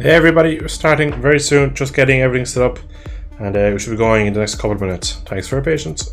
Hey everybody, we're starting very soon, just getting everything set up, and we should be going in the next couple of minutes. Thanks for your patience.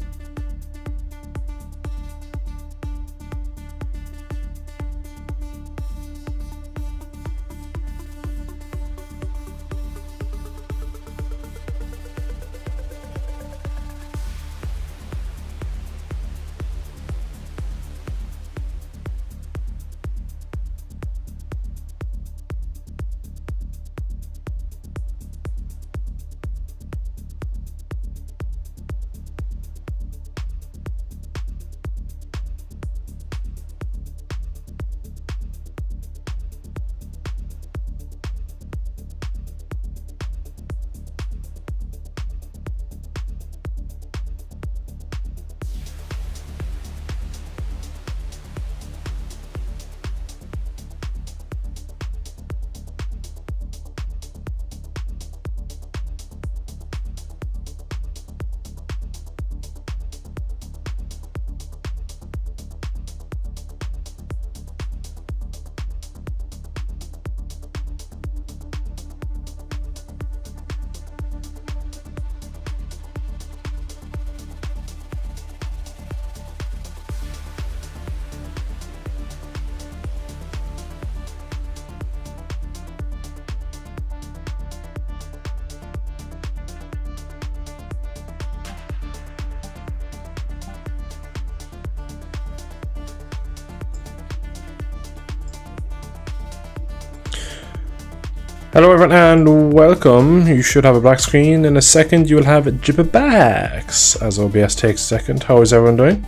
Hello everyone and welcome. You should have a black screen. In a second you will have Jibbabacks as OBS takes a second. How is everyone doing?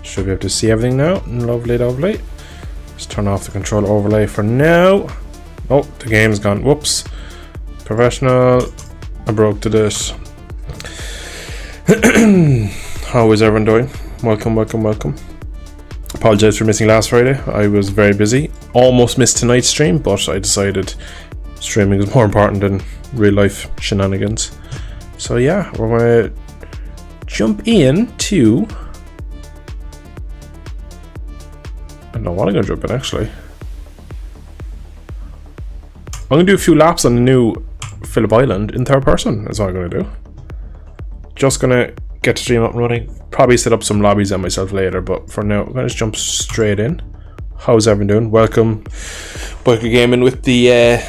Should be able to see everything now. Lovely, lovely. Just turn off the control overlay for now. Oh, the game's gone. Whoops. Professional. I broke to this. How is everyone doing? Welcome, welcome, welcome. Apologize for missing last Friday. I was very busy. Almost missed tonight's stream, but I decided streaming is more important than real life shenanigans. So yeah, we're going to jump into... I don't know what I'm going to jump in actually. I'm going to do a few laps on the new Phillip Island in third person. That's what I'm going to do. Just going to get the stream up and running. Probably set up some lobbies on myself later, but for now, I'm going to just jump straight in. How's everyone doing? Welcome, Biker Gaming with the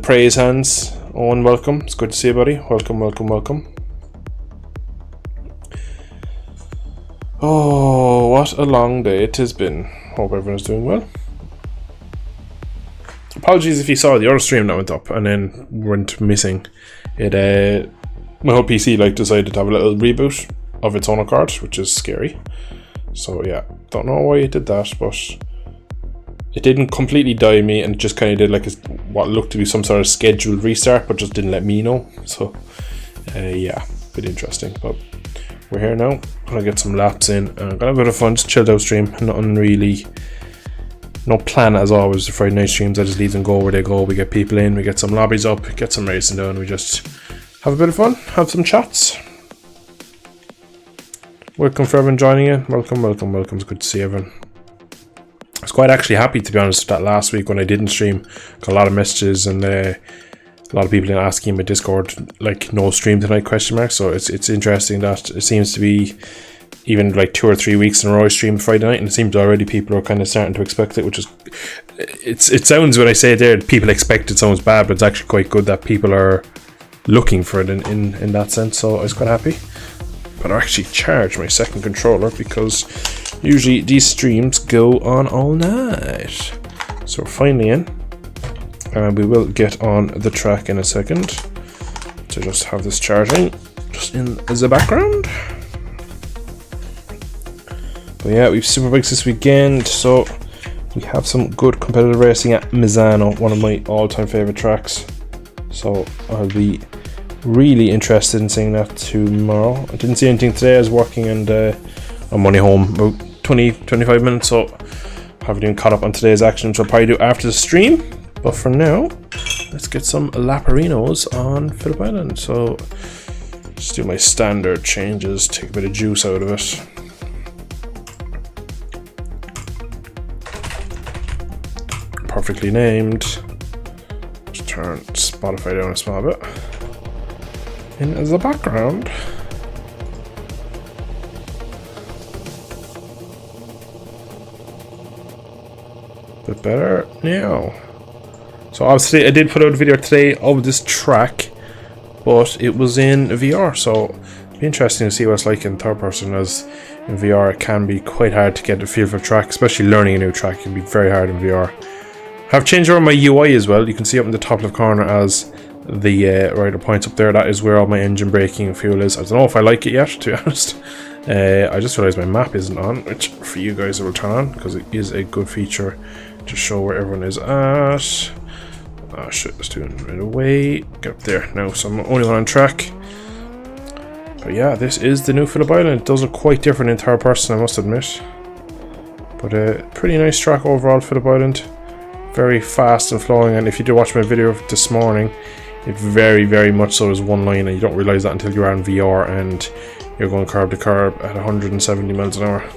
praise hands. Owen, welcome. It's good to see you, buddy. Welcome, welcome, welcome. Oh, what a long day it has been. Hope everyone's doing well. Apologies if you saw the other stream that went up and then went missing. It my whole PC decided to have a little reboot of its own accord, which is scary. So yeah, don't know why it did that, but it didn't completely die me, and it just kind of did what looked to be some sort of scheduled restart, but just didn't let me know. So yeah, bit interesting. But we're here now. Gonna get some laps in and got a bit of fun. Just chilled out stream. Nothing really, no plan as always. The Friday night streams, I just leave them go where they go. We get people in, we get some lobbies up, get some racing done. We just have a bit of fun, have some chats. Welcome for everyone joining in. Welcome, welcome, welcome. It's good to see everyone. I was quite actually happy, to be honest, that last week when I didn't stream. Got a lot of messages and a lot of people asking in my Discord, no stream tonight, question mark. So it's interesting that it seems to be even 2 or 3 weeks in a row I stream Friday night, and it seems already people are kind of starting to expect it, which is, it sounds, when I say it there, people expect it sounds bad, but it's actually quite good that people are looking for it in that sense. So I was quite happy. But I actually charge my second controller because usually these streams go on all night. So we're finally in, and we will get on the track in a second to just have this charging just in the background. But yeah, we've Superbikes this weekend, so we have some good competitive racing at Misano, one of my all-time favorite tracks. So I'll be really interested in seeing that tomorrow. I didn't see anything today. I was working, and I'm only home about 20-25 minutes, so I haven't even caught up on today's action, which I'll probably do after the stream. But for now, let's get some Laparinos on Phillip Island. So just do my standard changes, take a bit of juice out of it. Perfectly named. Just turn Spotify down a small bit. In the background. Bit better now. So obviously I did put out a video today of this track, but it was in VR, so it'll be interesting to see what it's like in third person, as in VR it can be quite hard to get a feel for a track, especially learning a new track can be very hard in VR. I've changed over my UI as well. You can see up in the top left corner as the rider points up there, that is where all my engine braking and fuel is. I don't know if I like it yet, to be honest. I just realised my map isn't on, which for you guys it will turn on, because it is a good feature to show where everyone is at. Oh shit, let's do it right away. Get up there now, so I'm the only one on track. But yeah, this is the new Phillip Island. It does look quite different in third person, I must admit. But a pretty nice track overall, Phillip Island. Very fast and flowing, and if you did watch my video this morning, it very much so is one line, and you don't realise that until you're on VR and you're going curb to curb at 170 miles an hour.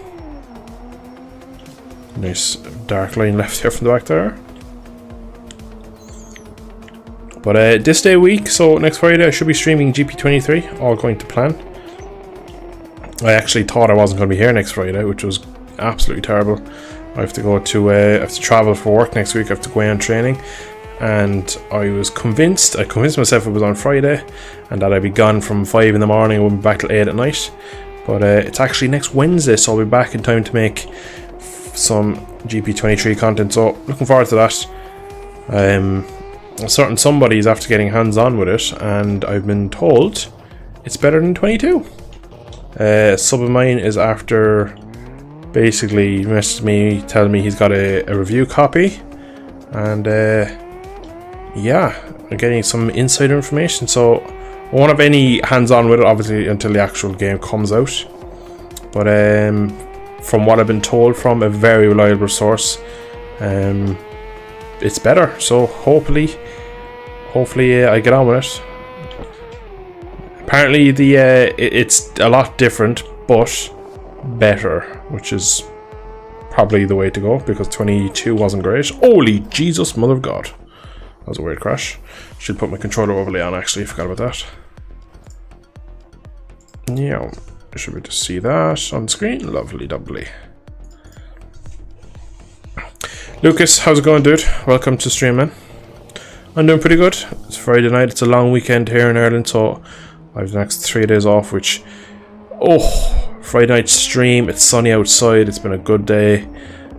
Nice dark line left here from the back there. But this day week, so next Friday, I should be streaming GP23, all going to plan. I actually thought I wasn't going to be here next Friday, which was absolutely terrible. I have to go to, I have to travel for work next week. I have to go on training, and I convinced myself it was on Friday, and that I'd be gone from 5 in the morning and we'll be back till 8 at night. But it's actually next Wednesday, so I'll be back in time to make some GP23 content, so looking forward to that. A certain somebody is after getting hands-on with it, and I've been told it's better than 22. Sub of mine is after basically messaged me telling me he's got a review copy, and yeah, I'm getting some insider information, so I won't have any hands-on with it obviously until the actual game comes out. But from what I've been told from a very reliable source, it's better, so hopefully I get on with it. Apparently it's a lot different but better, which is probably the way to go, because 22 wasn't great. Holy Jesus, mother of God, that was a weird crash. Should put my controller overlay on, actually, forgot about that. Yeah, should we just see that on screen? Lovely doubly. Lucas, how's it going, dude? Welcome to stream, man. I'm doing pretty good. It's Friday night, it's a long weekend here in Ireland, so I have the next 3 days off, which, Friday night stream, it's sunny outside, it's been a good day.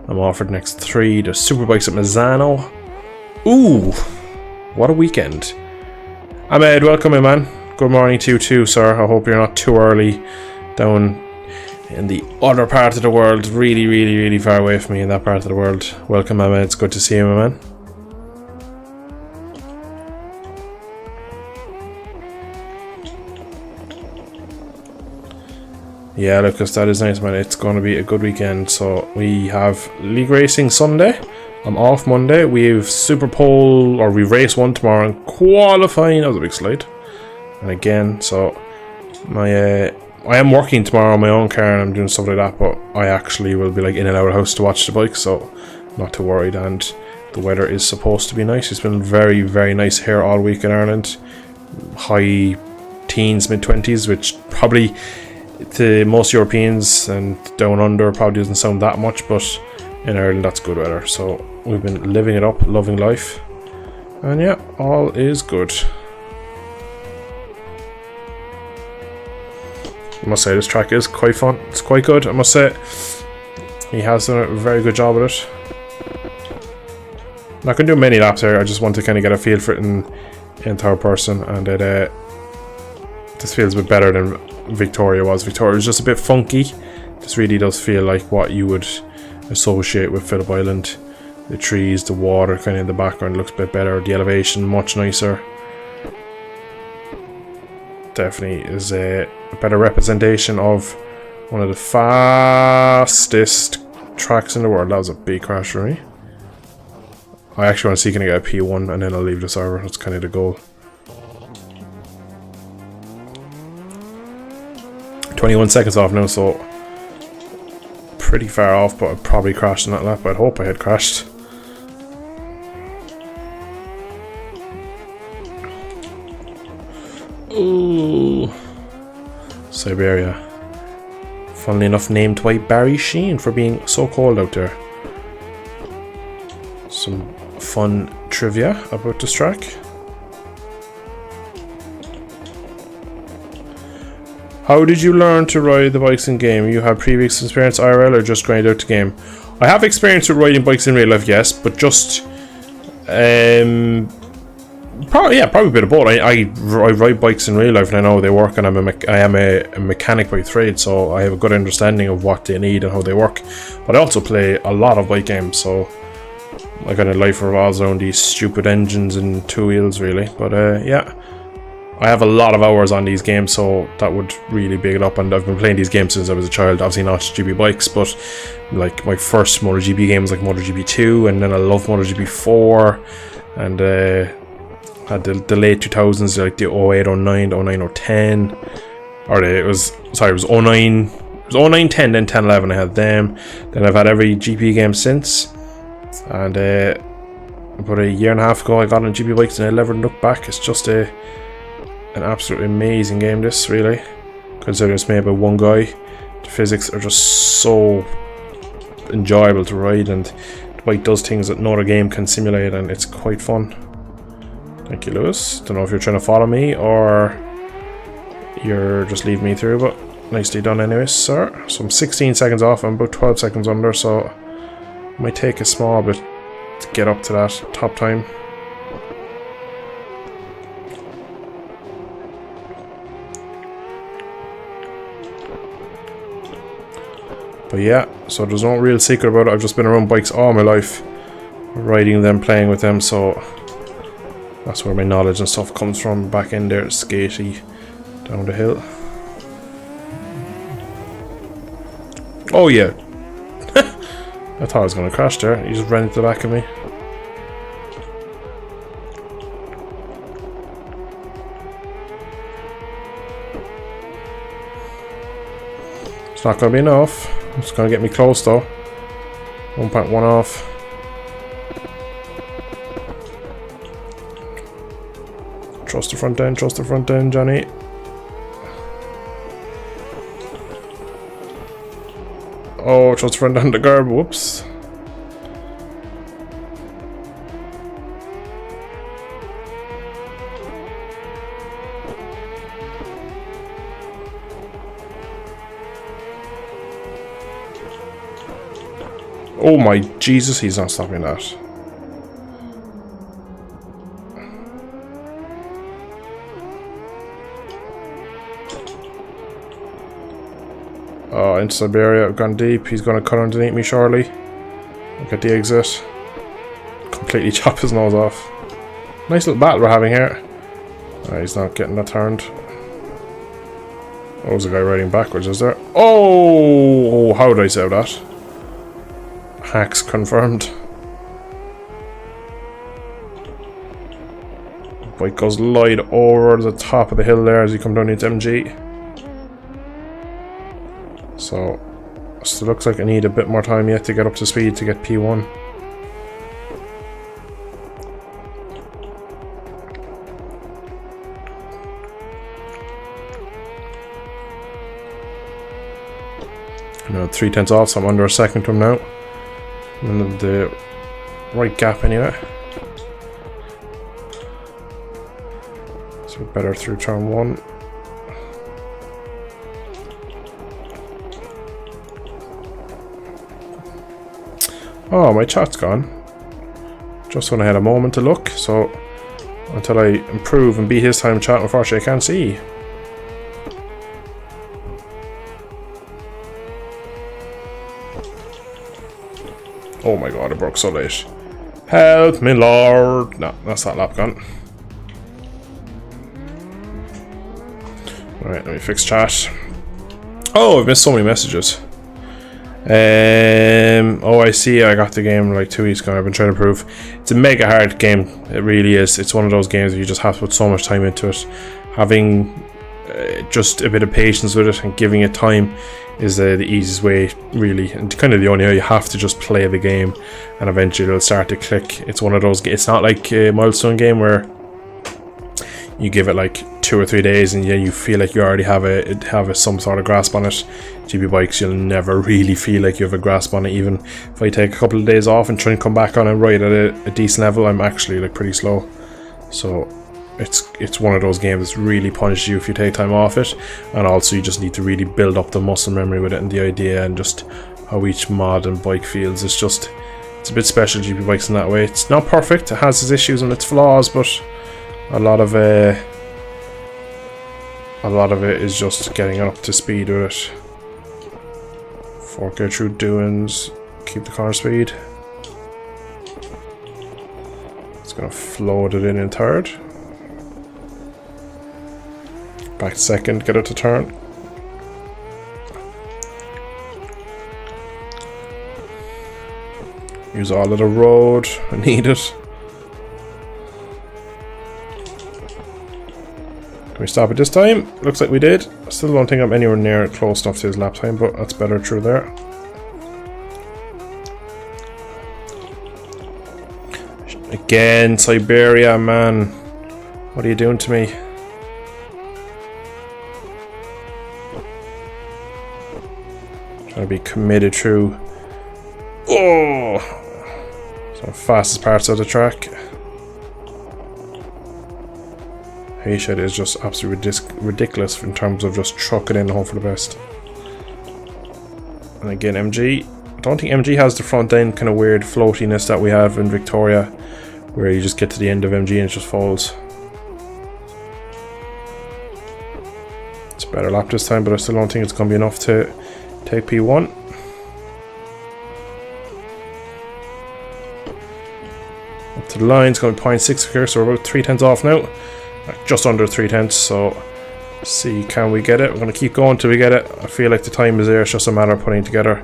I'm off for the next 3. There's Superbikes at Mazzano. Ooh, what a weekend. Ahmed, welcome in, man. Good morning to you too, sir. I hope you're not too early down in the other part of the world, really far away from me in that part of the world. Welcome, Ahmed. It's good to see you, my man. Yeah, Lucas, that is nice, man. It's going to be a good weekend. So we have league racing Sunday. I'm off Monday. We have Super Pole, or we race 1 tomorrow, and qualifying. That was a big slide. And again, so I am working tomorrow on my own car and I'm doing stuff like that, but I actually will be like in and out of the house to watch the bike, so not too worried. And the weather is supposed to be nice. It's been very nice here all week in Ireland. High teens, mid-20s, which probably to most Europeans and down under probably doesn't sound that much, but in Ireland that's good weather. So we've been living it up, loving life, and yeah, all is good. I must say this track is quite fun. It's quite good, I must say. He has done a very good job with it. I'm not going to do many laps here. I just want to kind of get a feel for it in third person, and it this feels a bit better than Victoria was. Victoria was just a bit funky. This really does feel like what you would associate with Phillip Island. The trees, the water kind of in the background looks a bit better. The elevation much nicer. Definitely is a better representation of one of the fastest tracks in the world. That was a big crash for me. I actually want to see can I get a P1 and then I'll leave the server. That's kind of the goal. 21 seconds off now, so pretty far off, but I probably crashed in that lap. I'd hope I had crashed. Ooh. Siberia. Funnily enough named by Barry Sheen for being so cold out there. Some fun trivia about this track. How did you learn to ride the bikes in game? You have previous experience IRL or just grind out the game? I have experience with riding bikes in real life, yes, but just probably a bit of both. I ride bikes in real life and I know how they work, and I am a mechanic by trade, so I have a good understanding of what they need and how they work. But I also play a lot of bike games, so my kind of life revolves around these stupid engines and two wheels, really. But yeah, I have a lot of hours on these games, so that would really big it up. And I've been playing these games since I was a child. Obviously not GB bikes, but like my first MotoGP game was like MotoGP 2, and then I love MotoGP 4, and had the late 2000s, like the 08, 09, 09, 010, or it was 09, it was 09, 10, then 10, 11. I had them. Then I've had every GP game since, and about a year and a half ago I got on GP bikes and I never looked back. It's just an absolutely amazing game, this, really, considering it's made by one guy. The physics are just so enjoyable to ride, and the bike does things that no other game can simulate, and it's quite fun. Thank you, Lewis. Don't know if you're trying to follow me or you're just leaving me through, but nicely done anyways, sir. So I'm 16 seconds off. I'm about 12 seconds under, so it might take a small bit to get up to that top time. But yeah, so there's no real secret about it. I've just been around bikes all my life, riding them, playing with them, so that's where my knowledge and stuff comes from. Back in there, skatey down the hill. Oh yeah. I thought I was going to crash there. He just ran into the back of me. It's not going to be enough. It's going to get me close though. 1.1 off. Trust the front end, Johnny. Oh, trust the front end, the curb, whoops. Oh my Jesus, he's not stopping that. Oh, into Siberia, I've gone deep. He's going to cut underneath me shortly. Look at the exit. Completely chop his nose off. Nice little battle we're having here. He's not getting that turned. Oh, there's a guy riding backwards, is there? Oh, how did I say that? Hacks confirmed. Bike goes light over the top of the hill there as you come down into MG. So, still looks like I need a bit more time yet to get up to speed to get P1. Now 3/10 off, so I'm under a second to him now. I'm in the right gap anyway. So better through turn 1. Oh, my chat's gone. Just when I had a moment to look, so until I improve and beat his time chat, unfortunately I can't see. Oh my god, I broke so late. Help me, Lord! No, that's that lap gun. Alright, let me fix chat. Oh, I've missed so many messages. Oh, I see. I got the game like 2 weeks ago. I've been trying to prove it's a mega hard game. It really is. It's one of those games where you just have to put so much time into it. Having just a bit of patience with it and giving it time is the easiest way, really, and kind of the only way. You have to just play the game, and eventually it'll start to click. It's one of those. It's not like a Milestone game where you give it like 2 or 3 days and yeah, you feel like you already have some sort of grasp on it. GB bikes, you'll never really feel like you have a grasp on it. Even if I take a couple of days off and try and come back on and ride at a decent level, I'm actually like pretty slow. So it's one of those games that really punishes you if you take time off it, and also you just need to really build up the muscle memory with it and the idea and just how each mod and bike feels. It's a bit special, GP bikes, in that way. It's not perfect, it has its issues and its flaws, but a lot of it is just getting up to speed with it. Fork out through doings, keep the corner speed. It's gonna float it in third. Back to second, get it to turn. Use all of the road, I need it. Can we stop it this time? Looks like we did. I still don't think I'm anywhere near close enough to his lap time, but that's better through there. Again, Siberia, man. What are you doing to me? Trying to be committed through. Oh! Some of the fastest parts of the track. Hayshad is just absolutely ridiculous in terms of just trucking in and hope for the best. And again, MG. I don't think MG has the front end kind of weird floatiness that we have in Victoria, where you just get to the end of MG and it just falls. It's a better lap this time, but I still don't think it's going to be enough to take P1. Up to the line, it's going to be 0.6 here, so we're about 3/10 off now. Just under 3/10, so see, can we get it? We're going to keep going till we get it. I feel like the time is there, it's just a matter of putting together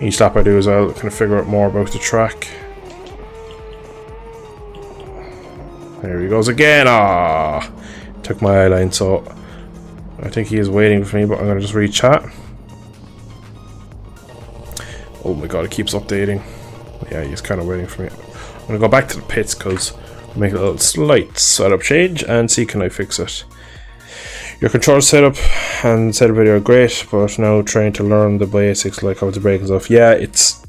each lap I do as well, kind of figure out more about the track. There he goes again. Ah, took my eye line, so I think he is waiting for me, but I'm going to just read chat. Oh my god, it keeps updating. Yeah, he's kind of waiting for me. I'm going to go back to the pits because we'll make a little slight setup change and see can I fix it. Your control setup and setup video are great, but now trying to learn the basics like how to brake and stuff. Yeah, it's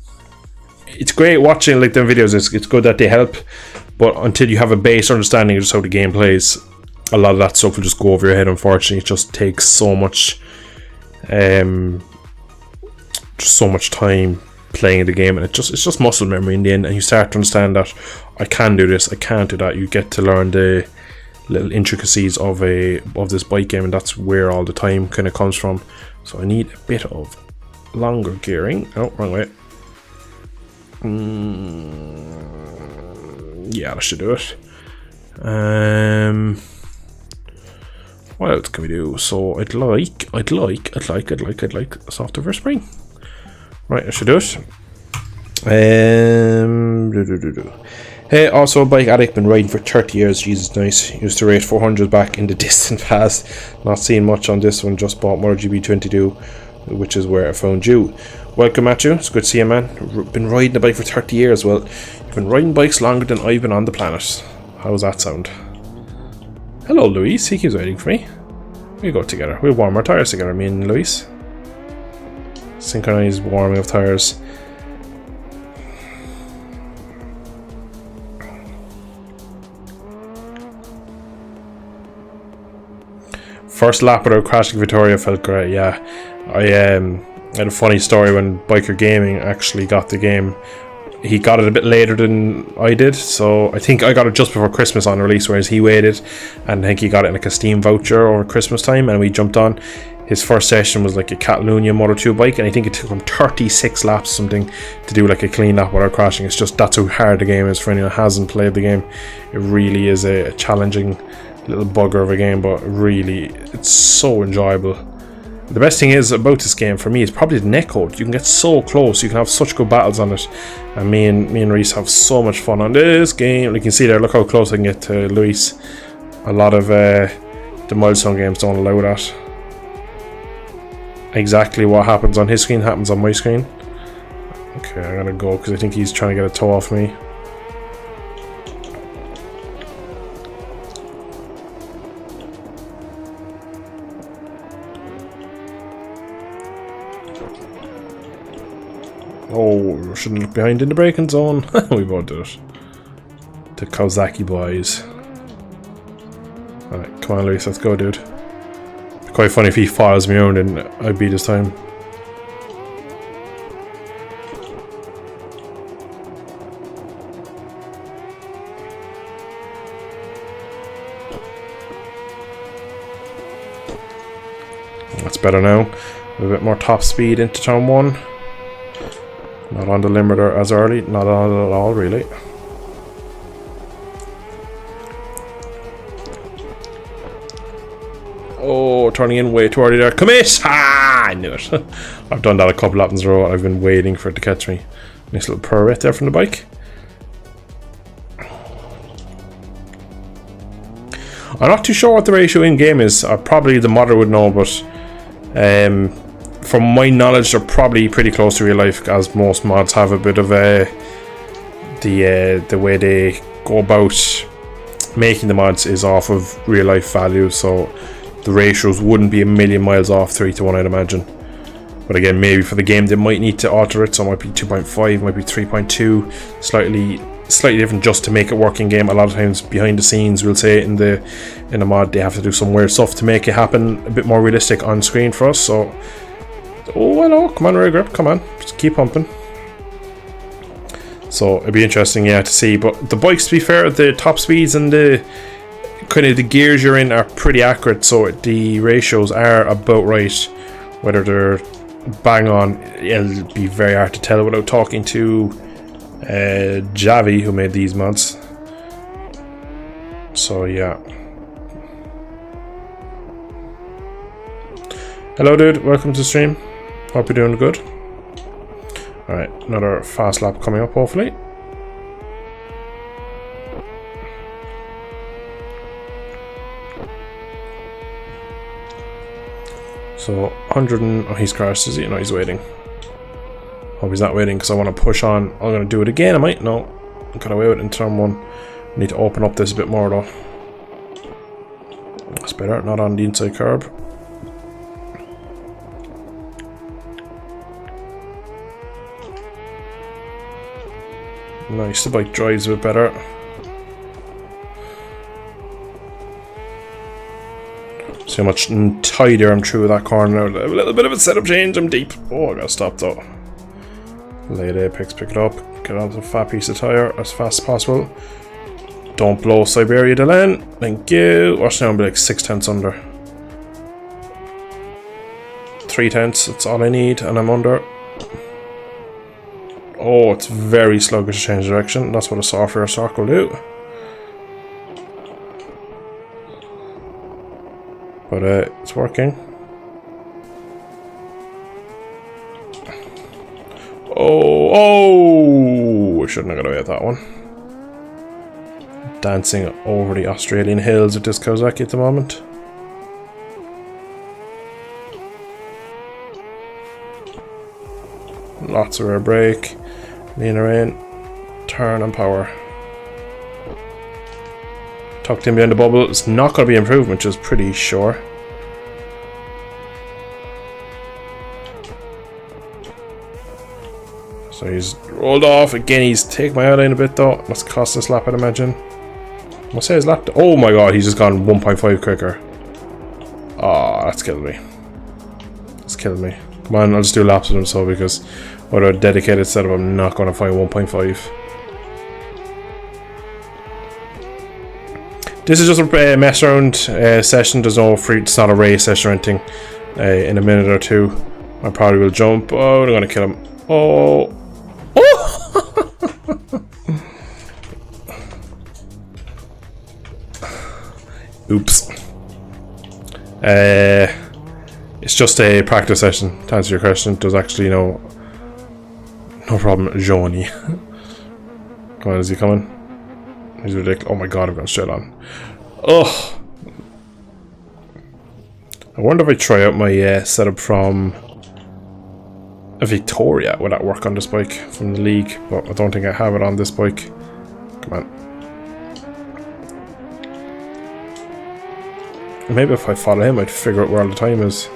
great watching like them videos. It's good that they help, but until you have a base understanding of just how the game plays, a lot of that stuff will just go over your head. Unfortunately, it just takes so much time playing the game, and it's just muscle memory in the end, and you start to understand that I can do this, I can't do that. You get to learn the little intricacies of this bike game, and that's where all the time kind of comes from. So I need a bit of longer gearing. Oh, wrong way. Yeah, that should do it. What else can we do? So I'd like a softer rear spring. Right, I should do it. Hey, also a bike addict, been riding for 30 years. Jesus, nice. Used to race 400s back in the distant past. Not seeing much on this one. Just bought MotoGP 22, which is where I found you. Welcome, Matthew. It's good to see you, man. Been riding a bike for 30 years. Well, you've been riding bikes longer than I've been on the planet. How does that sound? Hello, Luis. He keeps waiting for me. We'll go together. We'll warm our tires together, me and Luis. Synchronized warming of tires. First lap without crashing Victoria felt great. Yeah, I had a funny story when Biker Gaming actually got the game. He got it a bit later than I did, so I think I got it just before Christmas on release, whereas he waited, and I think he got it in like a Steam voucher over Christmas time, and we jumped on. His first session was like a Catalunya Moto 2 bike, and I think it took him 36 laps something to do like a clean lap without crashing. It's just, that's how hard the game is for anyone who hasn't played the game. It really is a challenging little bugger of a game, but really it's so enjoyable. The best thing is about this game for me is probably the netcode. You can get so close, you can have such good battles on it, and me and Reese have so much fun on this game. You can see there, look how close I can get to Luis. A lot of the milestone games don't allow that. Exactly what happens on his screen happens on my screen. Okay, I'm gonna go because I think he's trying to get a toe off me. Oh, shouldn't look behind in the braking zone. We both did it. The Kawasaki boys. Alright, come on, Luis, let's go, dude. It's quite funny if he follows me around and I beat his time. That's better now. A bit more top speed into turn 1. Not on the limiter as early, not on it at all, really. Oh, turning in way too early there. Commit! Ah, I knew it. I've done that a couple laps in a row. I've been waiting for it to catch me. Nice little purr right there from the bike. I'm not too sure what the ratio in game is. Probably the modder would know, but from my knowledge, they're probably pretty close to real life, as most mods have a bit of the way they go about making the mods is off of real life values, so the ratios wouldn't be a million miles off 3-to-1, I'd imagine. But again, maybe for the game they might need to alter it, so it might be 2.5, might be 3.2, slightly different just to make it work in game. A lot of times behind the scenes, we'll say in the mod, they have to do some weird stuff to make it happen a bit more realistic on screen for us. So, oh hello, come on, rear grip, come on, just keep pumping. So it'd be interesting, yeah, to see. But the bikes, to be fair, the top speeds and the kind of the gears you're in are pretty accurate, so the ratios are about right. Whether they're bang on, it'll be very hard to tell without talking to Javi, who made these mods. So yeah. Hello dude, welcome to the stream. Hope you're doing good. Alright, another fast lap coming up, hopefully. So 100 and oh, he's crashed, is he? No, he's waiting. Hope he's not waiting because I want to push on. I'm going to do it again, I might. No, I got away with it in turn 1. I need to open up this a bit more though. That's better, not on the inside curb. Nice, the bike drives a bit better. See how much tidier I'm through that corner now. A little bit of a setup change, I'm deep. Oh, I gotta stop though. Late apex, pick it up, get onto a fat piece of tyre as fast as possible. Don't blow Siberia Delenn. Thank you. Watch now, I'll be like 6/10 under. 3/10, that's all I need, and I'm under. Oh, it's very sluggish to change direction. That's what a software circle will do. But it's working. Oh, I shouldn't have got away with that one. Dancing over the Australian hills with this Kawasaki at the moment. Lots of rear brake. Lean her in. Turn and power. Tucked in behind the bubble. It's not going to be improved, which is pretty sure. So he's rolled off. Again, he's taken my outline a bit though. Must cost this lap, I'd imagine. I'll say his lap. Oh my god, he's just gone 1.5 quicker. Oh, that's killing me. That's killing me. Come on, I'll just do laps with him, so because without a dedicated setup, I'm not going to find 1.5. This is just a mess around session. There's no free, it's not a race session or anything. In a minute or two, I probably will jump. Oh, I'm going to kill him. Oh. Oh! Oops. It's just a practice session, to answer your question. There's actually no problem, Johnny. Come on, is he coming? He's ridiculous. Oh my god, I've gone straight on. Ugh. I wonder if I try out my setup from a Victoria. Would that work on this bike from the league? But I don't think I have it on this bike. Come on. Maybe if I follow him, I'd figure out where all the time is.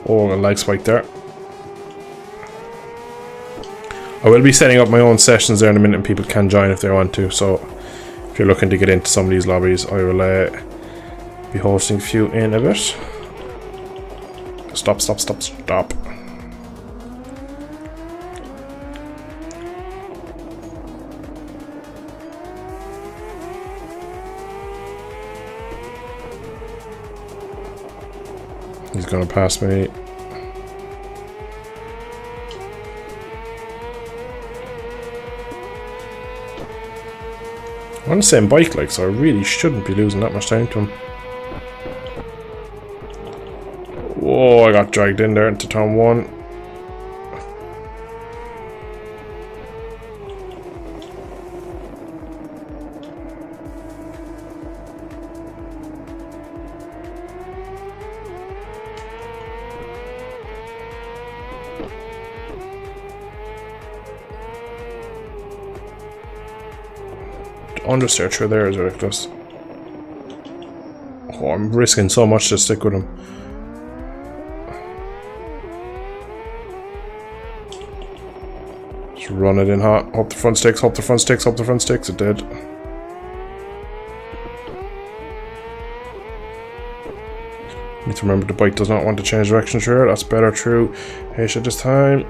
Oh, a lag spike there. I will be setting up my own sessions there in a minute, and people can join if they want to. So if you're looking to get into some of these lobbies, I will be hosting a few in a bit. Stop. He's gonna pass me. I'm on the same bike, like, so I really shouldn't be losing that much time to him. Whoa, I got dragged in there into turn 1. Undersearcher there is ridiculous. Oh, I'm risking so much to stick with him. Just run it in hot. Hope the front sticks, hope the front sticks, hope the front sticks. It did. Need to remember the bike does not want to change direction. Sure, that's better. True. Hey, shit, this time.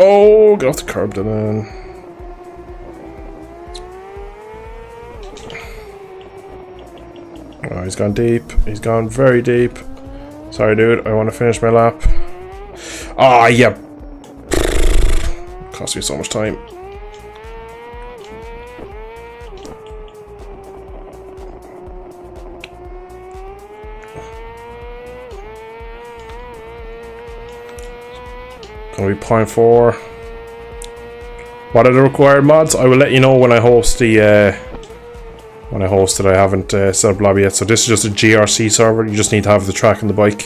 Oh, get off the curb, then. Oh, he's gone deep. He's gone very deep. Sorry, dude. I want to finish my lap. Ah, yeah. Cost me so much time. Gonna be 0.4. What are the required mods? I will let you know when I host the when I host it. I haven't set up lobby yet, so this is just a GRC server. You just need to have the track and the bike,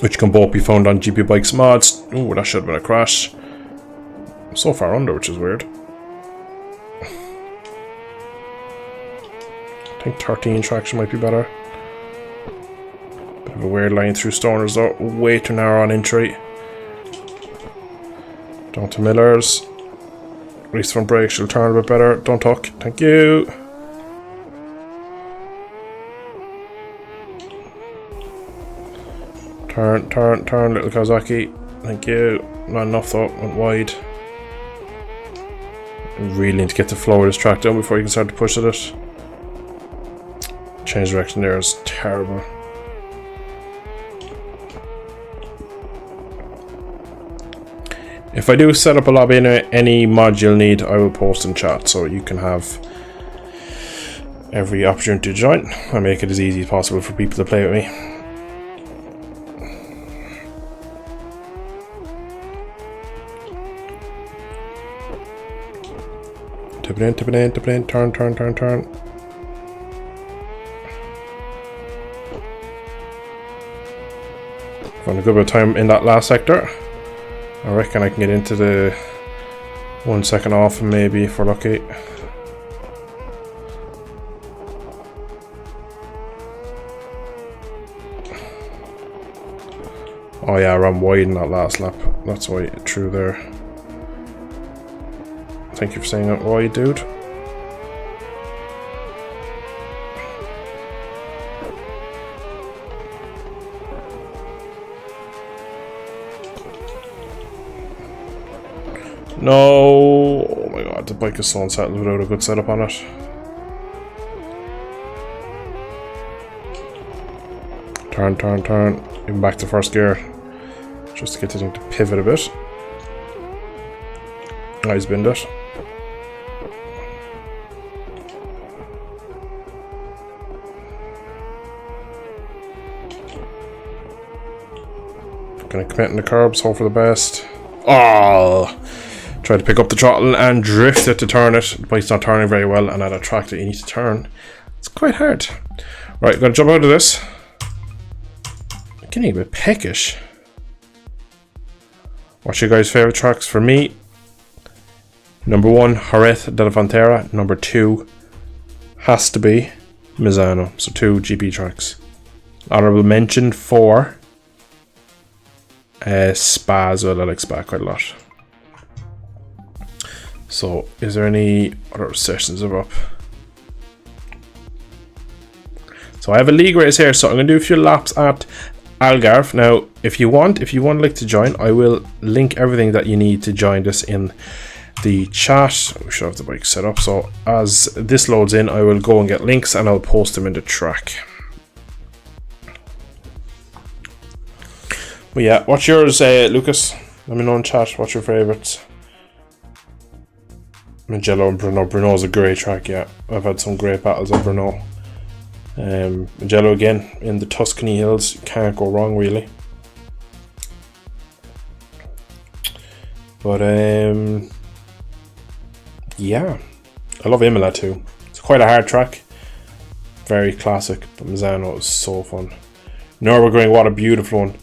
which can both be found on GP Bikes mods. Ooh, that should have been a crash. I'm so far under, which is weird. I think 13 traction might be better. Bit of a weird line through stoners though. Way too narrow on entry. Down to Millers. Release front brake, she'll turn a bit better. Don't tuck. Thank you. Turn, little Kawasaki. Thank you. Not enough though, went wide. Really need to get the flow of this track down before you can start to push at it. Change direction there is terrible. If I do set up a lobby in any mod you'll need, I will post in chat so you can have every opportunity to join. I make it as easy as possible for people to play with me. Tip it in, turn. Found a good bit of time in that last sector. I reckon I can get into the 1 second off maybe if we're lucky. Oh yeah, I ran wide in that last lap. That's why it threw there. Thank you for saying that wide, dude. No! Oh my god, the bike is so unsettled without a good setup on it. Turn. Even back to first gear. Just to get the thing to pivot a bit. Nice binned it. Gonna commit in the curbs, hope for the best. Oh! Tried to pick up the throttle and drift it to turn it. The bike's not turning very well, and at a track that you need to turn, it's quite hard. Right, gonna jump out of this. I'm getting a bit peckish. What's your guys' favourite tracks? For me, number 1, Jerez de la Frontera. Number 2 has to be Misano. So 2 GP tracks. Honourable mention for Spa as well. I like Spa quite a lot. So, is there any other sessions are up? So I have a league race here, so I'm going to do a few laps at Algarve. Now, if you want like to join, I will link everything that you need to join this in the chat. We should have the bike set up. So as this loads in, I will go and get links and I'll post them in the track. But yeah, what's yours, Lucas? Let me know in chat. What's your favourites? Mugello and Brno. Brno's a great track, yeah. I've had some great battles at Brno. Mugello again in the Tuscany Hills, can't go wrong really. But yeah, I love Imola too. It's quite a hard track, very classic, but Misano is so fun. Nürburgring, what a beautiful one.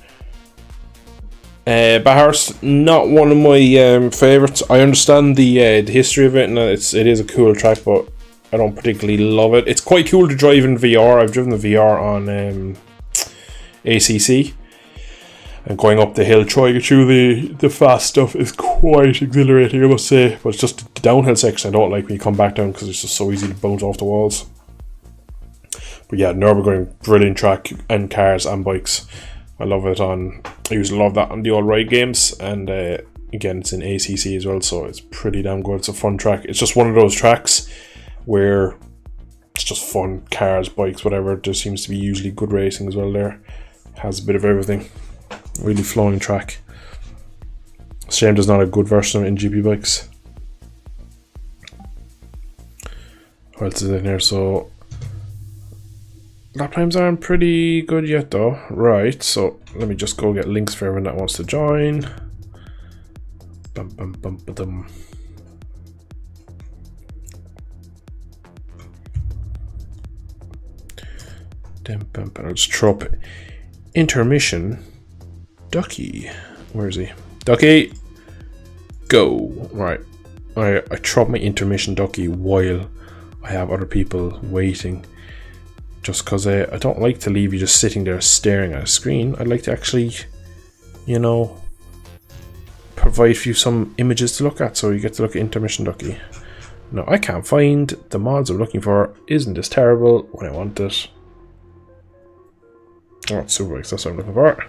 Bathurst, not one of my favourites. I understand the history of it, and it is a cool track, but I don't particularly love it. It's quite cool to drive in VR. I've driven the VR on ACC, and going up the hill, trying to get through the fast stuff is quite exhilarating, I must say. But it's just the downhill section I don't like when you come back down, because it's just so easy to bounce off the walls. But yeah, Nürburgring, brilliant track, and cars and bikes. I love it on. I used to love that on the old ride games, and again, it's in ACC as well, so it's pretty damn good. It's a fun track. It's just one of those tracks where it's just fun, cars, bikes, whatever. There seems to be usually good racing as well there. Has a bit of everything. Really flowing track. Shame there's not a good version of it in GP bikes. What else is in here? So lap times aren't pretty good yet though. Right, so let me just go get links for everyone that wants to join. Bum, bum, bum, ba-dum. I'll just throw up intermission. Ducky, where is he? Ducky, go. Right, I throw up my intermission Ducky while I have other people waiting, just because I don't like to leave you just sitting there staring at a screen. I'd like to actually, you know, provide you some images to look at, so you get to look at intermission Ducky. No, I can't find the mods I'm looking for. Isn't this terrible when I want it? Oh, it's Superbikes, that's what I'm looking for.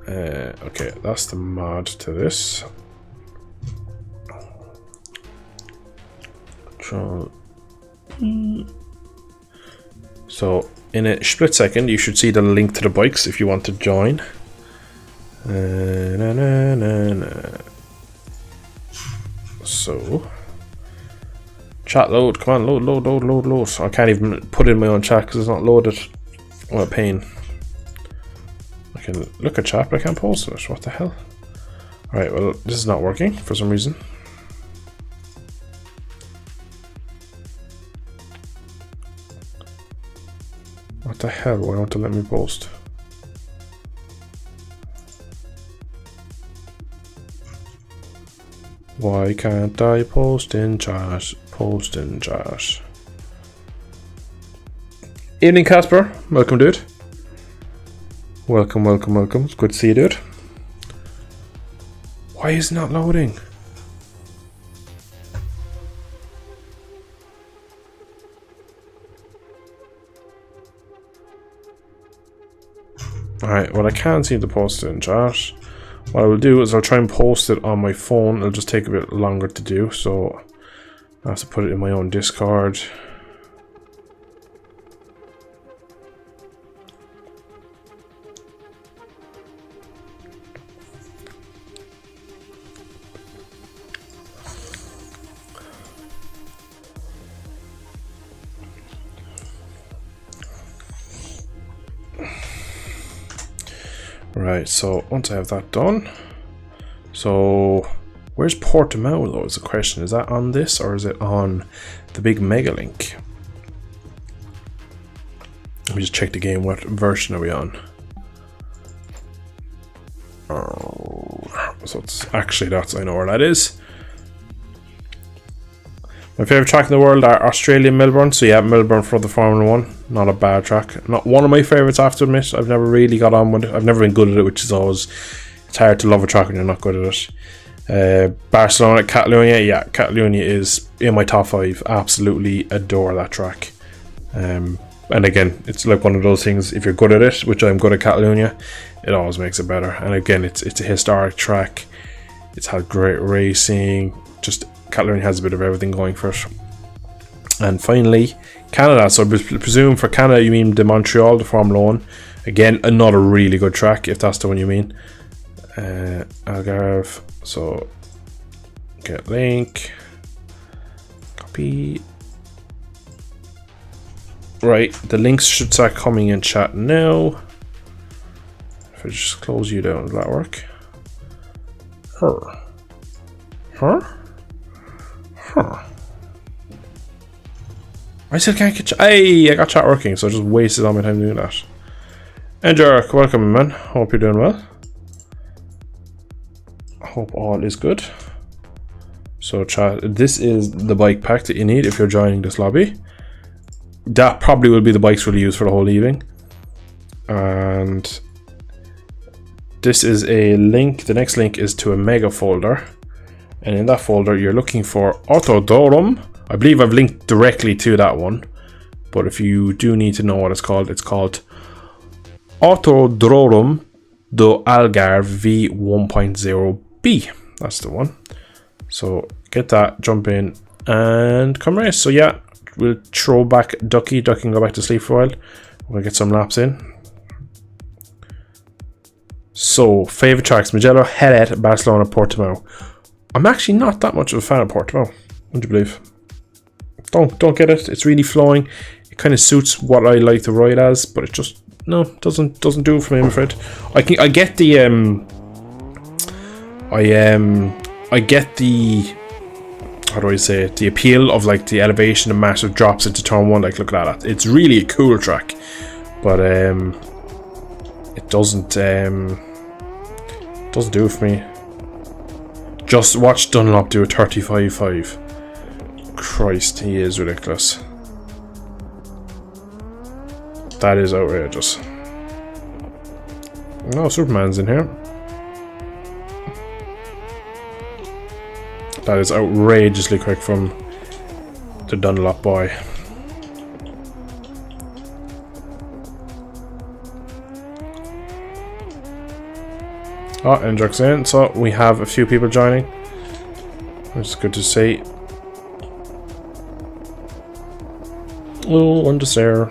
Okay, that's the mod to this. So, in a split second, you should see the link to the bikes if you want to join. So, chat load, come on, load. I can't even put in my own chat because it's not loaded. What a pain. I can look at chat, but I can't post it. What the hell? Alright, well, this is not working for some reason. What the hell? Why won't it let me post? Why can't I post in chat? Post in chat. Evening, Casper. Welcome, dude. Welcome. It's good to see you, dude. Why is it not loading? Alright, well, I can't seem to post it in chat. What I will do is I'll try and post it on my phone. It'll just take a bit longer to do, so I have to put it in my own Discord. Right, so once I have that done, so where's Portimao though is the question. Is that on this or is it on the big Megalink? Let me just check the game. What version are we on? So it's actually, that's, I know where that is. My favourite track in the world are Australia, Melbourne. So yeah, Melbourne for the Formula 1. Not a bad track. Not one of my favourites, I have to admit. I've never really got on with it. I've never been good at it, which is always... It's hard to love a track when you're not good at it. Barcelona, Catalunya. Yeah, Catalunya is in my top 5. Absolutely adore that track. And again, it's like one of those things, if you're good at it, which I'm good at Catalunya, it always makes it better. And again, it's a historic track. It's had great racing. Just... Catalunya has a bit of everything going for it. And finally, Canada. So I presume for Canada you mean the Montreal, the Formula 1. Again, another really good track, if that's the one you mean. Algarve. So get link. Copy. Right, the links should start coming in chat now. If I just close you down, does that work? Huh? I still can't get chat. Hey, I got chat working, so I just wasted all my time doing that. And Jarek, welcome, man. Hope you're doing well. Hope all is good. So, chat, this is the bike pack that you need if you're joining this lobby. That probably will be the bikes we'll use for the whole evening. And this is a link. The next link is to a mega folder. And in that folder, you're looking for Autodromo. I believe I've linked directly to that one. But if you do need to know what it's called Autodromo do Algarve V1.0B. That's the one. So get that, jump in, and come race. So yeah, we'll throw back Ducky. Ducky can go back to sleep for a while. We'll get some laps in. So, favourite tracks: Mugello, Jerez, Barcelona, Portimao. I'm actually not that much of a fan of Portimao. Would you believe? Don't get it. It's really flowing. It kind of suits what I like to ride as, but it just doesn't do it for me, I'm afraid. I get the I get the, how do I say it, the appeal of like the elevation and massive drops into turn 1. Like, look at that. It's really a cool track, but it doesn't do it for me. Just watch Dunlop do a 35.5. Christ, he is ridiculous. That is outrageous. No, Superman's in here. That is outrageously quick from the Dunlop boy. Oh, Endrick's in, so we have a few people joining. It's good to see. Oh, one just there.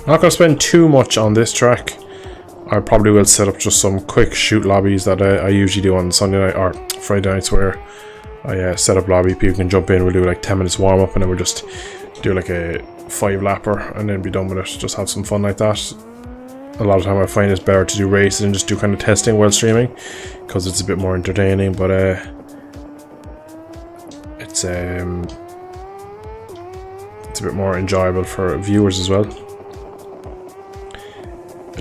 I'm not going to spend too much on this track. I probably will set up just some quick shoot lobbies that I usually do on Sunday night or Friday nights, where I set up lobby, people can jump in, we'll do like 10 minutes warm up, and then we'll just do like a 5-lapper and then be done with it. Just have some fun like that. A lot of time I find it's better to do races and just do kind of testing while streaming, because it's a bit more entertaining, but it's a bit more enjoyable for viewers as well.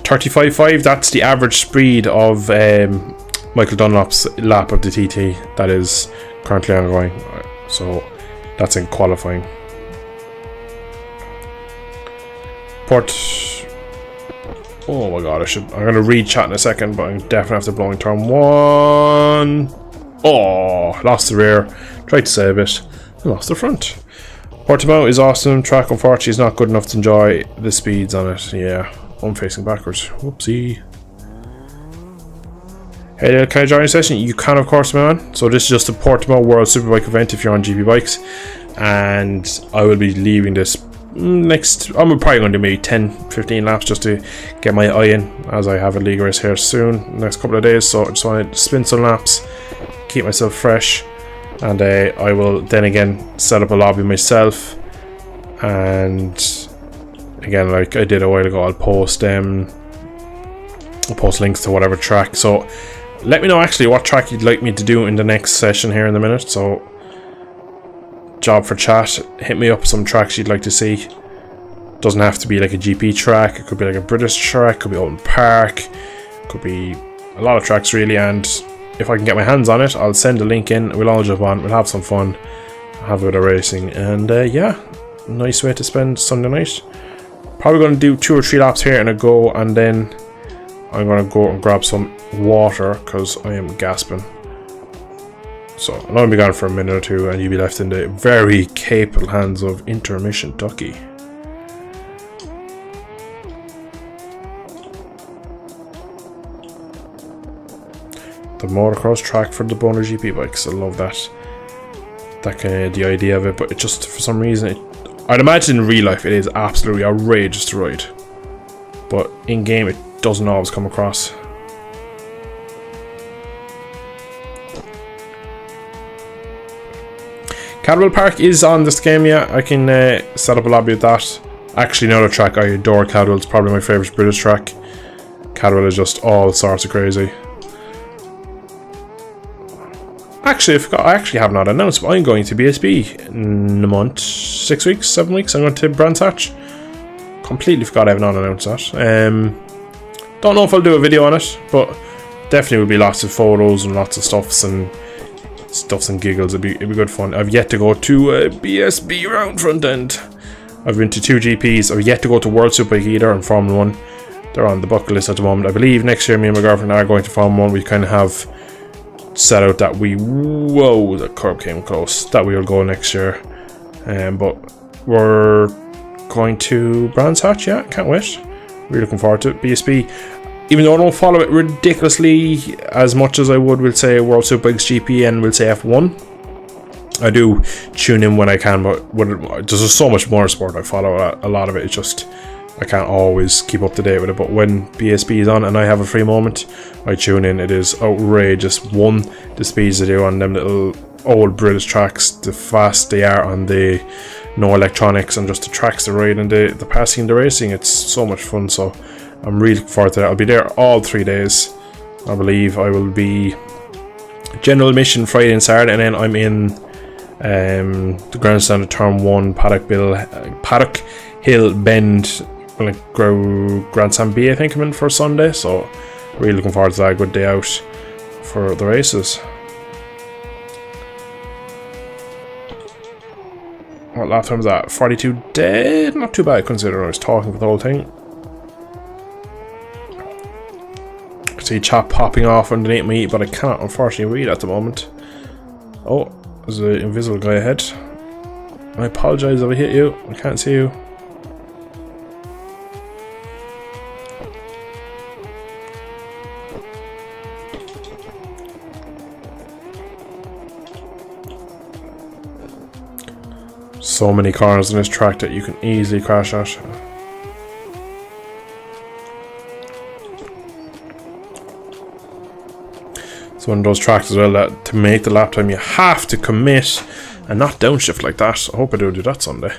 35.5, that's the average speed of Michael Dunlop's lap of the TT that is currently ongoing. So that's in qualifying. Oh my god, I'm gonna read chat in a second, but I'm definitely after blowing turn 1. Oh, lost the rear. Tried to save it. Lost the front. Portimao is awesome. Track, unfortunately, is not good enough to enjoy the speeds on it. Yeah. I'm facing backwards. Whoopsie. Hey there, can I join your session? You can, of course, man. So this is just a Portimao World Superbike event if you're on GP Bikes. And I will be leaving this next... I'm probably going to do maybe 10-15 laps just to get my eye in, as I have a league race here soon, next couple of days. So I just want to spin some laps, keep myself fresh. And I will then again set up a lobby myself. And... again, like I did a while ago, I'll post links to whatever track. So let me know actually what track you'd like me to do in the next session here in a minute. So job for chat. Hit me up with some tracks you'd like to see. Doesn't have to be like a GP track. It could be like a British track. It could be Open Park. It could be a lot of tracks really. And if I can get my hands on it, I'll send a link in. We'll all jump on. We'll have some fun. Have a bit of racing. And yeah, nice way to spend Sunday night. Probably going to do 2 or 3 laps here and a go. And then I'm going to go and grab some water because I am gasping. So I'm going to be gone for a minute or two and you'll be left in the very capable hands of Intermission Ducky. The motocross track for the Boner GP bikes. I love that. That kind of the idea of it, but it just for some reason, I'd imagine in real life it is absolutely outrageous to ride, but in game it doesn't always come across. Cadwell Park is on this game, yeah. I can set up a lobby with that. Actually, another track I adore. Cadwell. It's probably my favourite British track. Cadwell is just all sorts of crazy. Actually, I actually have not announced, but I'm going to BSB in a month, 6 weeks, 7 weeks. I'm going to Brands Hatch. Completely forgot I have not announced that. Don't know if I'll do a video on it, but definitely will be lots of photos and lots of stuffs and giggles. It'd be good fun. I've yet to go to a BSB round front end. I've been to 2 GPs. I've yet to go to World Superbike either and Formula 1. They're on the bucket list at the moment. I believe next year me and my girlfriend are going to Formula 1. We kind of have set out that whoa, the curb came close, that we will go next year. But we're going to Brands Hatch, yeah, can't wait. Really looking forward to it. BSB, even though I don't follow it ridiculously as much as I would, we'll say World Superbikes GP and we'll say F1. I do tune in when I can, but there's so much more sport I follow. A lot of it is just I can't always keep up to date with it, but when BSB is on and I have a free moment, I tune in. It is outrageous. One, the speeds they do on them little old British tracks, the fast they are on the no electronics, and just the tracks they ride and the passing and the racing. It's so much fun, so I'm really looking forward to that. I'll be there all 3 days. I believe I will be general admission Friday and Saturday, and then I'm in the grandstand of Turn 1, Paddock Hill Bend, like Grandstand B, I think I'm in for Sunday, so really looking forward to that. Good day out for the races. What lap time was that? 42 dead? Not too bad considering I was talking for the whole thing. I see chat popping off underneath me, but I cannot unfortunately read at the moment. Oh, there's an invisible guy ahead. I apologise if I hit you. I can't see you. So many corners in this track that you can easily crash at. It's one of those tracks as well that to make the lap time you have to commit and not downshift like that. I hope I do that Sunday.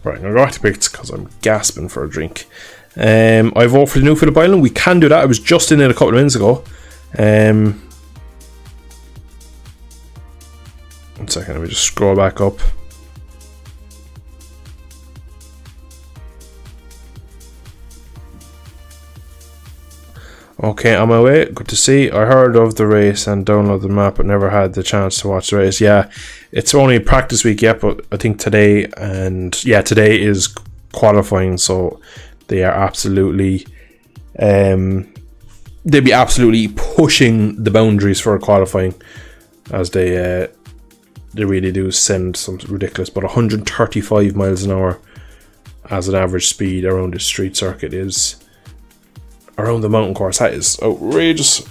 Right, I'm going to go back to picks because I'm gasping for a drink. I vote for the new Phillip Island. We can do that. I was just in it a couple of minutes ago. 1 second, let me just scroll back up. Okay, on my way. Good to see. I heard of the race and downloaded the map, but never had the chance to watch the race. Yeah, it's only practice week yet, but I think today is qualifying, so they are absolutely, they'll be absolutely pushing the boundaries for qualifying, as they really do send some ridiculous. But 135 miles an hour as an average speed around the street circuit is. Around the mountain course, that is outrageous.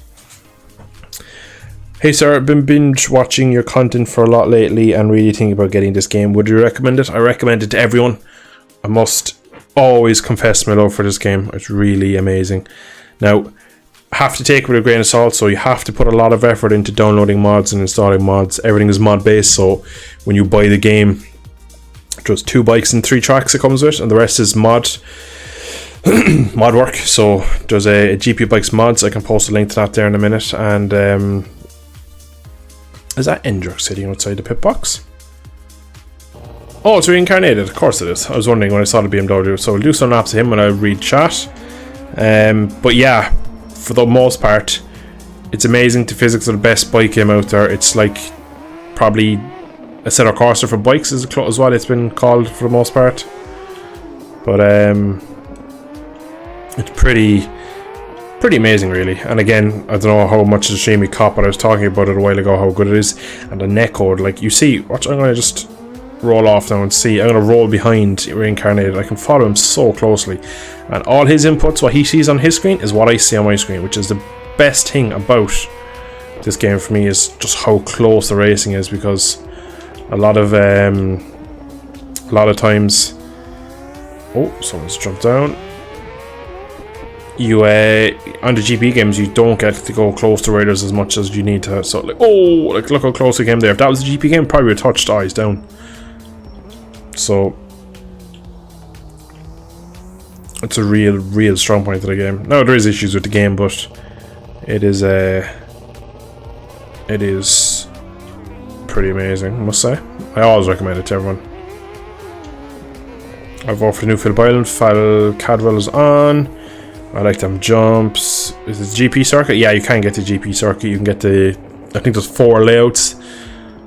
Hey sir, I've been binge watching your content for a lot lately and really thinking about getting this game. Would you recommend it? I recommend it to everyone. I must always confess my love for this game. It's really amazing. Now, have to take it with a grain of salt, so you have to put a lot of effort into downloading mods and installing mods. Everything is mod based, so when you buy the game, just 2 bikes and 3 tracks it comes with, and the rest is mod work. So there's a GP Bikes mods. I can post a link to that there in a minute. And is that Endrick sitting outside the pit box? Oh, it's reincarnated. Of course it is. I was wondering when I saw the BMW. So we'll do some laps of him when I read chat. But yeah, for the most part, it's amazing. The physics of the best bike came out there. It's like probably a set of Corsa for bikes is what it's been called for the most part. But it's pretty amazing, really. And again, I don't know how much of the stream we caught, but I was talking about it a while ago how good it is. And the neck code, like you see, watch. I'm gonna just roll off now and see. I'm gonna roll behind Reincarnated. I can follow him so closely, and all his inputs, what he sees on his screen, is what I see on my screen, which is the best thing about this game for me, is just how close the racing is. Because a lot of times, oh, someone's jumped down. You on the GP games, you don't get to go close to riders as much as you need to. So like, oh, like look how close we came there. If that was a GP game, probably would have touched eyes down. So it's a real strong point of the game. Now there is issues with the game, but it is pretty amazing, I must say. I always recommend it to everyone. I vote for the new Phillip Island. Fal Cadwell is on. I like them jumps. Is it GP circuit? Yeah, you can get the GP circuit. You can get the, I think there's 4 layouts.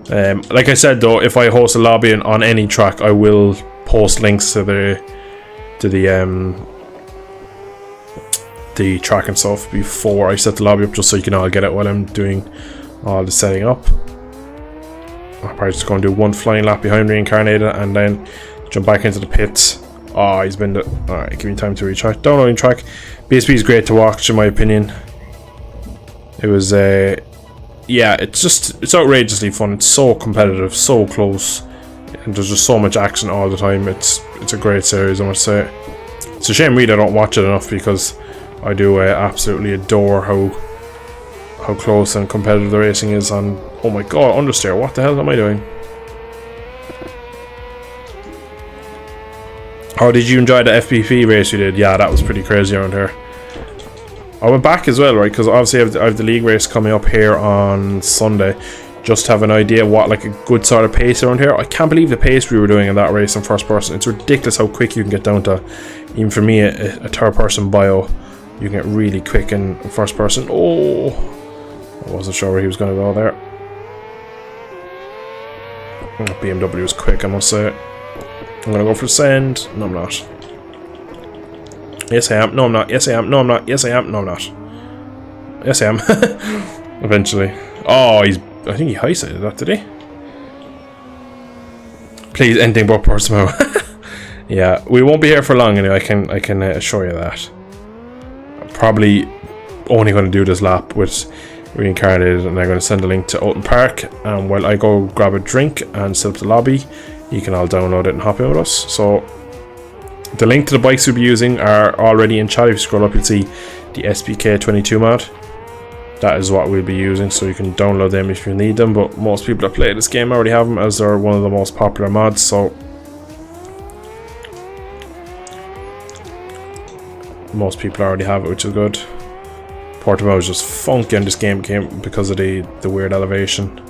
Like I said though, if I host a lobby on any track, I will post links to the track and stuff before I set the lobby up, just so you can all get it while I'm doing all the setting up. I'm probably just going to do one flying lap behind Reincarnated and then jump back into the pits. Oh, he's been alright, give me time to retrack. Downloading track. BSB is great to watch, in my opinion. It was yeah, it's outrageously fun. It's so competitive, so close, and there's just so much action all the time. It's a great series, I must say. It's a shame really I don't watch it enough, because I do absolutely adore how close and competitive the racing is on. Oh my god, understeer, what the hell am I doing? Oh, did you enjoy the FPP race you did? Yeah, that was pretty crazy around here. I went back as well, right, because obviously I have the league race coming up here on Sunday, just to have an idea what like a good sort of pace around here. I can't believe the pace we were doing in that race in first person. It's ridiculous how quick you can get down to, even for me, a third person bio, you can get really quick in first person. Oh, I wasn't sure where he was going to go there. BMW was quick, I must say. I'm gonna go for send. No, I'm not. Yes, I am. No, I'm not. Yes, I am. No, I'm not. Yes, I am. No, I'm not. Yes, I am. Eventually. Oh, I think he high-sided that, did he? Please, anything but Portsmouth. Yeah, we won't be here for long anyway. I can assure you that. I'm probably only going to do this lap with Reincarnated, and I'm going to send a link to Oulton Park. And while I go grab a drink and set up the lobby, you can all download it and hop in with us. So the link to the bikes we'll be using are already in chat. If you scroll up, you'll see the SPK22 mod. That is what we'll be using, so you can download them if you need them. But most people that play this game already have them, as they're one of the most popular mods. So most people already have it, which is good. Portimao is just funky on this game because of the weird elevation.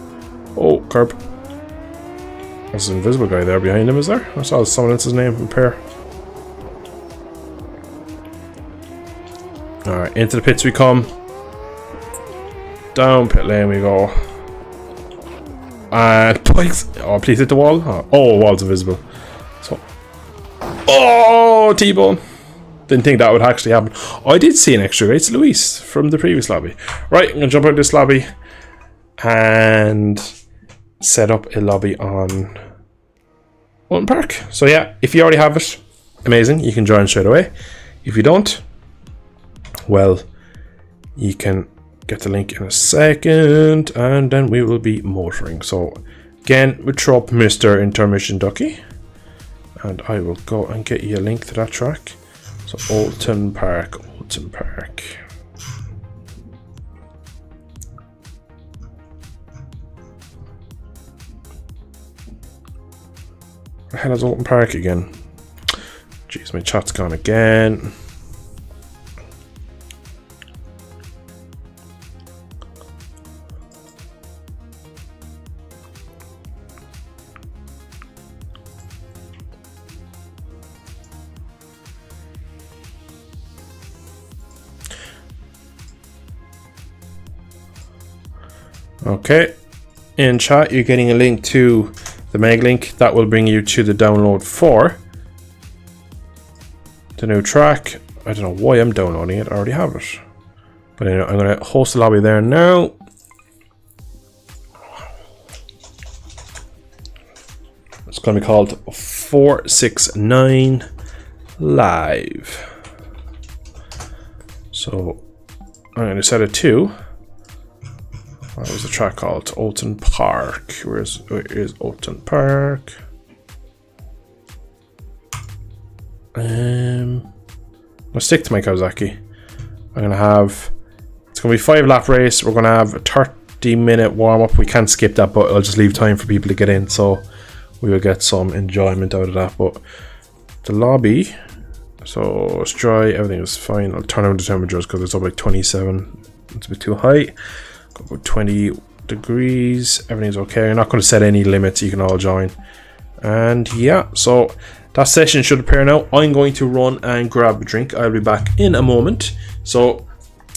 Oh, curb. There's an invisible guy there behind him, is there? I saw someone else's name in pair. Alright, into the pits we come. Down pit lane we go. And bikes. Oh, please hit the wall. Oh, wall's invisible. So, oh, T-bone. Didn't think that would actually happen. Oh, I did see an extra race, Luis, from the previous lobby. Right, I'm gonna jump out of this lobby and set up a lobby on Oulton Park. So yeah, if you already have it, amazing, you can join straight away. If you don't, well, you can get the link in a second, and then we will be motoring. So again, we'll throw up Mr. Intermission Ducky, and I will go and get you a link to that track. So Oulton Park, Oulton Park. Where the hell is Oulton Park again? Jeez, my chat's gone again. Okay, in chat you're getting a link to the Meg link that will bring you to the download for the new track. I don't know why I'm downloading it, I already have it. But anyway, I'm going to host the lobby there now. It's going to be called 469 Live. So I'm going to set it to, what was the track called? Alton Park. Where is Alton Park? I'll stick to my Kawasaki. I'm going to have, it's going to be 5-lap race. We're going to have a 30-minute warm-up. We can't skip that, but I'll just leave time for people to get in, so we will get some enjoyment out of that. But the lobby, so it's dry, everything is fine. I'll turn on the temperatures because it's up like 27. It's a bit too high. Go about 20 degrees. Everything's okay. I'm not going to set any limits. You can all join. And yeah, so that session should appear now. I'm going to run and grab a drink. I'll be back in a moment. So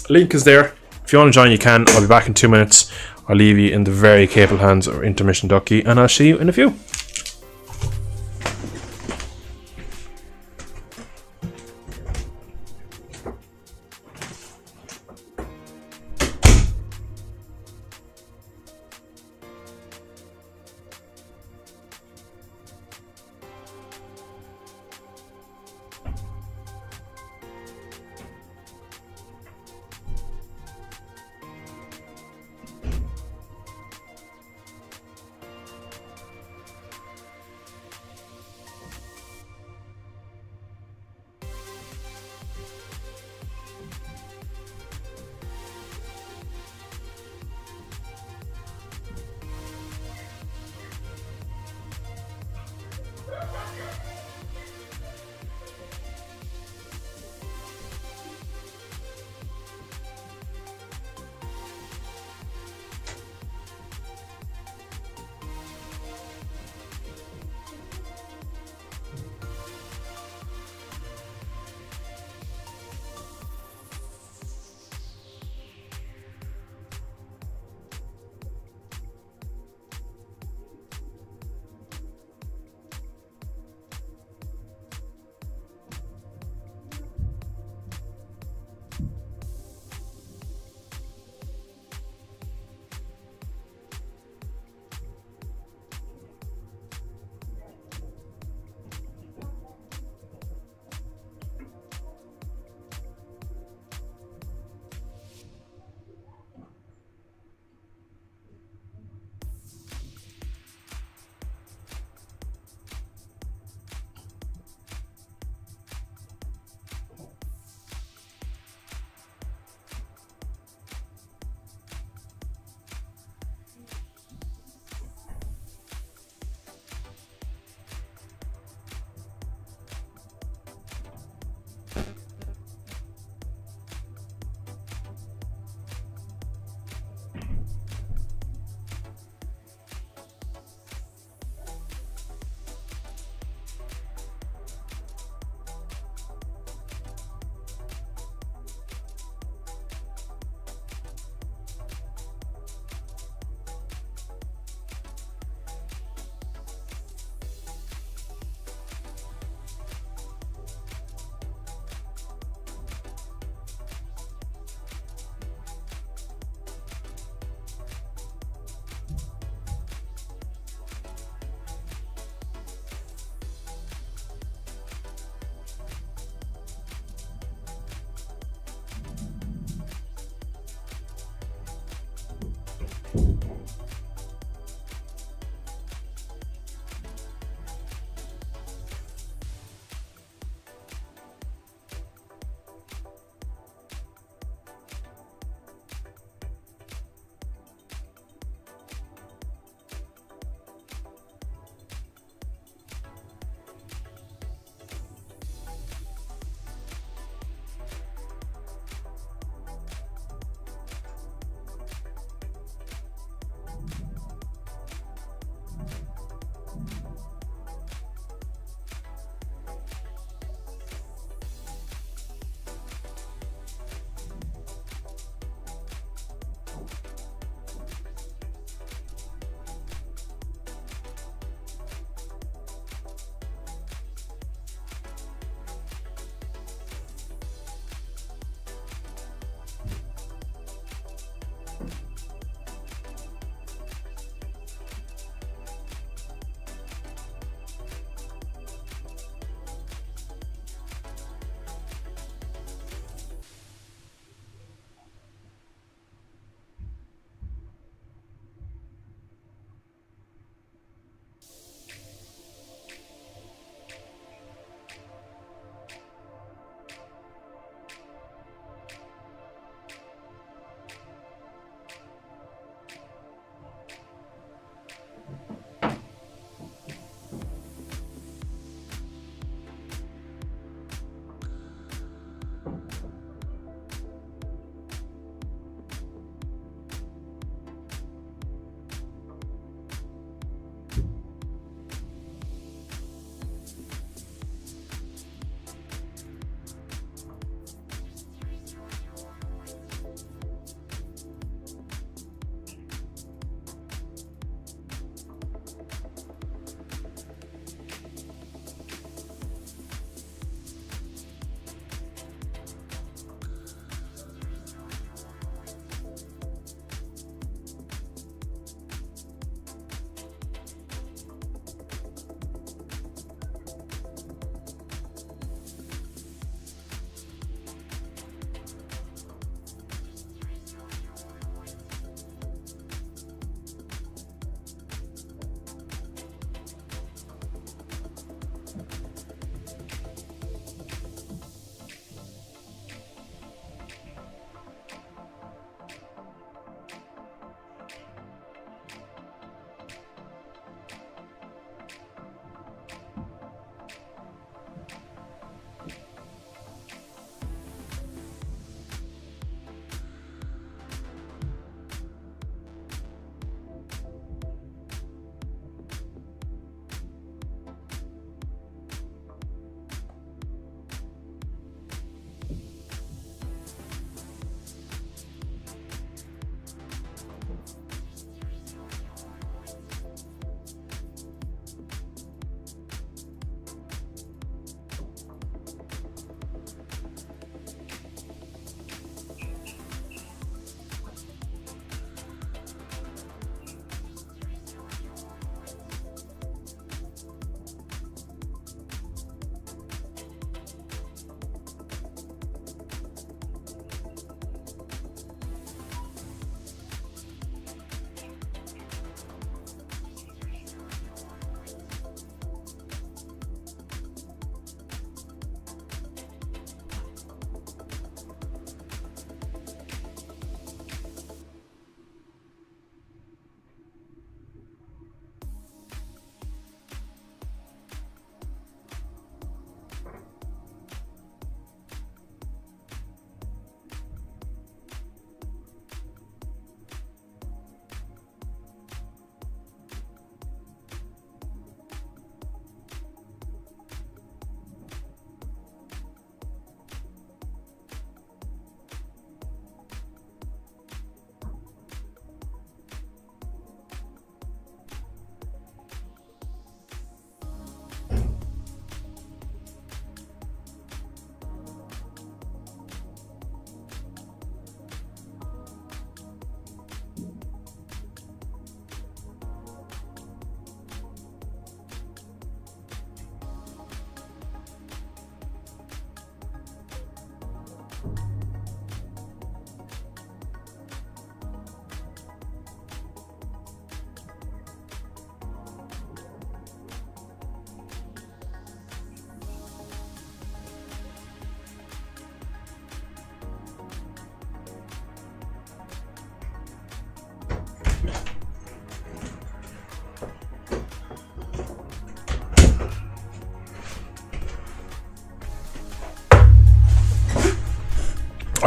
link is there. If you want to join, you can. I'll be back in 2 minutes. I'll leave you in the very capable hands of Intermission Ducky, and I'll see you in a few.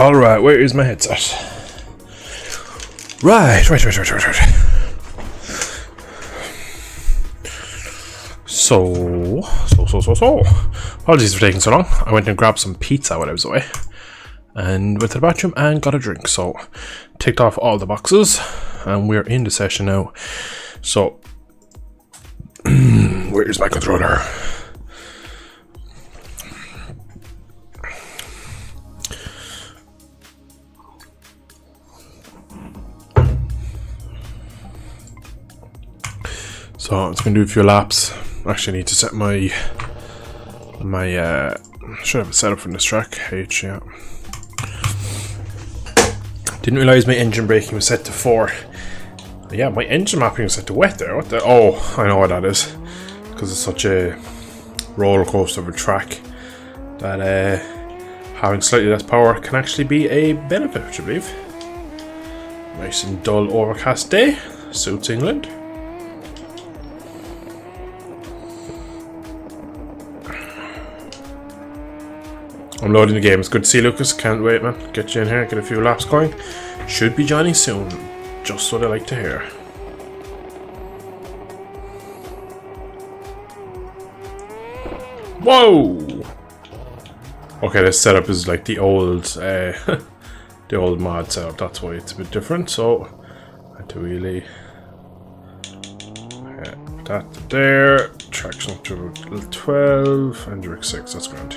Alright, where is my headset? Right. So. Apologies for taking so long. I went and grabbed some pizza when I was away. And went to the bathroom and got a drink. So, ticked off all the boxes. And we're in the session now. So, where's my controller? So I'm just gonna do a few laps. Actually, I need to set my should have it set up from this track. H, yeah. Didn't realize my engine braking was set to 4. Yeah, my engine mapping was set to wet there. What the? Oh, I know what that is. Because it's such a roller coaster of a track that having slightly less power can actually be a benefit, I believe. Nice and dull overcast day. Suits England. I'm loading the game. It's good to see you, Lucas. Can't wait, man. Get you in here, get a few laps going. Should be joining soon. Just what I like to hear. Whoa! Okay, this setup is like the old, the old mod setup. That's why it's a bit different. So I had to really put that there. Traction up to 12 and direct 6. That's grand.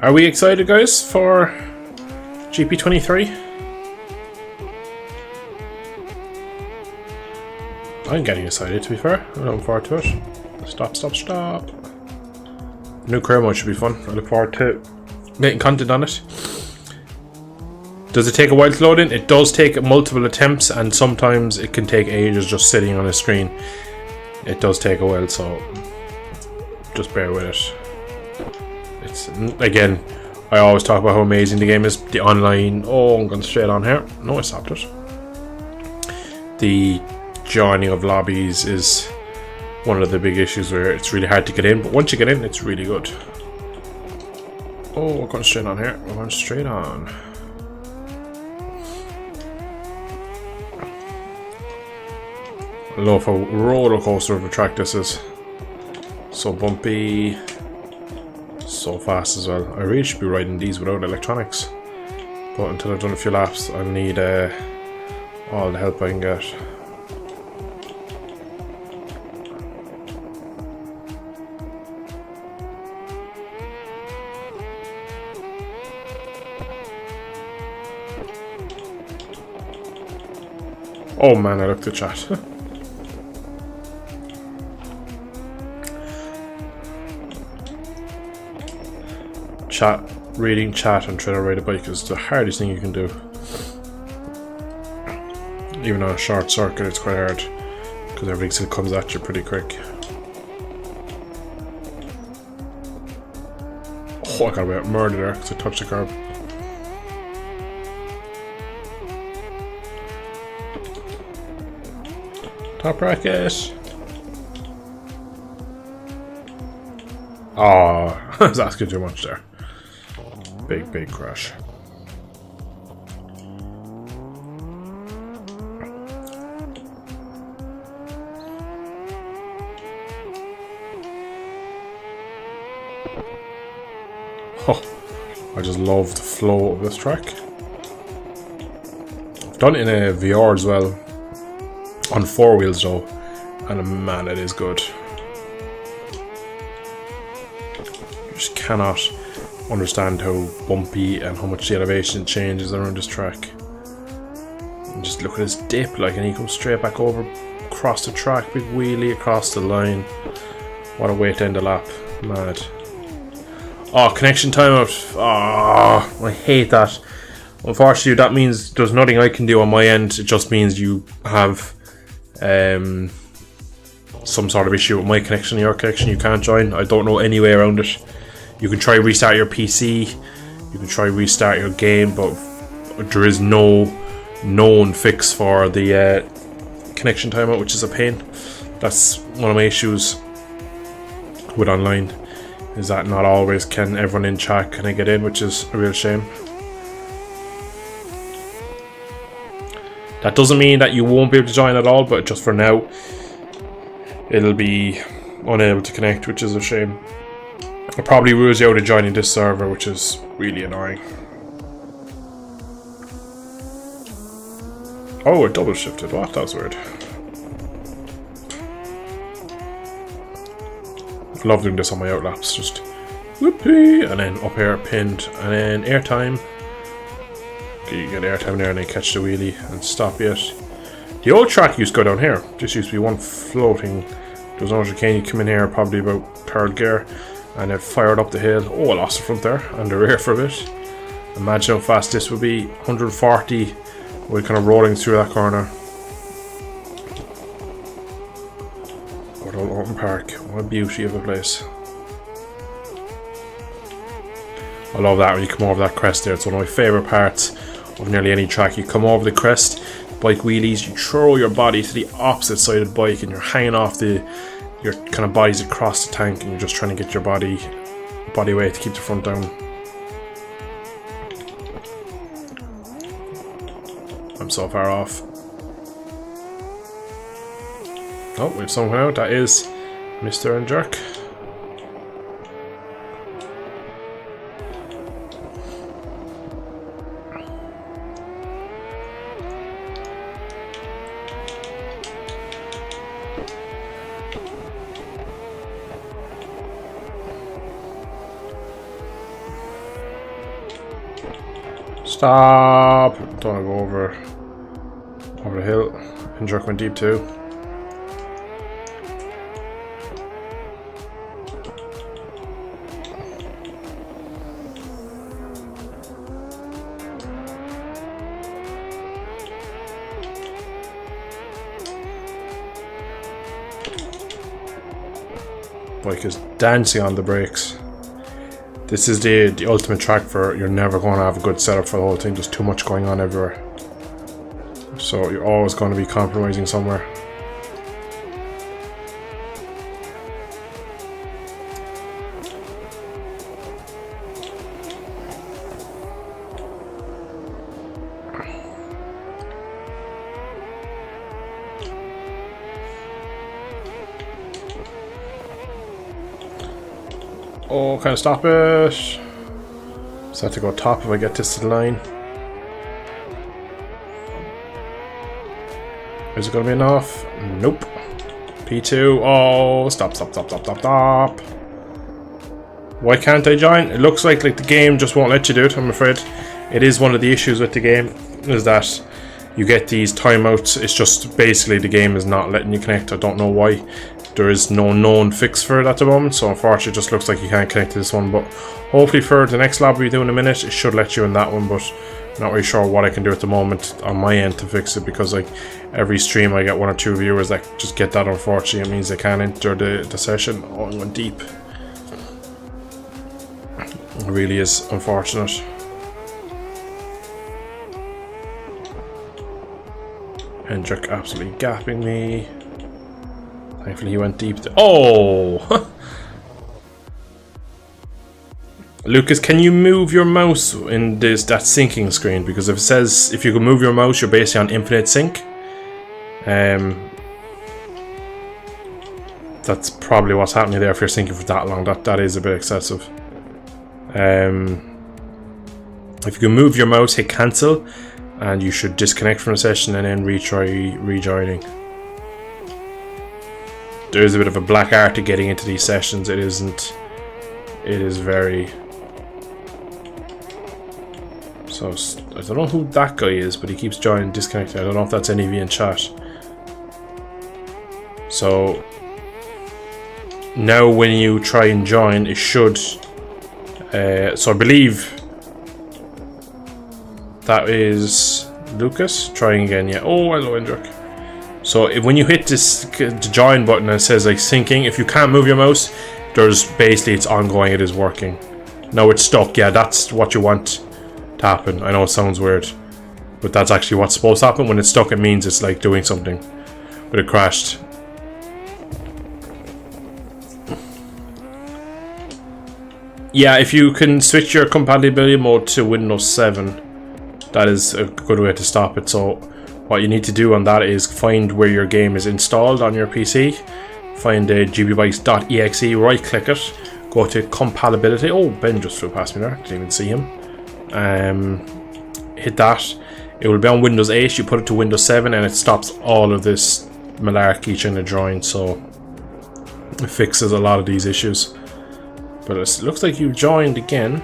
Are we excited, guys, for GP23? I'm getting excited, to be fair. I'm looking forward to it. Stop. New career mode should be fun. I look forward to making content on it. Does it take a while to load in? It does take multiple attempts, and sometimes it can take ages just sitting on a screen. It does take a while, so just bear with it. It's, again, I always talk about how amazing the game is. The online... Oh, I'm going straight on here. No, I stopped it. The joining of lobbies is one of the big issues where it's really hard to get in. But once you get in, it's really good. Oh, we're going straight on here. We're going straight on. I love how roller coaster of a track this is. So bumpy. So fast as well. I really should be riding these without electronics, but until I've done a few laps I need all the help I can get. Oh man, I looked at chat. Reading chat and trying to ride a bike is the hardest thing you can do. Even on a short circuit, it's quite hard because everything still comes at you pretty quick. Oh, I got away with murder there because I touched the curb. Top bracket. Oh, I was asking too much there. Big crash. Oh, I just love the flow of this track. I've done it in a VR as well, on 4 wheels though, and man, it is good. You just cannot understand how bumpy and how much the elevation changes around this track. And just look at his dip, like, and he comes straight back over across the track, big wheelie across the line. What a way to end the lap. Mad. Oh, connection timeout. Oh, I hate that. Unfortunately, that means there's nothing I can do on my end. It just means you have some sort of issue with my connection, your connection. You can't join. I don't know any way around it. You can try restart your PC, you can try restart your game, but there is no known fix for the connection timeout, which is a pain. That's one of my issues with online, is that not always can everyone in chat kind of get in, which is a real shame. That doesn't mean that you won't be able to join at all, but just for now it'll be unable to connect, which is a shame. It probably rules you out of joining this server, which is really annoying. Oh, it double shifted. What? That was weird. I love doing this on my outlaps. Just whoopee, and then up here pinned, and then airtime. Okay, you get airtime there, and then catch the wheelie and stop it. The old track used to go down here. This used to be one floating. There was no chicane. You come in here probably about third gear, and it fired up the hill. Oh, I lost the front there and the rear for a bit. Imagine how fast this would be. 140. We're kind of rolling through that corner. What old Open Park. What a beauty of a place. I love that when you come over that crest there. It's one of my favourite parts of nearly any track. You come over the crest, bike wheelies, you throw your body to the opposite side of the bike, and you're hanging off your kind of bodies across the tank, and you're just trying to get your body weight to keep the front down. I'm so far off. Oh, we have someone out. That is Mr. and Jerk. Stop! Don't want to go over the hill. And Jerk went deep too. Bike is dancing on the brakes. This is the ultimate track for you're never going to have a good setup for the whole thing. There's too much going on everywhere. So you're always going to be compromising somewhere. Oh, can I stop it? Just have to go top if I get this to the line. Is it going to be enough? Nope. P2. Oh, stop. Why can't I join? It looks like the game just won't let you do it, I'm afraid. It is one of the issues with the game, is that you get these timeouts. It's just basically the game is not letting you connect. I don't know why. There is no known fix for it at the moment, so unfortunately it just looks like you can't connect to this one. But hopefully for the next lab we do in a minute, it should let you in that one, but I'm not really sure what I can do at the moment on my end to fix it, because every stream I get one or two viewers that just get that. Unfortunately, it means they can't enter the session. Oh, I went deep. It really is unfortunate. Hendrik absolutely gapping me. Thankfully he went deep. Oh! Lucas, can you move your mouse in that syncing screen? Because if it says if you can move your mouse, you're basically on infinite sync. That's probably what's happening there if you're syncing for that long. That is a bit excessive. If you can move your mouse, hit cancel, and you should disconnect from the session and then retry rejoining. There is a bit of a black art to getting into these sessions. It isn't. It is very. So I don't know who that guy is, but he keeps joining, disconnecting. I don't know if that's NEV in chat. So now when you try and join, it should. So I believe that is Lucas trying again. Yeah. Oh, hello, Hendrik. So when you hit this the join button and it says syncing, if you can't move your mouse, there's basically it's ongoing. It is working. Now it's stuck. Yeah, that's what you want to happen. I know it sounds weird, but that's actually what's supposed to happen. When it's stuck, it means it's doing something. But it crashed. Yeah, if you can switch your compatibility mode to Windows 7, that is a good way to stop it. So what you need to do on that is find where your game is installed on your PC, find GBbytes.exe, right click it, go to compatibility. Oh, Ben just flew past me there, didn't even see him. Hit that. It will be on Windows 8, you put it to Windows 7 and it stops all of this malarkey trying to join, so it fixes a lot of these issues. But it looks like you've joined again.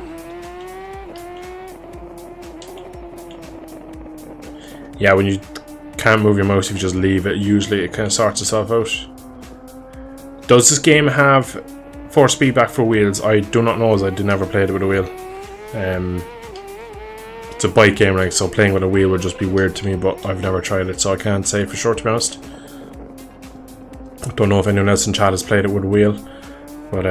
Yeah, when you can't move your mouse, if you just leave it, usually it kind of sorts itself out. Does this game have force feedback for wheels? I do not know, as I never played it with a wheel. It's a bike game, like, so playing with a wheel would just be weird to me, but I've never tried it, so I can't say for sure, to be honest. I don't know if anyone else in chat has played it with a wheel, but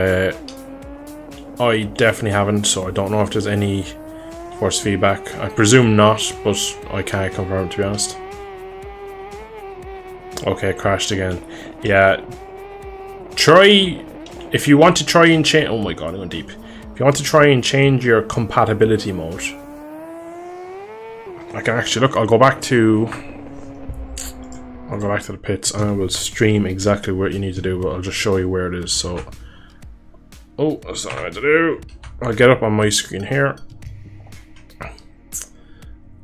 I definitely haven't, so I don't know if there's any force feedback. I presume not, but I can't confirm, to be honest. Okay, crashed again. Yeah, try, if you want to try and change, oh my god, I went deep. If you want to try and change your compatibility mode, I can actually look, I'll go back to the pits and I will stream exactly what you need to do, but I'll just show you where it is. So, oh, that's not what I had to do. I'll get up on my screen here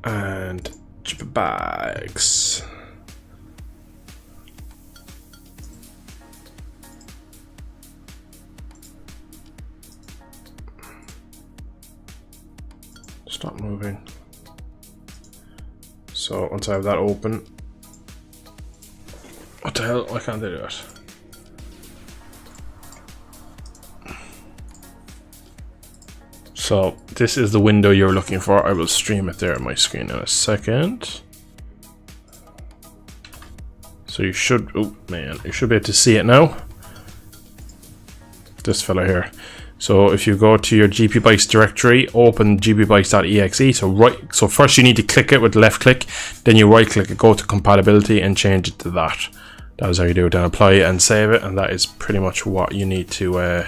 and bags. Stop moving. So once I have that open, what the hell? Why can't I do that? So this is the window you're looking for. I will stream it there on my screen in a second. So you should, oh man, you should be able to see it now. This fella here. So if you go to your GBbytes directory, open gbbytes.exe. So first you need to click it with left click, then you right click it, go to compatibility and change it to that. That is how you do it. Then apply it and save it, and that is pretty much what you need to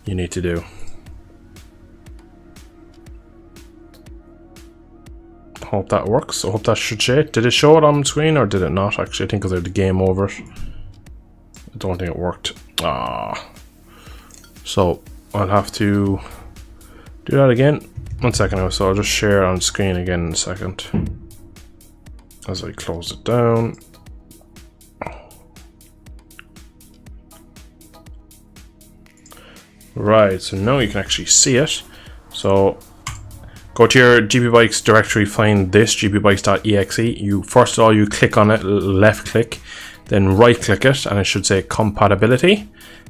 do. Hope that works. I hope that should show it. Did it show it on screen or did it not? Actually, I think because I had the game over it. I don't think it worked. So I'll have to do that again. 1 second now, so I'll just share on screen again in a second as I close it down. Right, so now you can actually see it. So go to your GBbytes directory, find this gbbytes.exe. You first of all you click on it, left click, then right click it, and it should say compatibility.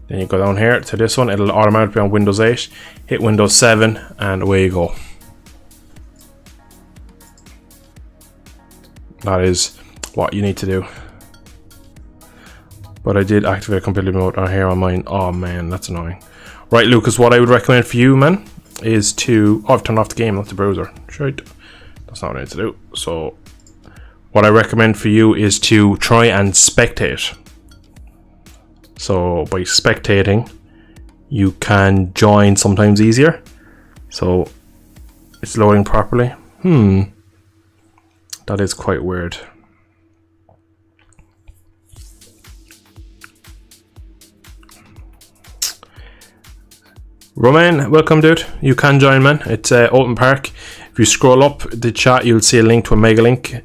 Then you go down here to this one, it'll automatically be on Windows 8. Hit Windows 7 and away you go. That is what you need to do. But I did activate compatibility mode on here on mine. Oh man, that's annoying. Right, Lucas, what I would recommend for you, man, is to... Oh, I've turned off the game, not the browser. Shite. That's not what I need to do. So, what I recommend for you is to try and spectate. So, by spectating, you can join sometimes easier. So, it's loading properly. That is quite weird. Roman, welcome dude. You can join, man. It's open park. If you scroll up the chat, you'll see a link to a mega link.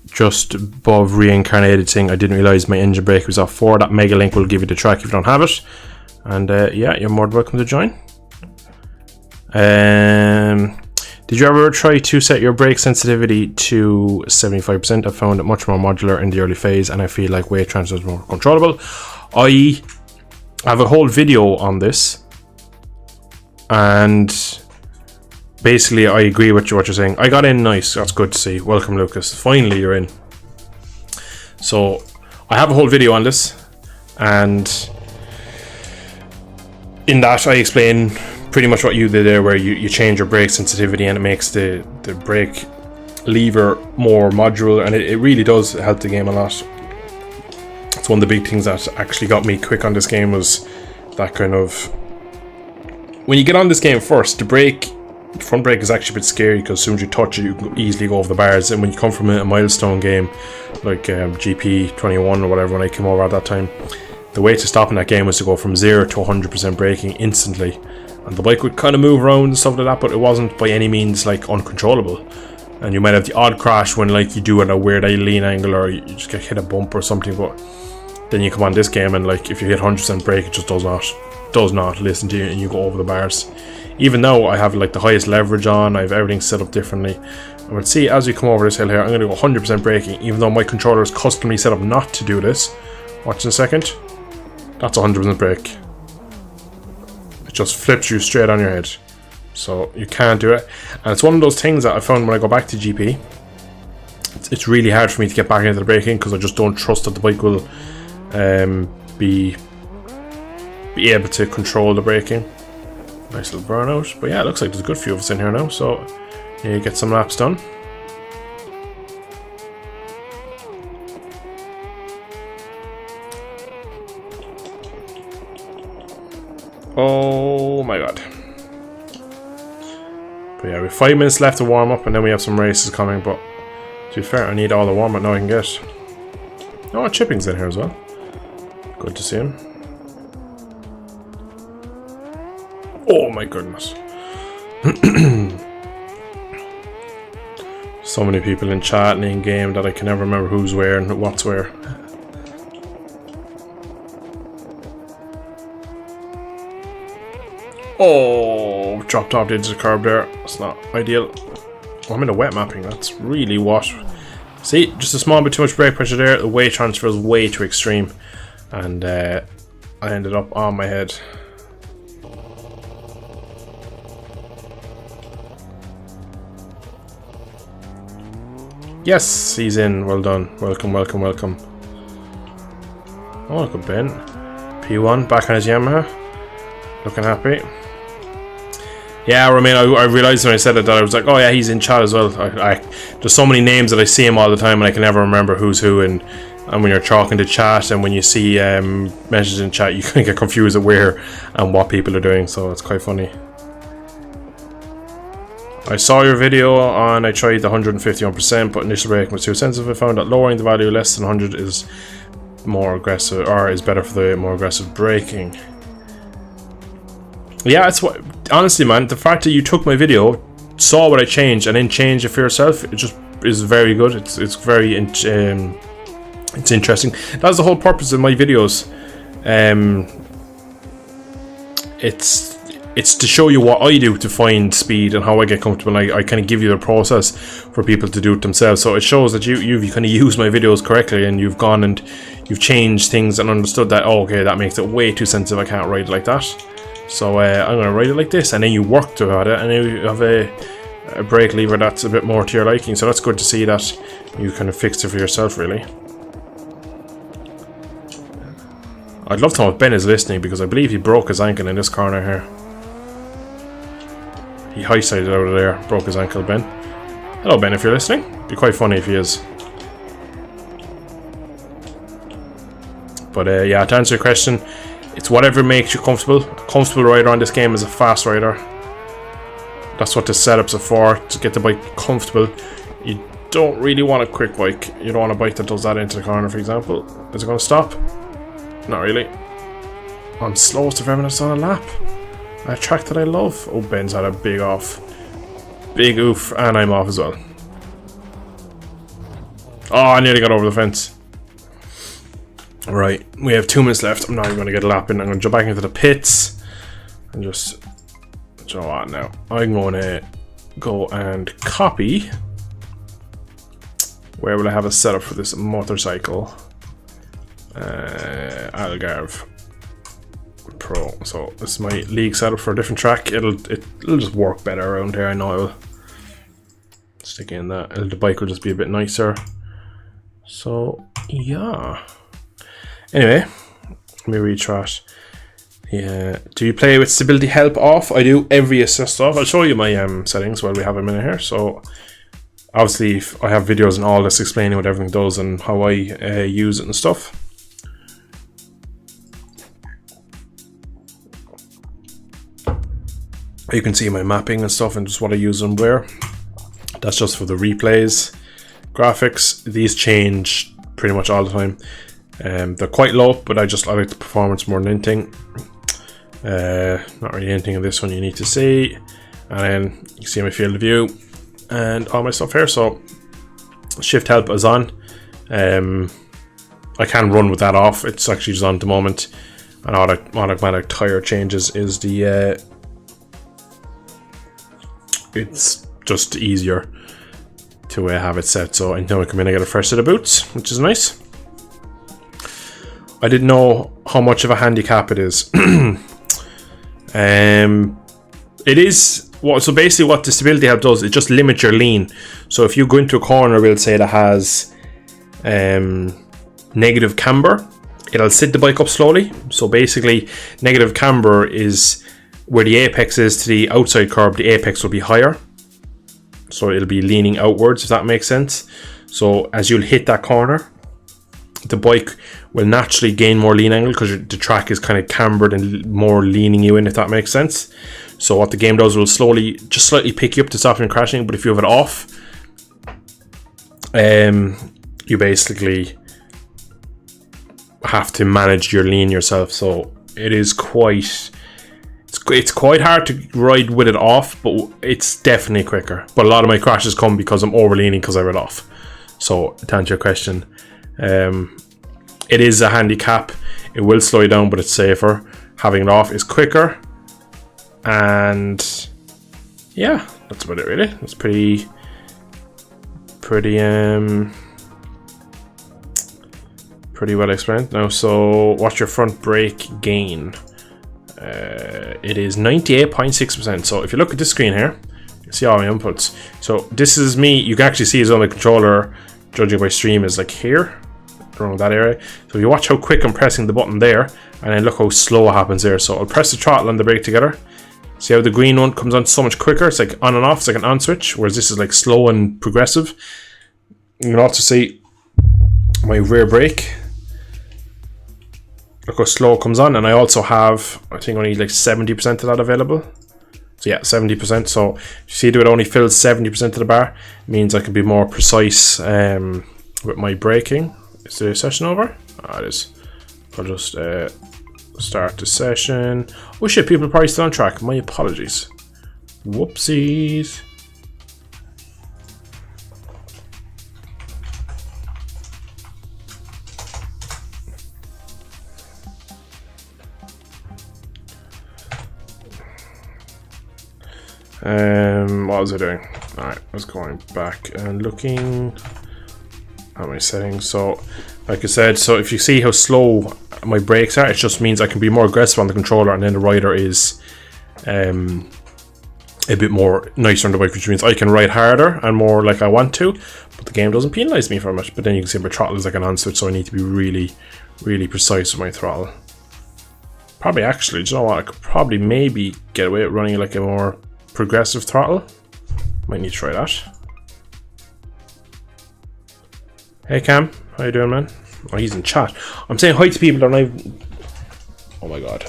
Just above reincarnated thing. I didn't realize my engine brake was off 4. That mega link will give you the track if you don't have it. And yeah, you're more than welcome to join. Did you ever try to set your brake sensitivity to 75%? I found it much more modular in the early phase, and I feel like weight transfer is more controllable. I have a whole video on this, and basically I agree with what you're saying. I got in nice. That's good to see. Welcome, Lucas. Finally you're in. So I have a whole video on this, and in that I explain pretty much what you did there, where you change your brake sensitivity and it makes the brake lever more modular, and it really does help the game a lot. It's one of the big things that actually got me quick on this game, was that kind of... When you get on this game first, the front brake is actually a bit scary because as soon as you touch it, you can easily go over the bars. And when you come from a milestone game like GP 21 or whatever, when I came over at that time, the way to stop in that game was to go from 0 to 100% braking instantly. And the bike would kind of move around and stuff like that, but it wasn't by any means like uncontrollable. And you might have the odd crash when like you do at a weird lean angle or you just get hit a bump or something, but then you come on this game and like if you hit 100% brake, it just does not listen to you and you go over the bars. Even though I have like the highest leverage on, I have everything set up differently. And we'll see as we come over this hill here, I'm going to go 100% braking, even though my controller is customly set up not to do this. Watch in a second. That's 100% brake. It just flips you straight on your head. So you can't do it. And it's one of those things that I found when I go back to GP. It's really hard for me to get back into the braking because I just don't trust that the bike will be able to control the braking. Nice little burnout. But yeah, it looks like there's a good few of us in here now. So yeah, get some laps done. Oh my god. But yeah, we have 5 minutes left to warm up and then we have some races coming, but to be fair, I need all the warm up now I can get. Oh, Chipping's in here as well. Good to see him. Oh my goodness. So many people in chat and in game that I can never remember who's where and what's where. Oh, dropped off into the curb there. That's not ideal. Oh, I'm in a wet mapping. That's really what. See, just a small bit too much brake pressure there. The weight transfer is way too extreme. And I ended up on my head. Yes, he's in. Well done. Welcome, welcome, welcome. Oh, look at Ben. P1 back on his Yamaha. Looking happy. Yeah, I mean, I realised when I said it that I was like, oh yeah, he's in chat as well. There's so many names that I see him all the time and I can never remember who's who. And when you're talking to chat and when you see messages in chat, you kind of get confused at where and what people are doing. So it's quite funny. I saw your video on, I tried the 151%, but initial braking was too sensitive. I found that lowering the value less than 100 is more aggressive, or is better for the more aggressive braking. Yeah, it's what, honestly man, the fact that you took my video, saw what I changed, and then changed it for yourself, it just is very good. It's very it's interesting. That's the whole purpose of my videos. It's to show you what I do to find speed and how I get comfortable. I kind of give you the process for people to do it themselves. So it shows that you kind of use my videos correctly and you've gone and you've changed things and understood that, oh, okay, that makes it way too sensitive. I can't ride it like that. So I'm going to ride it like this. And then you work to it and then you have a brake lever that's a bit more to your liking. So that's good to see that you kind of fixed it for yourself, really. I'd love to know if Ben is listening because I believe he broke his ankle in this corner here. He high-sided out of there, broke his ankle, Ben. Hello, Ben, if you're listening. It'd be quite funny if he is. But yeah, to answer your question, it's whatever makes you comfortable. A comfortable rider on this game is a fast rider. That's what the setups are for, to get the bike comfortable. You don't really want a quick bike. You don't want a bike that does that into the corner, for example. Is it going to stop? Not really. I'm slowest I've ever done a lap. A track that I love. Oh, Ben's had a big off. Big oof, and I'm off as well. Oh, I nearly got over the fence. Right, we have 2 minutes left. I'm not even going to get a lap in. I'm going to jump back into the pits. And just... you know what now? I'm going to go and copy. Where will I have a setup for this motorcycle? Algarve Pro. So this is my league setup for a different track. It'll just work better around here. I know it'll stick in that. The bike will just be a bit nicer. So yeah. Anyway, let me retrash. Yeah. Do you play with stability help off? I do every assist off. I'll show you my settings while we have a minute here. So obviously I have videos and all this explaining what everything does and how I use it and stuff. You can see my mapping and stuff and just what I use and where. That's just for the replays. Graphics, these change pretty much all the time. They're quite low, but I like the performance more than anything. Not really anything in this one you need to see. And then you can see my field of view and all my stuff here. So shift help is on. I can run with that off. It's actually just on at the moment. And automatic tire changes is the it's just easier to have it set. So anytime I come in, I get a fresh set of boots, which is nice. I didn't know how much of a handicap it is. It is so basically what the stability help does, it just limits your lean. So if you go into a corner, we'll say that has negative camber, it'll sit the bike up slowly. So basically negative camber is where the apex is to the outside curb, the apex will be higher. So it'll be leaning outwards, if that makes sense. So as you'll hit that corner, the bike will naturally gain more lean angle because the track is kind of cambered and more leaning you in, if that makes sense. So what the game does will slowly, just slightly pick you up to stop you crashing. But if you have it off, you basically have to manage your lean yourself. So it is quite, it's quite hard to ride with it off, but it's definitely quicker. But a lot of my crashes come because I'm over leaning because I have it off. So to answer your question, it is a handicap. It will slow you down, but it's safer. Having it off is quicker. And yeah, that's about it really. It's pretty well explained. Now, so what's your front brake gain? It is 98.6%. So if you look at this screen here, you see all my inputs. So this is me. You can actually see as on the controller, judging by stream, is like here, around that area. So if you watch how quick I'm pressing the button there, and then look how slow it happens there. So I'll press the throttle and the brake together. See how the green one comes on so much quicker? It's like on and off, it's like an on switch, whereas this is like slow and progressive. You can also see my rear brake. Look how slow it comes on, and I also have, I think, only like 70% of that available. So yeah, 70%. So you see that it only fills 70% of the bar. It means I can be more precise with my braking. Is the session over? It is. I'll just start the session. Oh shit, people are probably still on track. My apologies. Whoopsies. What was I doing? Alright, I was going back and looking at my settings. So like I said, so if you see how slow my brakes are, it just means I can be more aggressive on the controller, and then the rider is a bit more nicer on the bike, which means I can ride harder and more like I want to, but the game doesn't penalise me for much. But then you can see my throttle is like an on switch, so I need to be really, really precise with my throttle. Probably actually, do you know what? I could probably maybe get away with running like a more progressive throttle. Might need to try that. Hey Cam, how you doing, man? Oh, he's in chat. I'm saying hi to people that are not. Oh my god.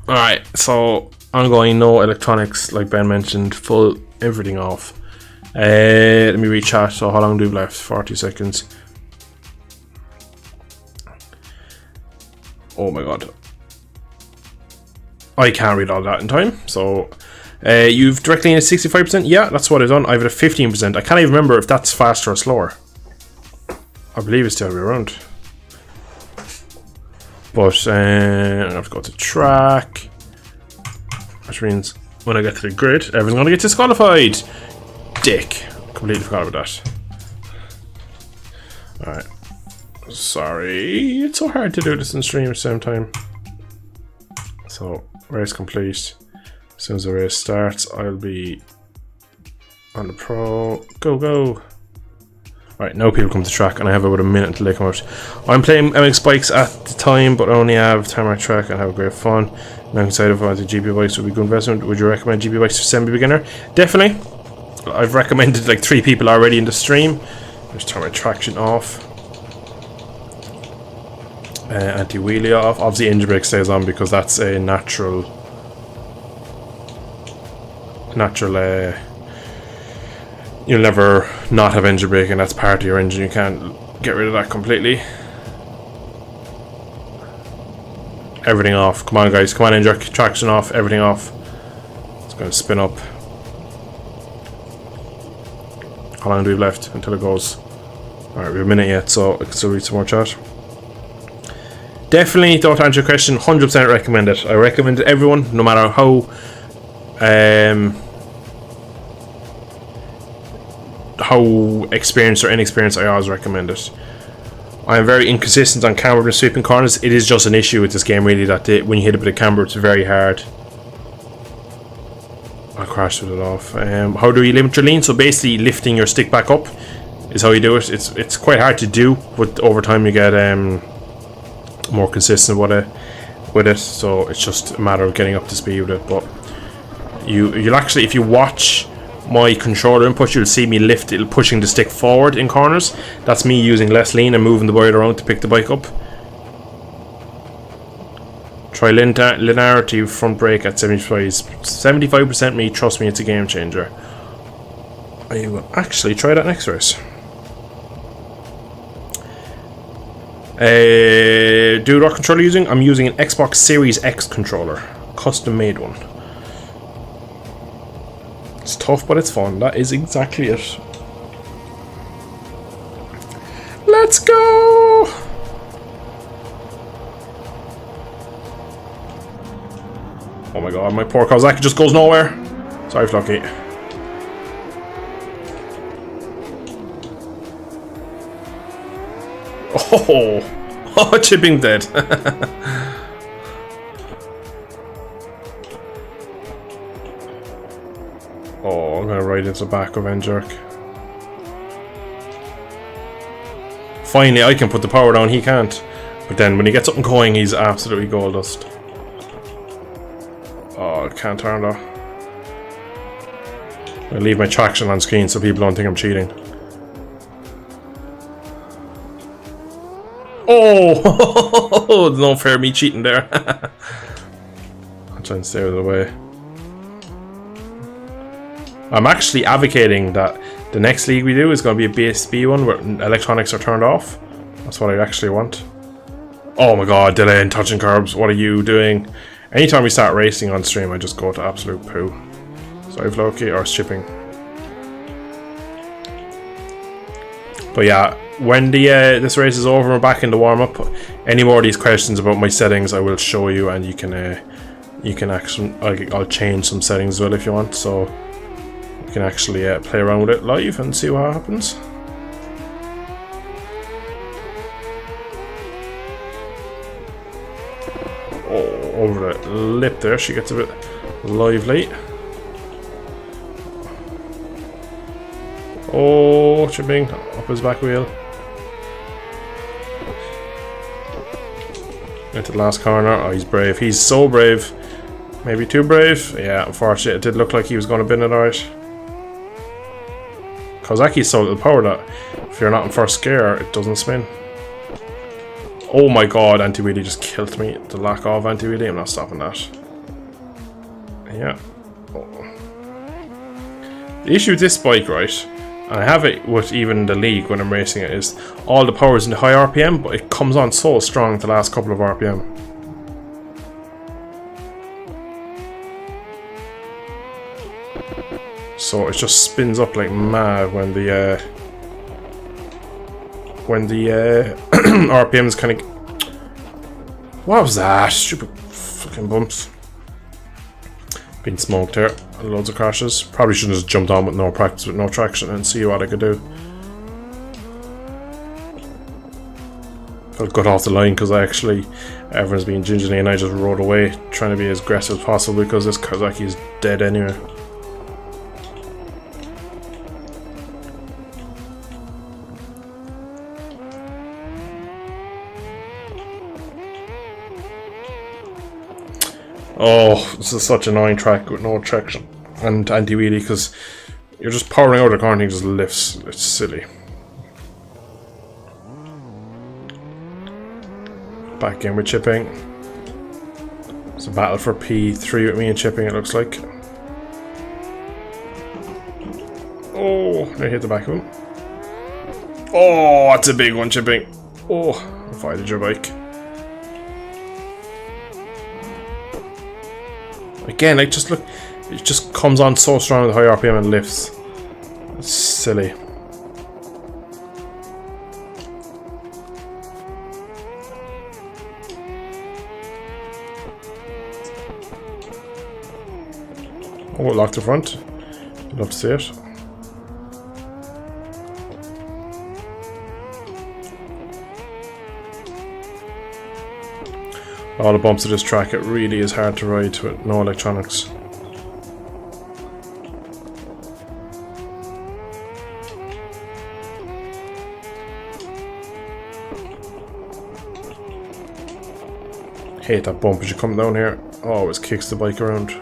Alright, so ongoing, no electronics, like Ben mentioned, full everything off. Let me read chat. So how long do we have left? 40 seconds. Oh my god. I can't read all that in time. So you've directly in at 65%. Yeah, that's what I've done. I've at 15%. I can't even remember if that's faster or slower. I believe it's the other way around. But I'm gonna have to go to track, which means when I get to the grid, everyone's gonna get disqualified. Dick. Completely forgot about that. Alright. Sorry. It's so hard to do this in stream at the same time. So, race complete. As soon as the race starts, I'll be on the pro. Go, go. Right, now people come to track, and I have about a minute until they come out. I'm playing MX bikes at the time, but I only have tarmac track and have great fun. Now I'm excited if I think GP bikes would be a good investment. Would you recommend GP bikes for semi-beginner? Definitely. I've recommended like 3 people already in the stream. There's tarmac traction off. anti-wheelie off. Obviously engine brake stays on because that's a natural you'll never not have engine brake, and that's part of your engine. You can't get rid of that completely. Everything off. Come on guys, come on, engine traction off, everything off. It's going to spin up. How long do we have left until it goes? Alright, we have a minute yet, so I can still read some more chat. Definitely, don't answer your question, 100% recommend it. I recommend it to everyone, no matter how experienced or inexperienced. I always recommend it. I am very inconsistent on camber and sweeping corners. It is just an issue with this game really, that when you hit a bit of camber it's very hard. I crashed with it off. How do you limit your lean? So basically lifting your stick back up is how you do it. It's quite hard to do, but over time you get more consistent with it. So it's just a matter of getting up to speed with it. But you'll actually, if you watch my controller input, you'll see me pushing the stick forward in corners. That's me using less lean and moving the bike around to pick the bike up. Try linearity front brake at 75% me. Trust me, it's a game changer. I will actually try that next race. Dude, what controller are you using? I'm using an Xbox Series X controller, custom made one. It's tough, but it's fun. That is exactly it. Let's go! Oh my god, my poor Kawasaki just goes nowhere. Sorry, Flocky. Oh, chipping dead. Oh, I'm gonna ride into the back of N-Jerk. Finally, I can put the power down, he can't. But then when he gets up and going, he's absolutely gold dust. Oh, I can't turn though. I leave my traction on screen so people don't think I'm cheating. Oh, there's no fair me cheating there. I'm trying to stay out of the way. I'm actually advocating that the next league we do is going to be a BSB one where electronics are turned off. That's what I actually want. Oh my god, delay and touching curbs, what are you doing? Anytime we start racing on stream, I just go to absolute poo. Sorry, Floki, or shipping. But yeah, when this race is over and we're back in the warm-up, any more of these questions about my settings I will show you, and you can actually, I'll change some settings as well if you want, so you can actually play around with it live and see what happens. Oh, over the lip there, she gets a bit lively. Oh, chipping up his back wheel. Into the last corner. Oh, he's brave. He's so brave. Maybe too brave. Yeah, unfortunately, it did look like he was going to bin it out. Kawasaki's so little power that if you're not in first gear, it doesn't spin. Oh my god, anti-wheelie just killed me. The lack of anti-wheelie, I'm not stopping that. Yeah. Oh. The issue with this bike, right, and I have it with even the league when I'm racing it, is all the power is in the high RPM, but it comes on so strong the last couple of RPM. So it just spins up like mad when the RPMs kind of... What was that? Stupid fucking bumps. Been smoked here. Loads of crashes. Probably shouldn't have just jumped on with no practice, with no traction, and see what I could do. Felt good off the line because everyone's being gingerly and I just rode away trying to be as aggressive as possible because this Kawasaki is dead anyway. Oh, this is such an annoying track with no traction and anti-wheelie because you're just powering out the car and he just lifts. It's silly. Back in with chipping. It's a battle for P3 with me and chipping, it looks like. Oh, I hit the back of him. Oh, that's a big one, chipping. Oh, I fighted your bike. Again, like, just look, it just comes on so strong with high RPM and lifts. It's silly. Oh, locked the front. Love to see it. All the bumps of this track, it really is hard to ride with no electronics. Hate that bump as you come down here. Always kicks the bike around.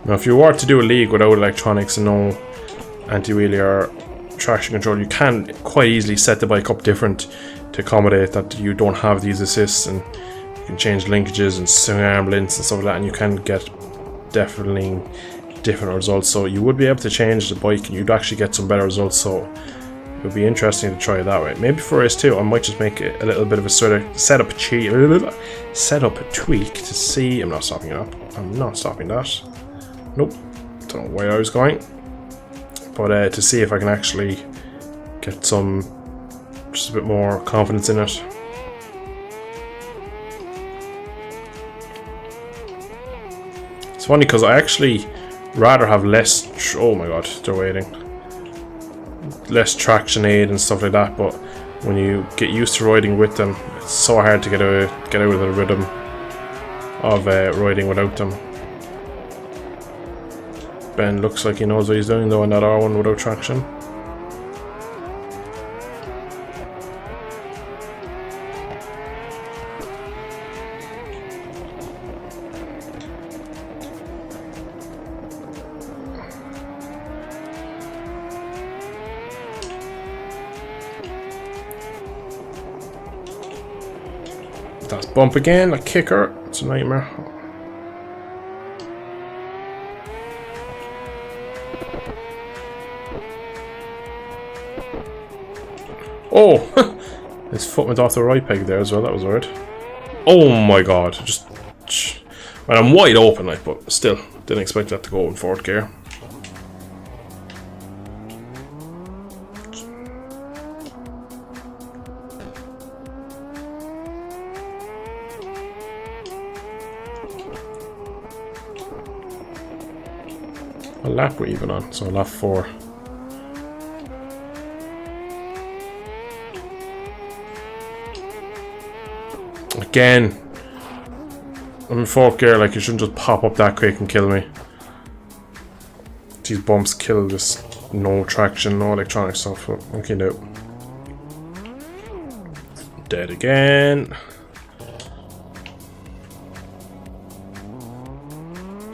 Now, if you were to do a league without electronics and no anti-wheelie or traction control, you can quite easily set the bike up different to accommodate that you don't have these assists, and you can change linkages and swing arm lengths and stuff like that, and you can get definitely different results. So you would be able to change the bike and you'd actually get some better results, so it would be interesting to try it that way. Maybe for race 2 I might just make a little bit of a sort of setup tweak to see. I'm not stopping it up. I'm not stopping that. Nope, don't know where I was going, but to see if I can actually get some, just a bit more confidence in it. It's funny because I actually rather have less, oh my god, they're waiting, less traction aid and stuff like that, but when you get used to riding with them, it's so hard to get out of the rhythm of riding without them. Ben looks like he knows what he's doing though in that R1 without traction. That's bump again, a kicker, it's a nightmare. Oh! His foot went off the right peg there as well, that was weird. Oh my god, just... Well, I'm wide open, like, but still, didn't expect that to go in 4th gear. What lap we're even on? So lap 4. Again, I'm in 4th gear, like, you shouldn't just pop up that quick and kill me. These bumps kill this no traction, no electronic stuff, but okay, no. Dead again.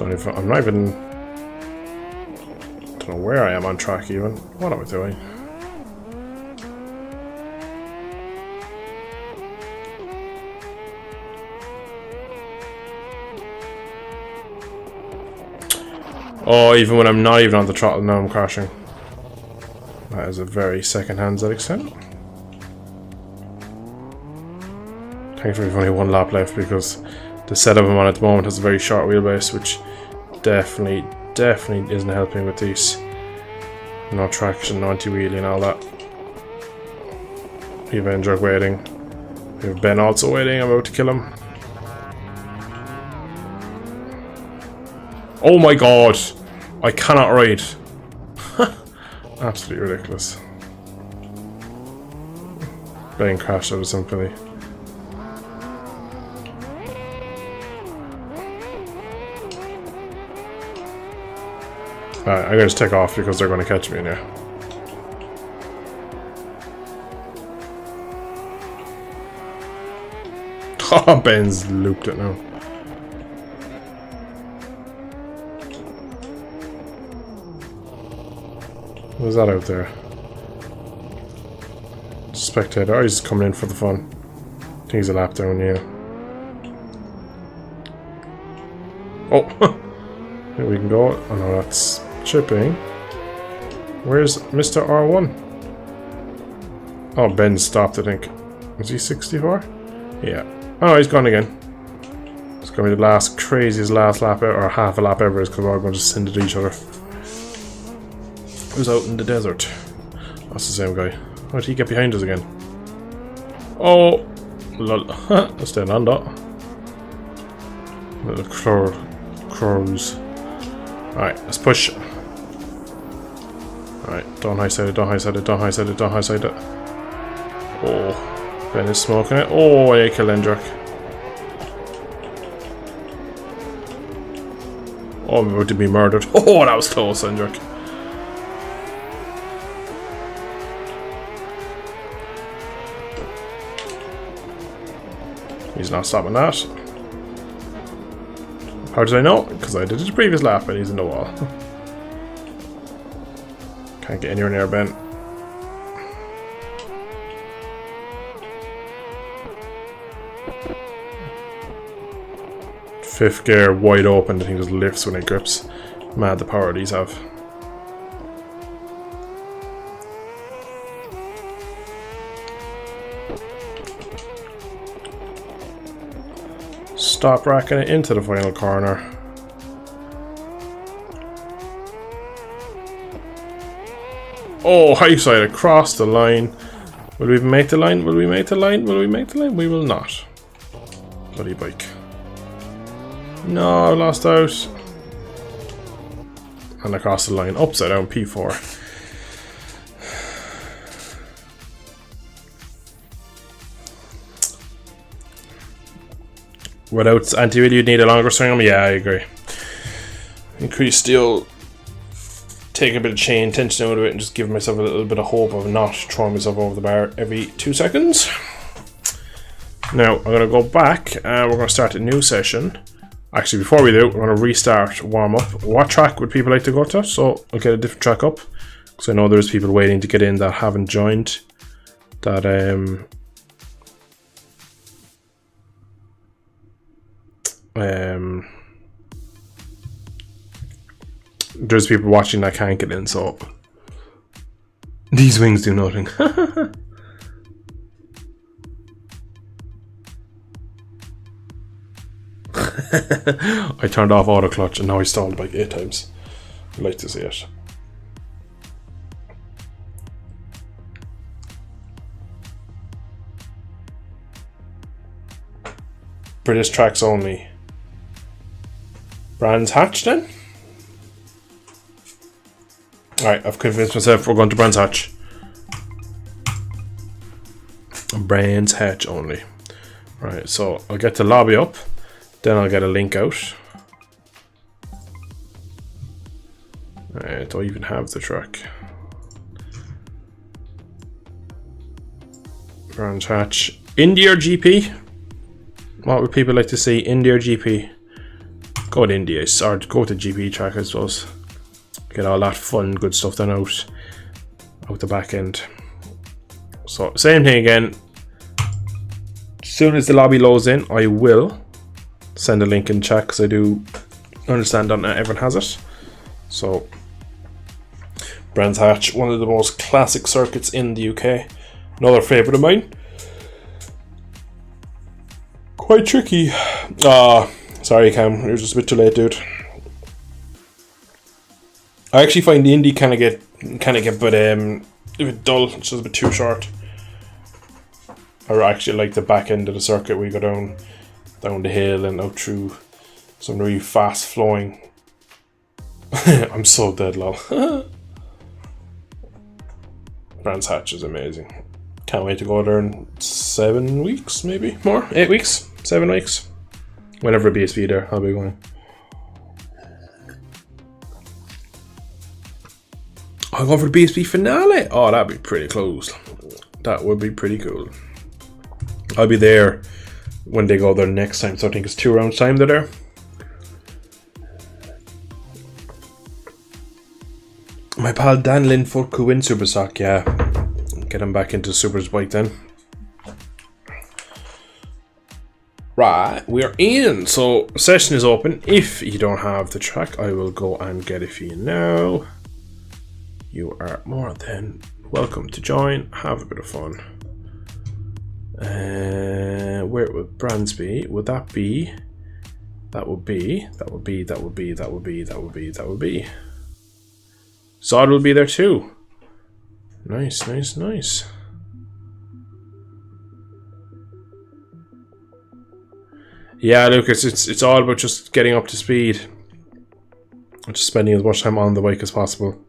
I'm not even... Don't know where I am on track even. What am I doing? Oh, even when I'm not even on the throttle, now I'm crashing. That is a very second-hand ZX-10. Thankfully, we've only 1 lap left because the setup I'm on at the moment has a very short wheelbase, which definitely isn't helping with these. No traction, no anti-wheelie and all that. We have Endrick waiting. We have Ben also waiting. I'm about to kill him. Oh my god! I cannot ride. Absolutely ridiculous. Ben crashed out of sympathy. Alright, I'm gonna just take off because they're gonna catch me in here. Oh, Ben's looped it now. What's that out there? Spectator. Oh, he's coming in for the fun. I think he's a lap down, yeah. Oh! Here we can go. Oh no, that's chipping. Where's Mr. R1? Oh, Ben stopped, I think. Was he 64? Yeah. Oh, he's gone again. It's going to be the last craziest last lap ever, or half a lap ever, because we're all going to send it to each other. Who's out in the desert? That's the same guy. Why did he get behind us again? Oh! Lol. Let's stay on that. Little crows. Alright, let's push. Alright, don't high side it, don't high side it, don't high side it, don't high side it. Oh, Ben is smoking it. Oh, I killed Endrick. Oh, I'm about to be murdered. Oh, that was close, Endrick. He's not stopping that. How did I know? Because I did it the previous lap and he's in the wall. Can't get anywhere near Ben. Fifth gear wide open, the thing just lifts when it grips. Mad the power these have. Stop racking it into the final corner. Oh, high side across the line. Will we make the line? Will we make the line? Will we make the line? We will not. Bloody bike. No, I lost out. And across the line, upside down P4. Without anti-wheel, you'd need a longer string on. Yeah, I agree. Increase steel. Take a bit of chain tension out of it and just give myself a little bit of hope of not throwing myself over the bar every 2 seconds. Now, I'm going to go back and we're going to start a new session. Actually, before we do, we're going to restart warm-up. What track would people like to go to? So, I'll get a different track up. Because I know there's people waiting to get in that haven't joined. That, there's people watching that can't get in, so these wings do nothing. I turned off auto clutch and now I stalled like 8 times. I'd like to see it. British tracks only. Brands Hatch then? Alright, I've convinced myself we're going to Brands Hatch. Brands Hatch only. Right, so I'll get the lobby up, then I'll get a link out. Do I even have the track? Brands Hatch. Indy or GP? What would people like to see? Indy or GP? Go to Indy, or go to GP track, I suppose. Get all that fun, good stuff done out the back end. So, same thing again. As soon as the lobby loads in, I will send a link in chat because I do understand that not everyone has it. So, Brands Hatch, one of the most classic circuits in the UK. Another favourite of mine. Quite tricky. Sorry Cam, you're just a bit too late, dude. I actually find the Indy kind of get but a bit dull. It's just a bit too short. I actually like the back end of the circuit where you go down the hill and out through some really fast flowing. I'm so dead, lol. Brands Hatch is amazing. Can't wait to go there in 7 weeks, maybe more. 8 weeks, 7 weeks. Whenever BSB there, I'll be going. I'll go for the BSB finale. Oh, that'd be pretty close. That would be pretty cool. I'll be there when they go there next time. So I think it's 2 rounds time they're there. My pal Dan Linfoot could win Superstock, yeah. Get him back into Super's bike then. Right, we're in. So, session is open. If you don't have the track, I will go and get it for you now. You are more than welcome to join. Have a bit of fun. Where would Brands be? Would that be? That would be. Zod will be there too. Nice. Yeah, Lucas, it's all about just getting up to speed. Just spending as much time on the bike as possible.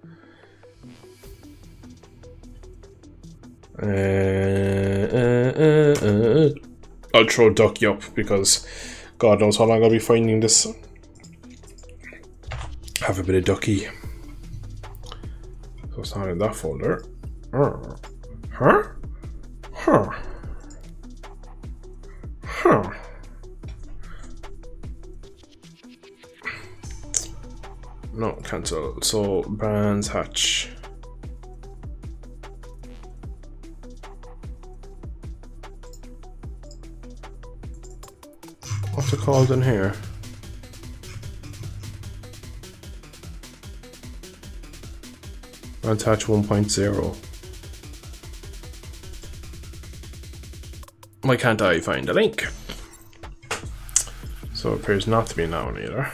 I'll throw Ducky up because God knows how long I'll be finding this. Have a bit of Ducky. So it's not in that folder. Huh? No, cancel. So, Brands Hatch. What's it called in here? Brands Hatch 1.0. Why can't I find a link? So it appears not to be now either.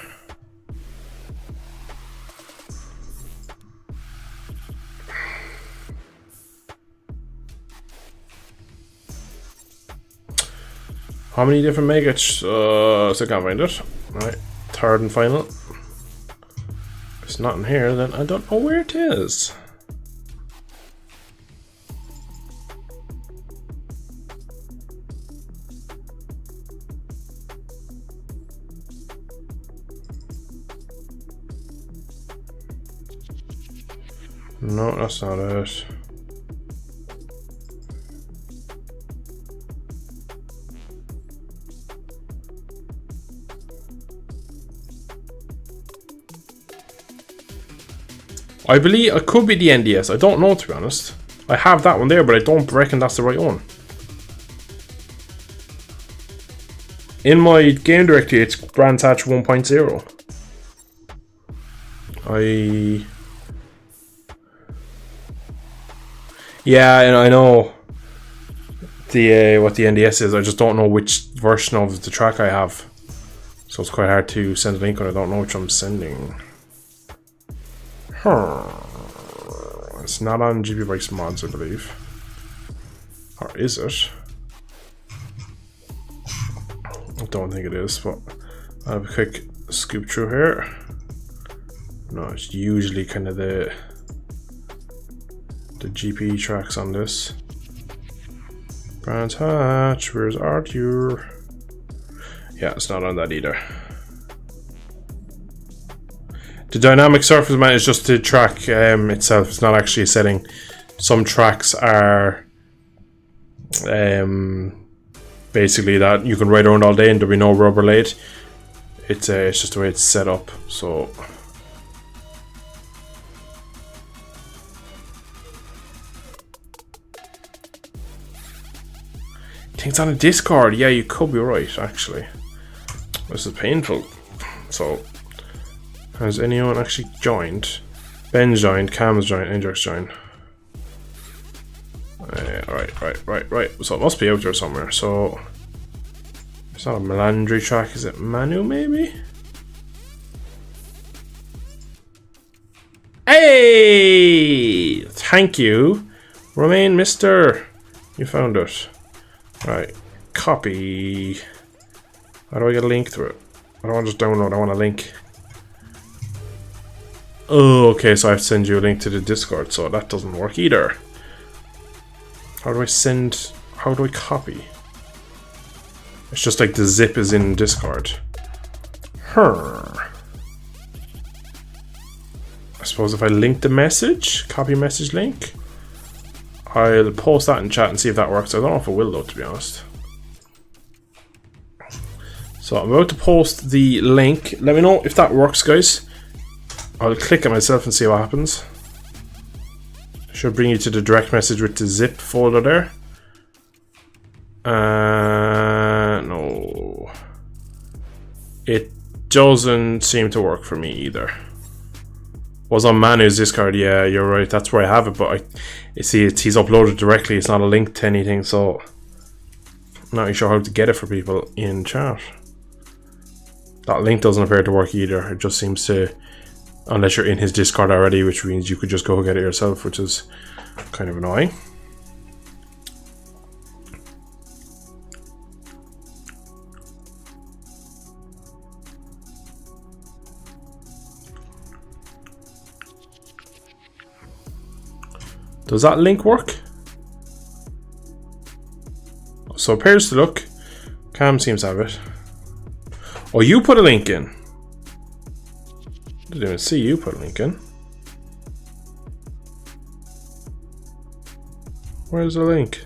How many different megats? So I can't find it. Right, third and final. If it's not in here, then I don't know where it is. No, that's not it. I believe it could be the NDS. I don't know, to be honest. I have that one there, but I don't reckon that's the right one. In my game directory, it's Brands Hatch 1.0. Yeah, and I know the what the NDS is. I just don't know which version of the track I have. So it's quite hard to send a link when I don't know which I'm sending. It's not on GP Bikes Mods, I believe. Or is it? I don't think it is, but I'll have a quick scoop through here. No, it's usually kind of the GP tracks on this. Brands Hatch, where's Arthur? Yeah, it's not on that either. The dynamic surface mount is just the track itself. It's not actually a setting. Some tracks are basically that you can ride around all day and there'll be no rubber laid. It's just the way it's set up. So I think it's on a Discord. Yeah, you could be right, actually. This is painful. So has anyone actually joined? Ben's joined, Cam's joined, Andrew's joined. Right. So it must be out there somewhere. So it's not a Melandri track, is it Manu maybe? Hey! Thank you. Romain Mister. You found it. Right. Copy. How do I get a link to it? I don't want to just download, I want a link. Oh, okay, so I have to send you a link to the Discord, so that doesn't work either. How do I copy? It's just like the zip is in Discord. I suppose if I link the message, copy message link, I'll post that in chat and see if that works. I don't know if it will though, to be honest. So I'm about to post the link. Let me know if that works, guys. I'll click it myself and see what happens. Should bring you to the direct message with the zip folder there. No. It doesn't seem to work for me either. Was on Manu's Discord, yeah, you're right, that's where I have it, but you see he's uploaded directly, it's not a link to anything, so I'm not really sure how to get it for people in chat. That link doesn't appear to work either, it just seems to, unless you're in his Discord already, which means you could just go get it yourself, which is kind of annoying. Does that link work? So it appears to look. Cam seems to have it. Oh, you put a link in. Didn't even see you put a link in. Where's the link?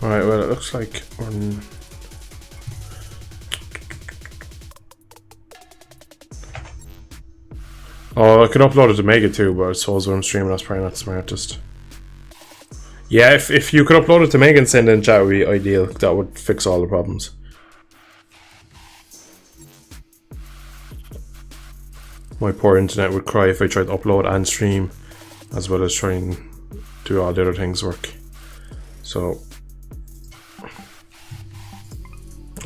Alright, well, it looks like we're... Oh, I could upload it to Mega too, but I suppose when I'm streaming, that's probably not the smartest. Yeah, if you could upload it to Mega and send it in chat, would be ideal. That would fix all the problems. My poor internet would cry if I tried to upload and stream, as well as try and do all the other things work. So...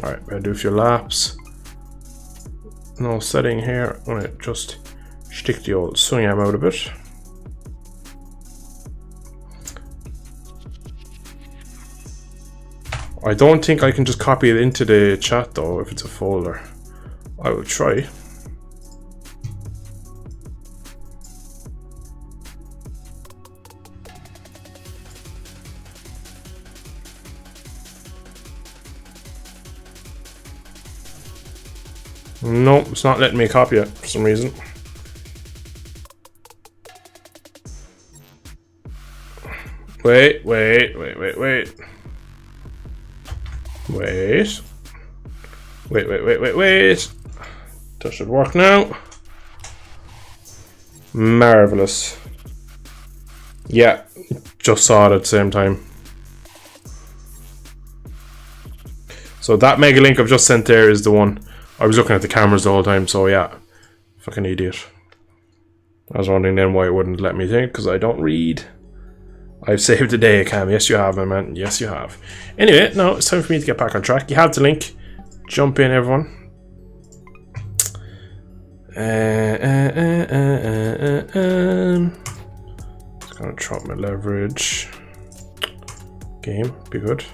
Alright, better do a few laps. No setting here. I'm gonna just stick the old Sunny arm out a bit. I don't think I can just copy it into the chat though if it's a folder. I will try. No, it's not letting me copy it for some reason. Wait. Wait. That should work now. Marvelous. Yeah, just saw it at the same time. So that mega link I've just sent there is the one. I was looking at the cameras the whole time, so yeah. Fucking idiot. I was wondering then why it wouldn't let me think, because I don't read. I've saved the day, Cam. Yes, you have, my man. Yes, you have. Anyway, now it's time for me to get back on track. You have the link. Jump in, everyone. Just gonna drop my leverage. Game, be good.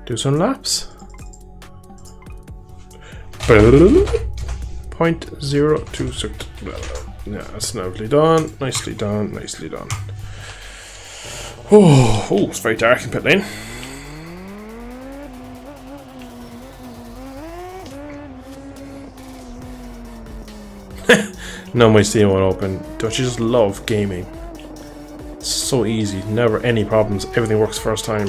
Do some laps. 0.026. Yeah, that's nicely done. Nicely done. Nicely done. Oh, it's very dark in pit lane. No, my Steam won't open. Don't you just love gaming? It's so easy. Never any problems. Everything works first time.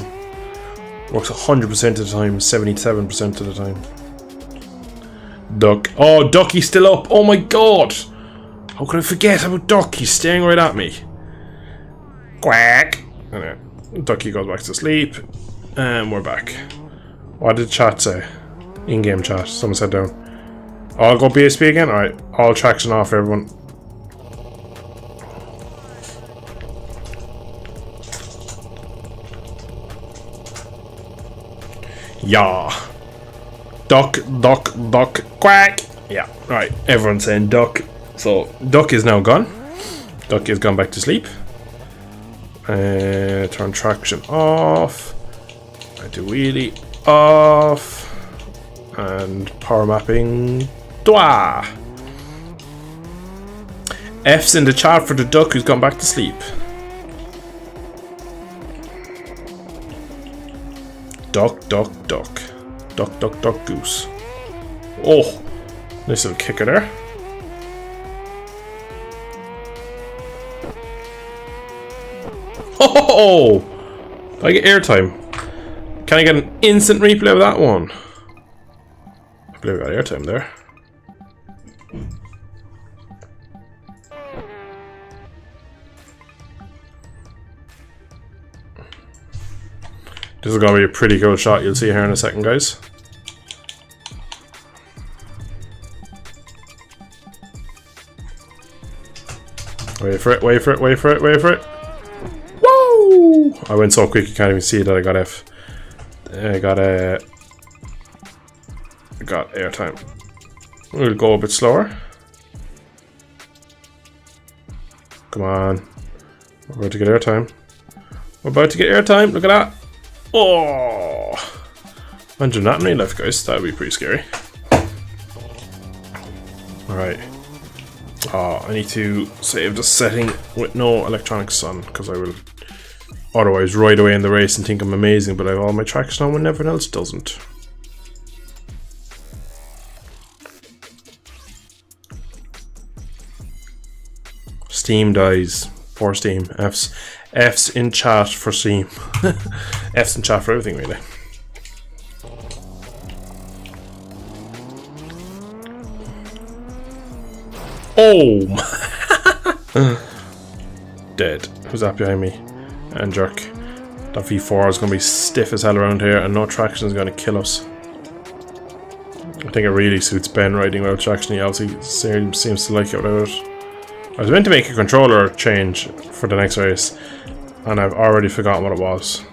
Works 100% of the time. 77% of the time. Duck. Oh, Ducky's still up. Oh my god. How could I forget about Duck? He's staring right at me. Quack. Anyway, Ducky goes back to sleep. And we're back. What did chat say? In-game chat. Someone said down. I'll go BSB again? Alright. All traction off, everyone. Yeah. Duck, duck, duck, quack. Yeah, right. Everyone's saying duck. So, Duck is now gone. Duck is gone back to sleep. Turn traction off. I do wheelie off. And power mapping. Dwa! F's in the chat for the Duck who's gone back to sleep. Duck, duck, duck. Duck, duck, duck, goose. Oh, nice little kicker there. Oh, Do I get airtime? Can I get an instant replay of that one? I believe I got airtime there. This is going to be a pretty cool shot, you'll see here in a second, guys. Wait for it, wait for it, wait for it, wait for it. Woo! I went so quick you can't even see that I got F. I got airtime. We'll go a bit slower. Come on. We're about to get airtime. We're about to get airtime, look at that. Oh! Imagine that in real life, guys. That would be pretty scary. Alright. Oh, I need to save the setting with no electronics on, because I will otherwise ride away in the race and think I'm amazing, but I have all my traction on when everyone else doesn't. Steam dies. Poor Steam. F's in chat for Steam. F's in chat for everything, really. Oh! Dead. Who's that behind me? And jerk. That V4 is going to be stiff as hell around here, and no traction is going to kill us. I think it really suits Ben riding without traction. He obviously seems to like it without it. I was meant to make a controller change for the next race, and I've already forgotten what it was.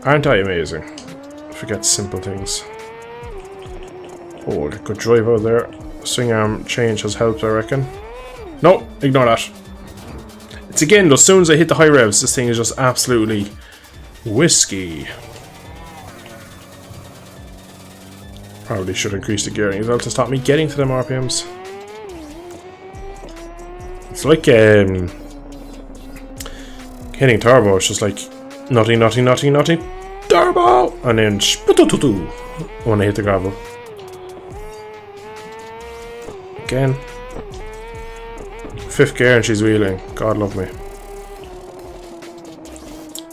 Aren't I amazing? Forget simple things. Oh, a good drive out there. Swing arm change has helped, I reckon. No, ignore that. It's again, as soon as I hit the high revs, this thing is just absolutely whiskey. Probably should increase the gearing as well to stop me getting to them RPMs. It's like hitting turbo. It's just like nothing, nothing, nothing, nothing, turbo, and then when I hit the gravel. Again. 5th gear and she's wheeling. God love me.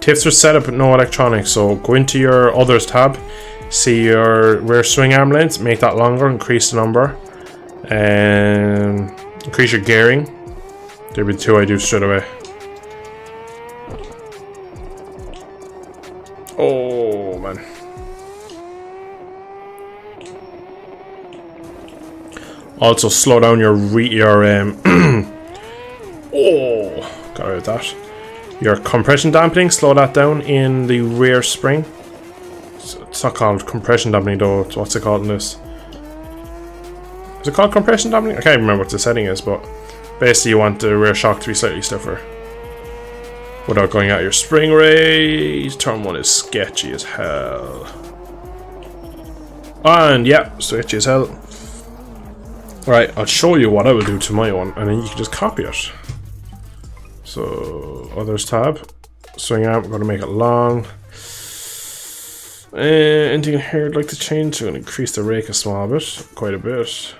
Tips for setup with no electronics. So go into your others tab, see your rear swing arm length, make that longer, increase the number, and increase your gearing. There'll be 2 I do straight away. Oh man. Also slow down your oh, got rid of that. Your compression dampening, slow that down in the rear spring. It's not called compression dampening though. What's it called in this? Is it called compression dampening? I can't remember what the setting is, but basically you want the rear shock to be slightly stiffer without going out your spring rate. Turn 1 is sketchy as hell. And yeah, sketchy as hell. Right, I'll show you what I will do to my one, and then you can just copy it. So, others tab, swing arm, I'm going to make it long. Anything in here I'd like to change? I'm going to increase the rake a small bit, quite a bit.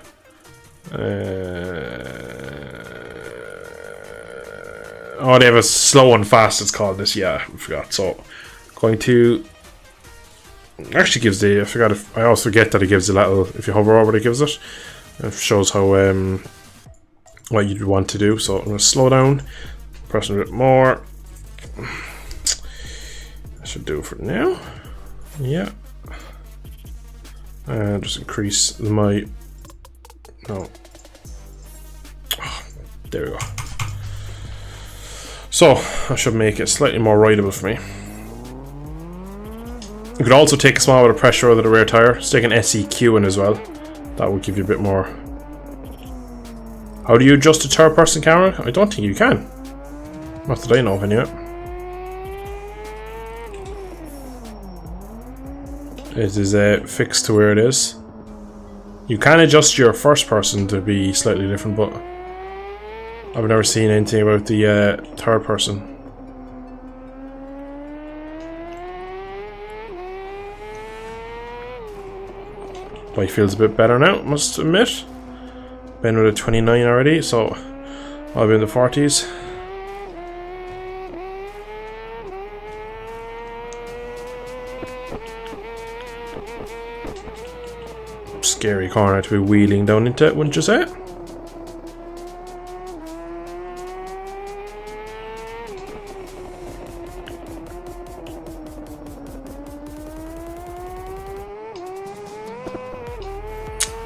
Oh, they have a slow and fast, it's called this, yeah, I forgot. So, going to, actually gives the, I forgot, I always forget that it gives the little, if you hover over it, it gives it. It shows how, what you'd want to do. So I'm going to slow down, press a bit more. I should do it for now. Yeah. And just increase my, no. Oh, there we go. So I should make it slightly more rideable for me. You could also take a small bit of pressure out of the rear tire, stick an SEQ in as well. That will give you a bit more. How do you adjust a third person camera? I don't think you can. Not that I know of anyway. It is fixed to where it is. You can adjust your first person to be slightly different, but I've never seen anything about the third person. Bike feels a bit better now, must admit. Been with a 29 already, so I'll be in the 40s. scary corner to be wheeling down into, wouldn't you say?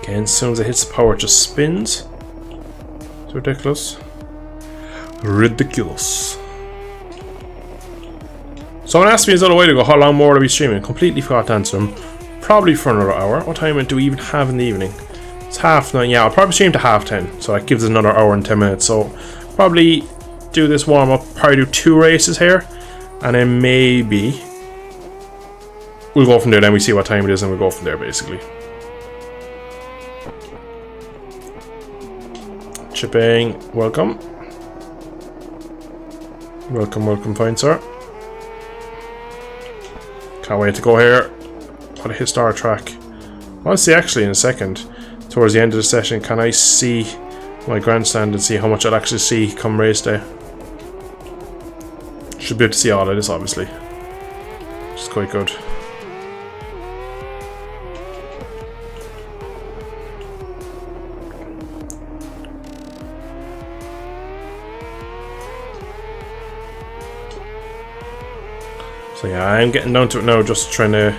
Again, as soon as it hits the power, it just spins. It's ridiculous. Ridiculous. Someone asked me a little while ago how long more to be streaming. Completely forgot to answer them. Probably for another hour. What time do we even have in the evening? It's 9:30. Yeah, I'll probably stream to 10:30. So that gives us another hour and 10 minutes. So probably do this warm up. Probably do 2 races here. And then maybe we'll go from there. Then we see what time it is and we'll go from there basically. Chipping, welcome. Welcome, fine sir. Can't wait to go here. What a historic track. I want to see actually in a second, towards the end of the session, can I see my grandstand and see how much I'll actually see come race day. Should be able to see all of this obviously. Which is quite good. So yeah, I'm getting down to it now, just trying to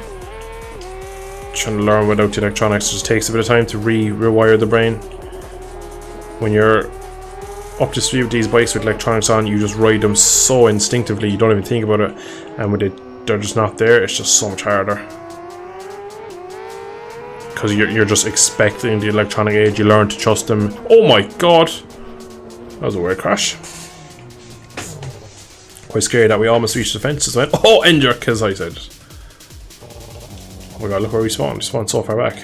learn without the electronics. It just takes a bit of time to rewire the brain. When you're up to speed with these bikes with electronics on, you just ride them so instinctively, you don't even think about it. And when they're just not there, it's just so much harder. Because you're just expecting the electronic age, you learn to trust them. Oh my god! That was a weird crash. Quite scary that we almost reached the fences. Went, oh, end jerk, as I said. Oh my god, look where we spawned. We spawned so far back.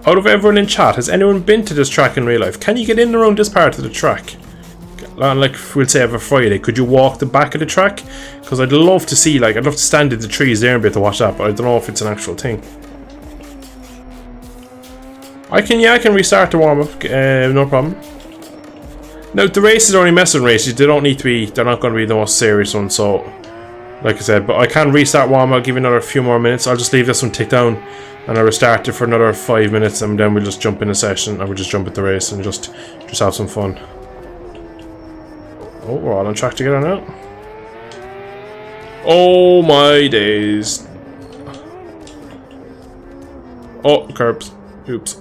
Out of everyone in chat, has anyone been to this track in real life? Can you get in around this part of the track? Like, we'll say every Friday. Could you walk the back of the track? Because I'd love to see, like, I'd love to stand in the trees there and be able to watch that, but I don't know if it's an actual thing. I can restart the warm-up, no problem. Now, the races are only messing races, they don't need to be, they're not going to be the most serious ones, so, like I said, but I can restart warm-up, I'll give you another few more minutes, I'll just leave this one tick down, and I'll restart it for another 5 minutes, and then we'll just jump in a session, and we'll just jump at the race, and just have some fun. Oh, we're all on track together now. Oh my days. Oh, curbs. Oops.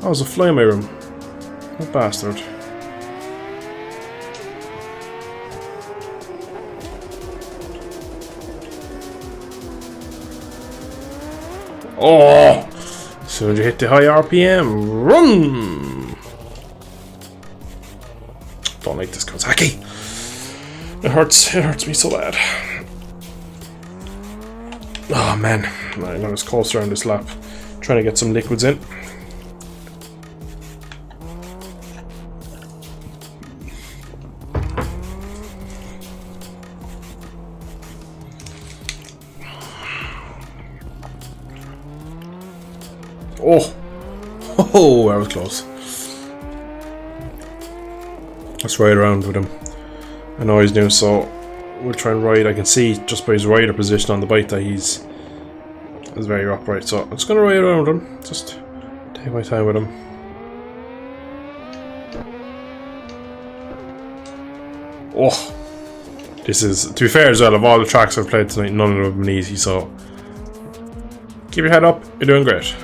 Oh, there's a fly in my room. What bastard. Oh! As soon as you hit the high RPM, run! Don't like this Kawasaki. It hurts me so bad. Oh man, I know it's closer on this lap. Trying to get some liquids in. Oh, that was close. Let's ride around with him. I know he's new, so we'll try and ride. I can see just by his rider position on the bike that he's very upright. So I'm just gonna ride around with him. Just take my time with him. Oh, this is, to be fair as well, of all the tracks I've played tonight, none of them have been easy. So keep your head up. You're doing great.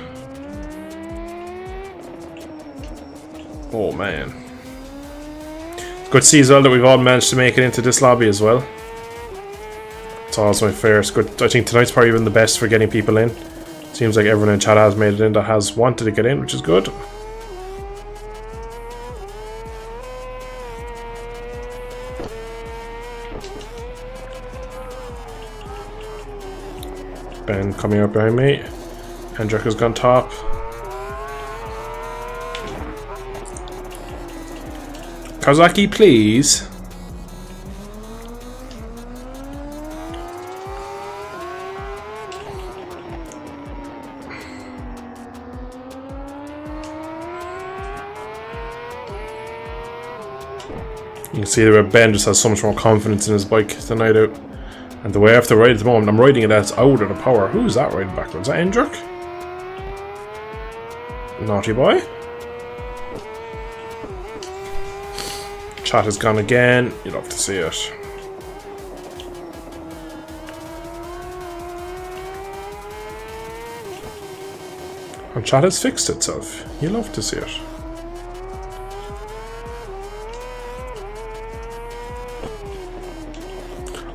Oh man. Good to see as well that we've all managed to make it into this lobby as well. It's also my fair. It's good. I think tonight's probably been the best for getting people in. Seems like everyone in chat has made it in that has wanted to get in, which is good. Ben coming up behind me. Hendrik has gone top. Kawasaki, please. see the way Ben just has so much more confidence in his bike than I do. And the way I have to ride at the moment, I'm riding it as out of the power. Who's that riding backwards? Is that Endrick? Naughty boy. Chat has gone again. You'd love to see it. And chat has fixed itself. You love to see it.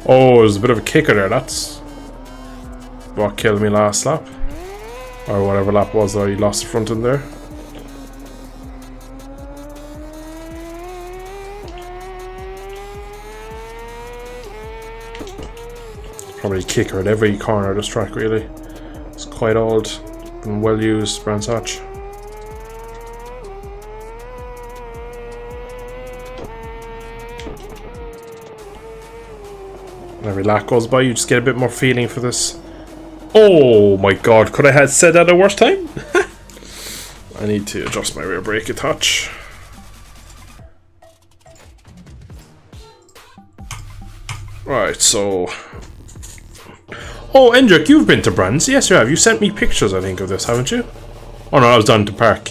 Oh, there's a bit of a kicker there. That's what killed me last lap. Or whatever lap was that I lost the front end there. Probably a kicker at every corner of this track, really. It's quite old and well used, Brands Hatch. Every lap goes by, you just get a bit more feeling for this. Oh my god, could I have said that at a worse time? I need to adjust my rear brake a touch. Right, so... Oh, Endrick, you've been to Brands. Yes, you have. You sent me pictures, I think, of this, haven't you? Oh no, I was down to Park.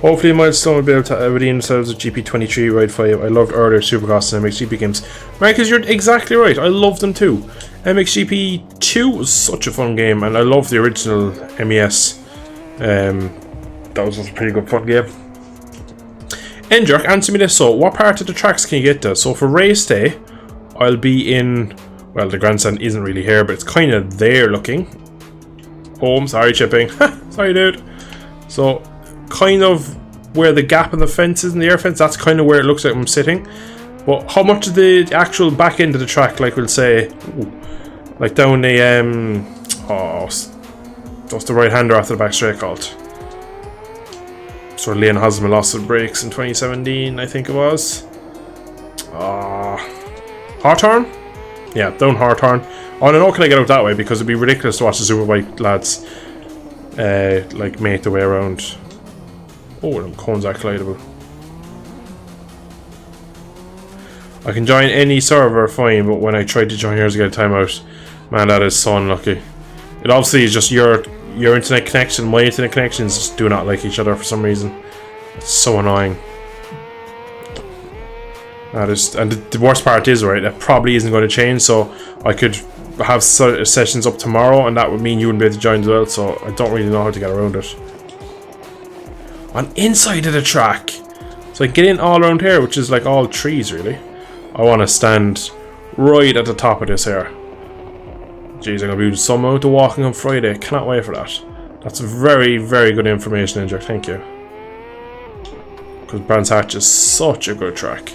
Hopefully Milestone will be able to redeem themselves with GP23 Ride 5. I loved earlier Supercross and MXGP games. Marcus, you're exactly right. I love them too. MXGP 2 was such a fun game, and I love the original MES. That was a pretty good fun game. Endrick, answer me this. So, what part of the tracks can you get to? So, for race day, I'll be in... Well, the grandstand isn't really here, but it's kind of there looking. Oh, I'm sorry, chipping. Sorry, dude. So... kind of where the gap in the fence is in the air fence, that's kind of where it looks like I'm sitting. But how much of the actual back end of the track, like we'll say, like down the what's the right hander after the back straight called? So Leon Hosmer lost the brakes in 2017, I think it was. Hawthorne? Yeah, down Hawthorne. Oh, no, can I get out that way? Because it'd be ridiculous to watch the Superbike lads like make the way around. Oh, them cones are collidable. I can join any server fine, but when I tried to join yours to get a timeout, man, that is so unlucky. It obviously is just your internet connection, my internet connections just do not like each other for some reason. It's so annoying. That is, and the worst part is, right, that probably isn't going to change, so I could have sessions up tomorrow, and that would mean you wouldn't be able to join as well, so I don't really know how to get around it. On inside of the track, so I get in all around here, which is like all trees really. I want to stand right at the top of this here. Jeez, I'm gonna be doing some amount of walking on Friday. Cannot wait for that. That's very, very good information, Endrick. Thank you. Because Brands Hatch is such a good track.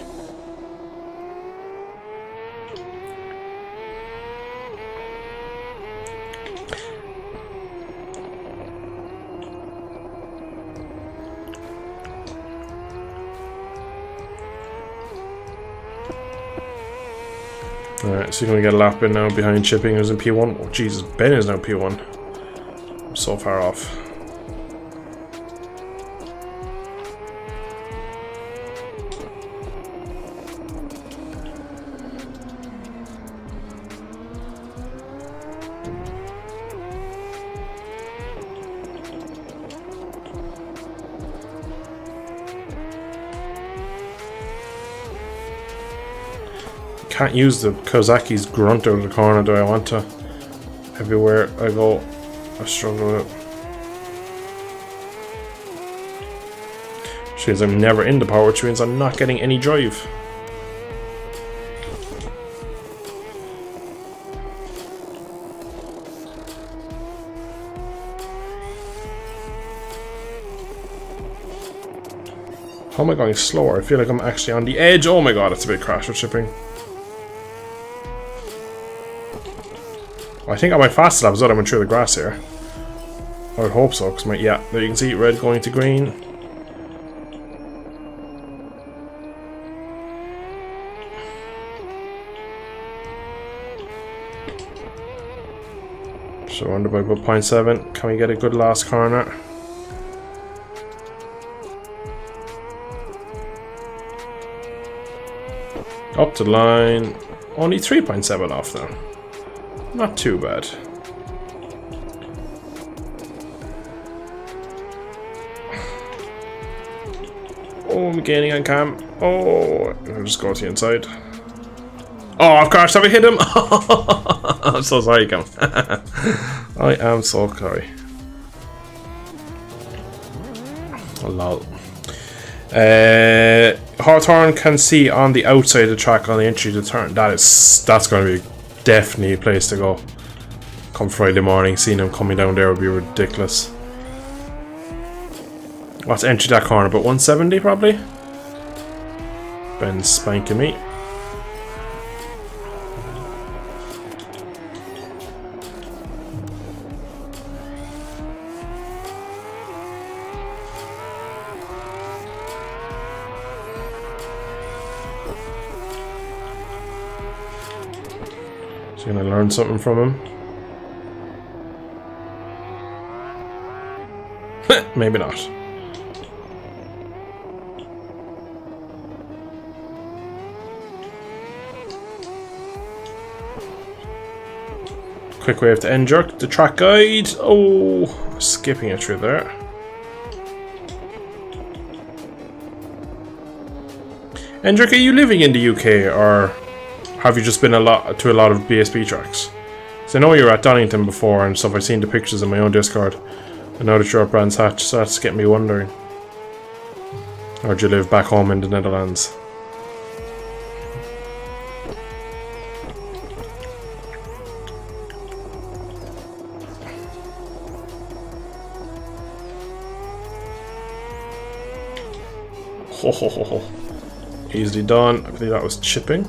Alright, so you're going to get a lap in now behind Chipping, who's in P1. Oh, Jesus, Ben is now P1. I'm so far off. Can't use the Kozaki's grunt out of the corner, do I want to? Everywhere I go, I struggle with it. Which means I'm never in the power, which means I'm not getting any drive. How am I going slower? I feel like I'm actually on the edge. Oh my god, it's a big crash with Chipping. I think on my fast lap as well, I went through the grass here. I would hope so, because yeah, there you can see red going to green. So under by about 0.7, can we get a good last corner? Up to the line. Only 3.7 off now. Not too bad. Oh, I'm gaining on cam. Oh, I'll just go to the inside. Oh, I've crashed. Have I hit him? I'm so sorry, Cam. I am so sorry. Oh, lol. Hawthorne can see on the outside of the track on the entry to turn. That's going to be definitely a place to go. Come Friday morning, seeing him coming down there would be ridiculous. What's entry that corner? About 170 probably? Ben's spanking me. So gonna learn something from him. Maybe not. Quick wave to end jerk, the track guide. Oh, skipping it through there. Endrick, are you living in the UK or have you just been to a lot of BSB tracks? So I know you were at Donington before and stuff. I've seen the pictures in my own Discord. I know that you're at Brands Hatch, so that's getting me wondering. Or do you live back home in the Netherlands? Ho ho ho ho. Easily done. I believe that was chipping.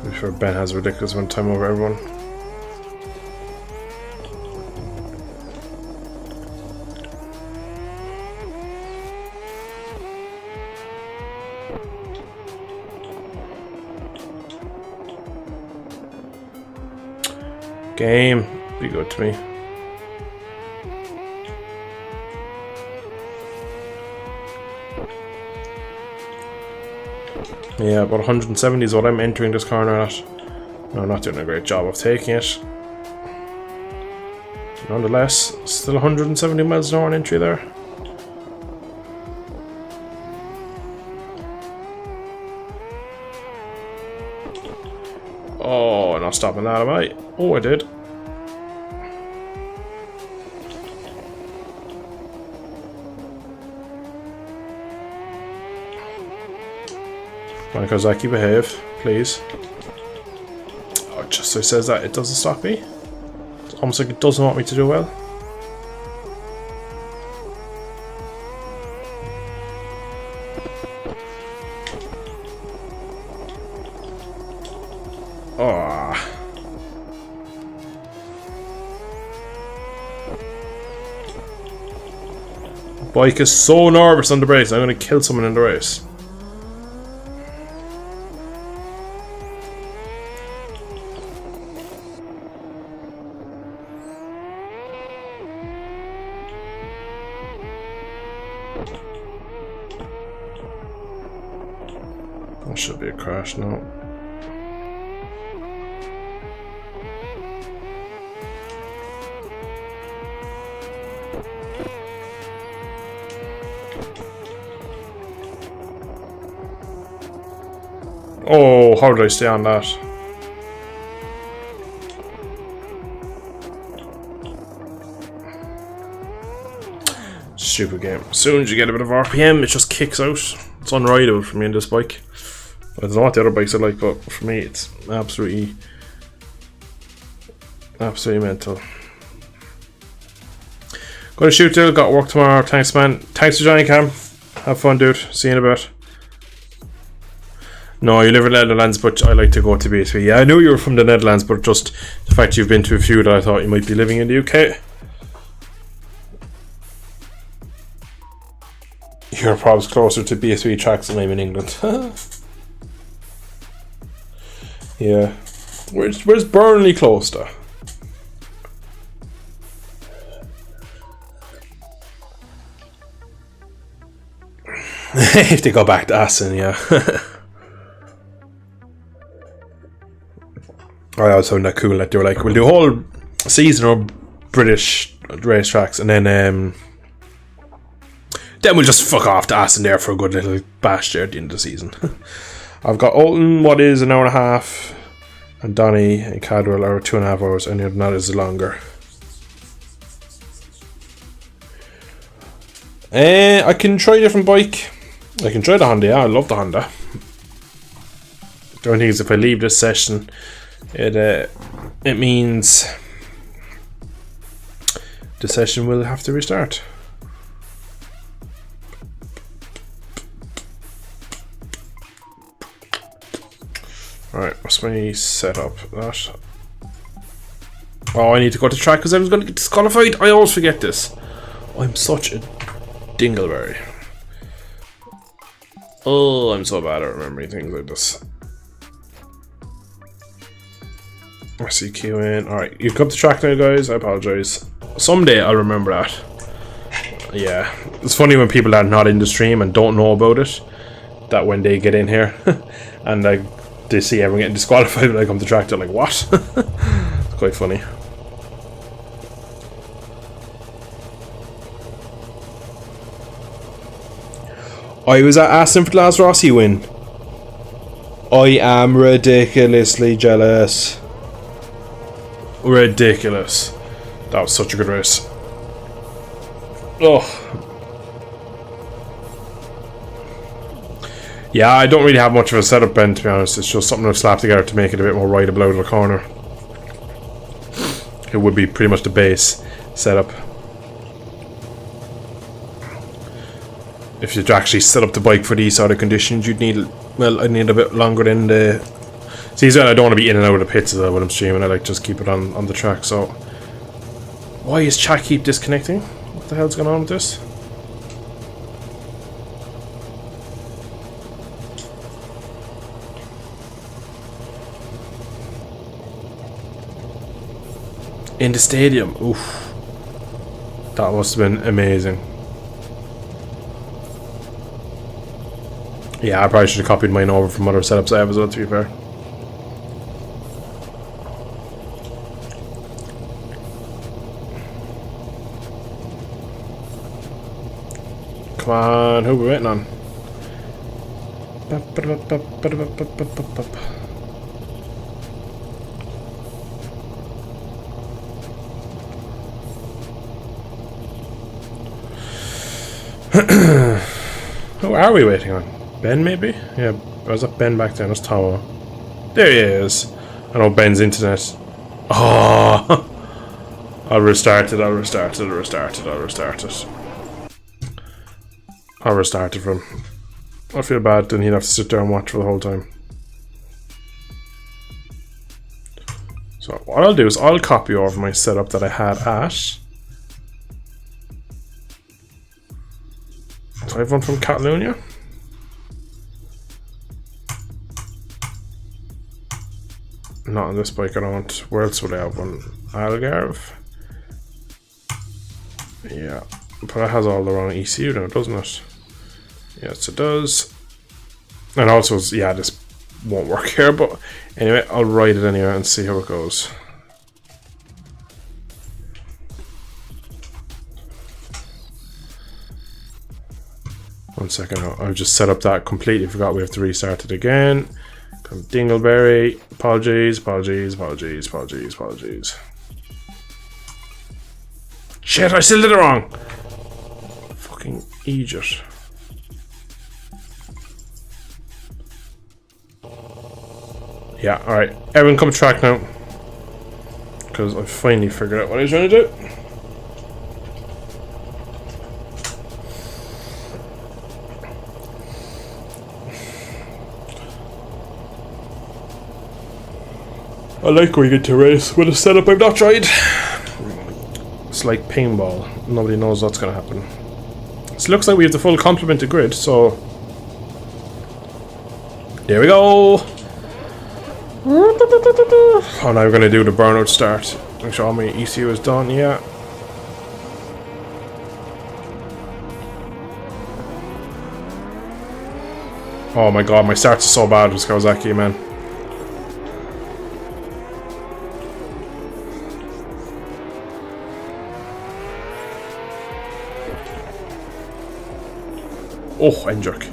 I'm sure Ben has a ridiculous amount of time over everyone. Game. Be good to me. Yeah, about 170 is what I'm entering this corner at. No, I'm not doing a great job of taking it. Nonetheless, still 170 miles an hour on entry there. Oh, not stopping that, am I? Oh, I did. Kozaki, behave, please. Oh, just so it says that it doesn't stop me. It's almost like it doesn't want me to do well. Oh. Bike is so nervous on the brakes. I'm going to kill someone in the race. That should be a crash now. Oh, how did I stay on that? Stupid game. As soon as you get a bit of RPM, it just kicks out. It's unrideable for me in this bike. I don't know what the other bikes are like, but for me it's absolutely mental. Going to shoot till, got work tomorrow. Thanks man. Thanks for joining, Cam. Have fun, dude. See you in a bit. No, you live in the Netherlands, but I like to go to BSB. Yeah, I knew you were from the Netherlands, but just the fact you've been to a few that I thought you might be living in the UK. You're probably closer to BSB tracks than I'm in England. Yeah. Where's Burnley close to? If they go back to Aston, yeah. I always found that cool that they were like, we'll do a whole season of British racetracks, and then we'll just fuck off to Aston there for a good little bash there at the end of the season. I've got Alton, what is an hour and a half, and Donny and Cadwell are 2.5 hours, and that is longer. I can try a different bike. I can try the Honda, yeah, I love the Honda. The only thing is if I leave this session, it means the session will have to restart. Alright, what's my setup? That. Oh, I need to go to track because I was going to get disqualified. I always forget this. I'm such a dingleberry. Oh, I'm so bad at remembering things like this. RCQ in. Alright, you've come to track now, guys. I apologise. Someday I'll remember that. Yeah, it's funny when people are not in the stream and don't know about it, that when they get in here and they see everyone getting disqualified when I come to track, they're like, what? It's quite funny. I was at Aston for the last Rossi win. I am ridiculously jealous. Ridiculous. That was such a good race. Oh. Yeah, I don't really have much of a setup, Ben, to be honest. It's just something I've slapped together to make it a bit more rideable out of the corner. It would be pretty much the base setup. If you'd actually set up the bike for these sort of conditions, you'd need, well, I'd need a bit longer than the... See, as well, I don't want to be in and out of the pits as well when I'm streaming. I like just keep it on the track, so... Why is chat keep disconnecting? What the hell's going on with this? In the stadium, oof. That must have been amazing. Yeah, I probably should have copied mine over from other setups I have as well, to be fair. Come on, who are we waiting on? Who are we waiting on? Ben, maybe? Yeah, was that Ben back there? That's Tomo. There he is. I know Ben's internet. Oh! I'll restart it. I'll restart it from. I feel bad, then he'd have to sit there and watch for the whole time. So what I'll do is I'll copy over my setup that I had at... Do I have one from Catalonia? Not on this bike, I don't. Where else would I have one? Algarve? Yeah. But it has all the wrong ECU now, doesn't it? Yes, it does. And also, yeah, this won't work here, but anyway, I'll write it anyway and see how it goes. One second, I've just set up that completely forgot we have to restart it again. Dingleberry, apologies. Shit, I still did it wrong! Fucking idiot. Yeah, alright. Everyone come to track now. Because I finally figured out what I was trying to do. I like going into a race with a setup I've not tried. It's like paintball. Nobody knows what's going to happen. So it looks like we have the full complement of grid, so... There we go! Oh, now we're going to do the burnout start. Make sure all my ECU is done, yeah. Oh my god, my starts are so bad with Kawasaki, man. Oh, end jerk.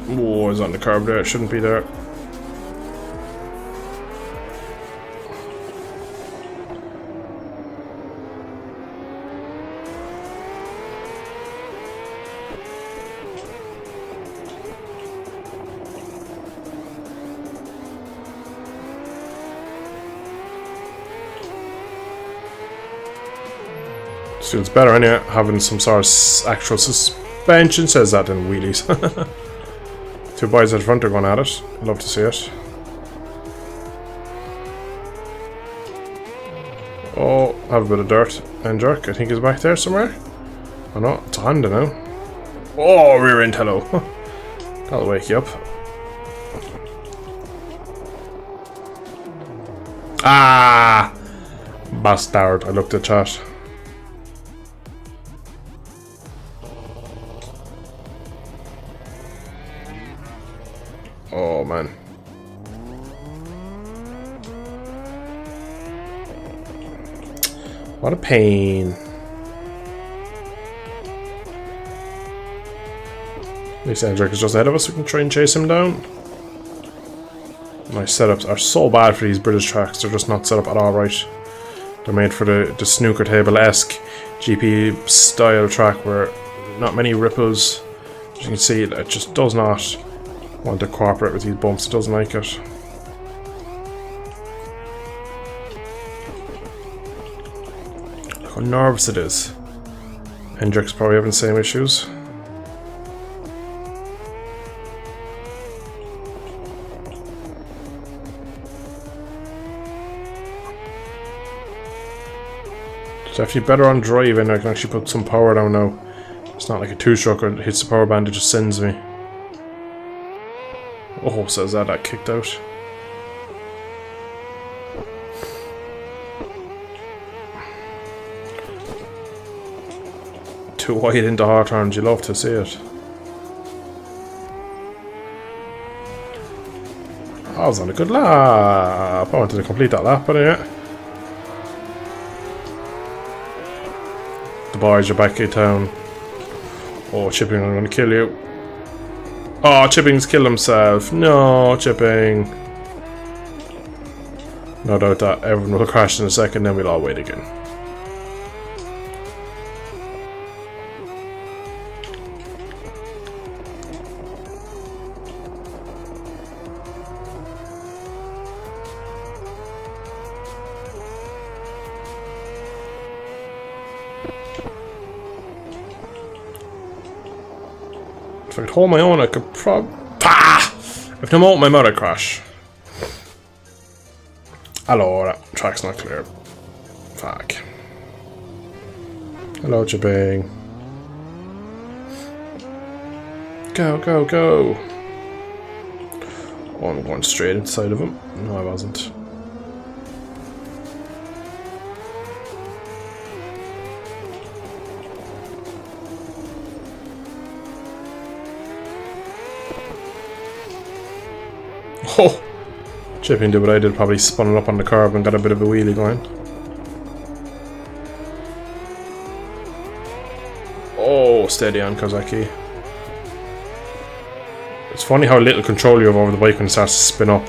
Oh, I was on the curb there. It shouldn't be there. Feels better, anyway, having some sort of actual suspension. Says that in wheelies. Two boys at the front are going at it. Love to see it. Oh, have a bit of dirt. And jerk, I think he's back there somewhere. Oh no, it's a Honda now. Oh, rear end, hello. That'll wake you up. Ah! Bastard, I looked at chat. Oh man. What a pain. At least Endrick is just ahead of us, we can try and chase him down. My setups are so bad for these British tracks, they're just not set up at all right. They're made for the snooker table-esque GP style track where not many ripples. As you can see, it just does not want to cooperate with these bumps, it doesn't like it. Look how nervous it is. Hendrick's probably having the same issues. It's actually better on driving, I can actually put some power down now. It's not like a two-stroke or it hits the power band, it just sends me. Oh, says that kicked out. Too wide into hard turns, you love to see it. I was on a good lap. I wanted to complete that lap, but yeah. The boys are back in town. Oh, Chipping, I'm gonna kill you. Oh, Chipping's killed himself. No, Chipping. No doubt that everyone will crash in a second, then we'll all wait again. If I could hold my own, I could if I'm out, my mother crash. Hello, that track's not clear. Fuck. Hello, Chipping. Go, go, go. Oh, I'm going straight inside of him. No, I wasn't. Oh! Chipping did what I did, probably spun it up on the curb and got a bit of a wheelie going. Oh, steady on Kozaki. It's funny how little control you have over the bike when it starts to spin up.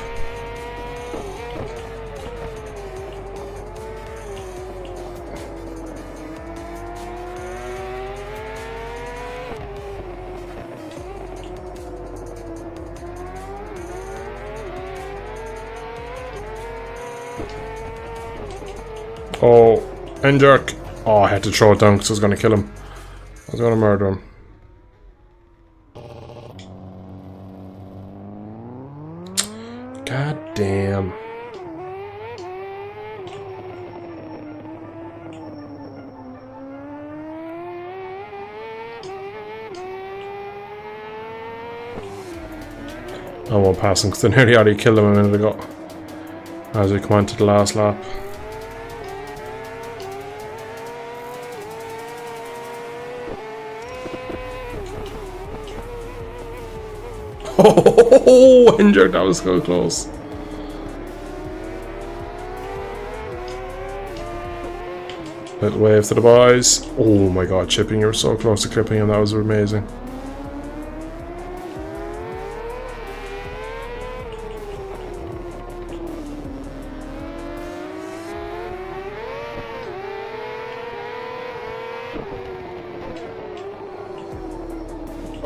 Oh, end jerk. Oh, I had to throw it down because I was going to kill him. I was going to murder him. God damn. I won't pass him because I nearly already killed him a minute ago. As we come on to the last lap. Oh, injured, that was so close. Little wave to the boys. Oh my god, Chipping, you were so close to clipping him, that was amazing.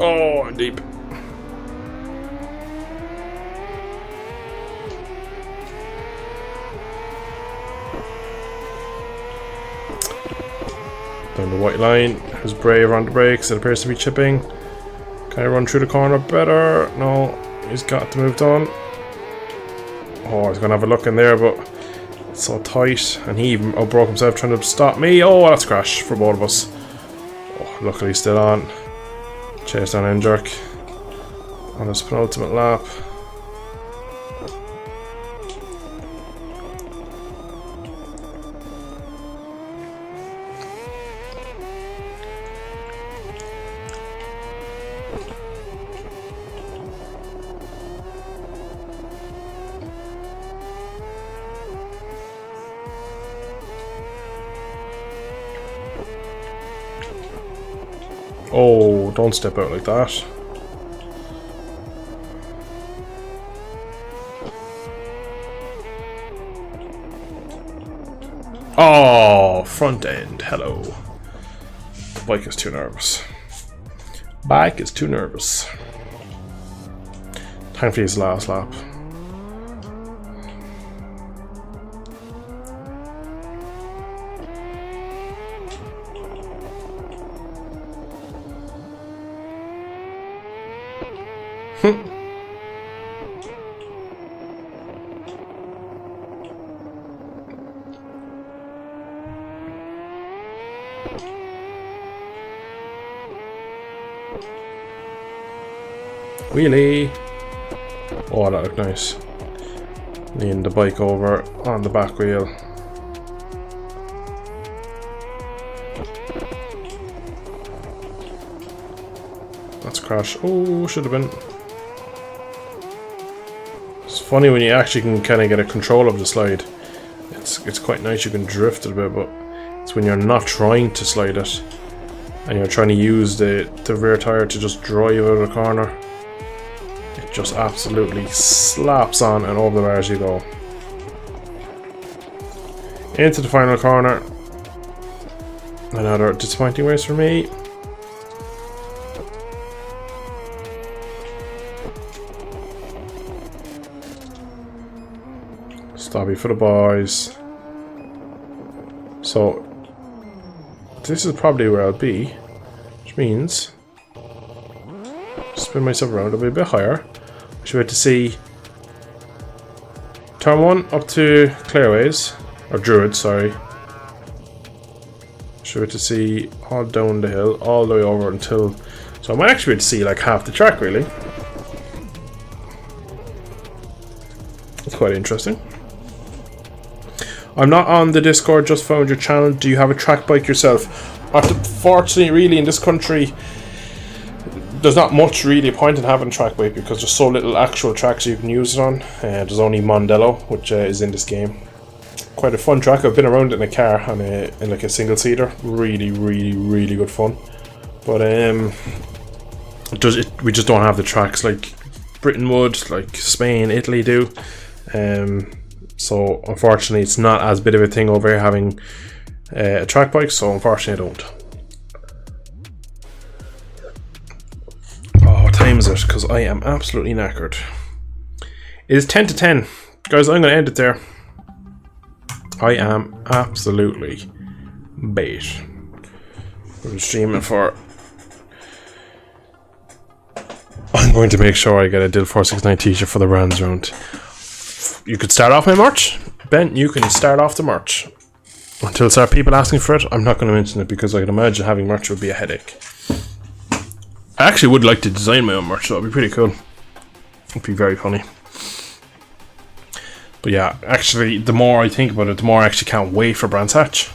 Oh, I'm deep. Down the white line. Who's brave on the brakes? It appears to be chipping. Can I run through the corner better? No, he's got to move down. Oh, he's going to have a look in there, but it's so tight. And he even broke himself trying to stop me. Oh, that's a crash for both of us. Oh, luckily he's still on. Chase down Endrick on his penultimate lap. Oh, don't step out like that. Oh, front end. Hello. The bike is too nervous. Bike is too nervous. Time for his last lap. Wheelie! Oh, that looked nice. Leaning the bike over on the back wheel. That's a crash. Oh, should have been. It's funny when you actually can kind of get a control of the slide. It's quite nice, you can drift it a bit, but it's when you're not trying to slide it and you're trying to use the rear tire to just drive out of the corner. It just absolutely slaps on and over the bars you go. Into the final corner. Another disappointing race for me. Stoppy for the boys. So this is probably where I'll be, which means spin myself around, I'll be a bit higher. I should be able to see turn 1 up to Clearways, or Druid, sorry. Should be able to see all down the hill, all the way over until, so I might actually be able to see like half the track really. It's quite interesting. I'm not on the Discord, just found your channel. Do you have a track bike yourself? Unfortunately, really, in this country, there's not much really point in having a track bike because there's so little actual tracks you can use it on. There's only Mondello, which is in this game. Quite a fun track. I've been around it in a car in like a single seater. Really, really, really good fun. But we just don't have the tracks like Britain would, like Spain, Italy do. So unfortunately it's not as big of a thing over here having a track bike, so unfortunately I don't. Oh, what time is it? Because I am absolutely knackered. It is 10 to 10. Guys, I'm going to end it there. I am absolutely bait. I'm streaming for... I'm going to make sure I get a Dill 469 t-shirt for the Rams round. You could start off my merch. Ben, you can start off the merch. Until start people asking for it, I'm not going to mention it because I can imagine having merch would be a headache. I actually would like to design my own merch, so it'd be pretty cool. It'd be very funny. But yeah, actually, the more I think about it, the more I actually can't wait for Brands Hatch.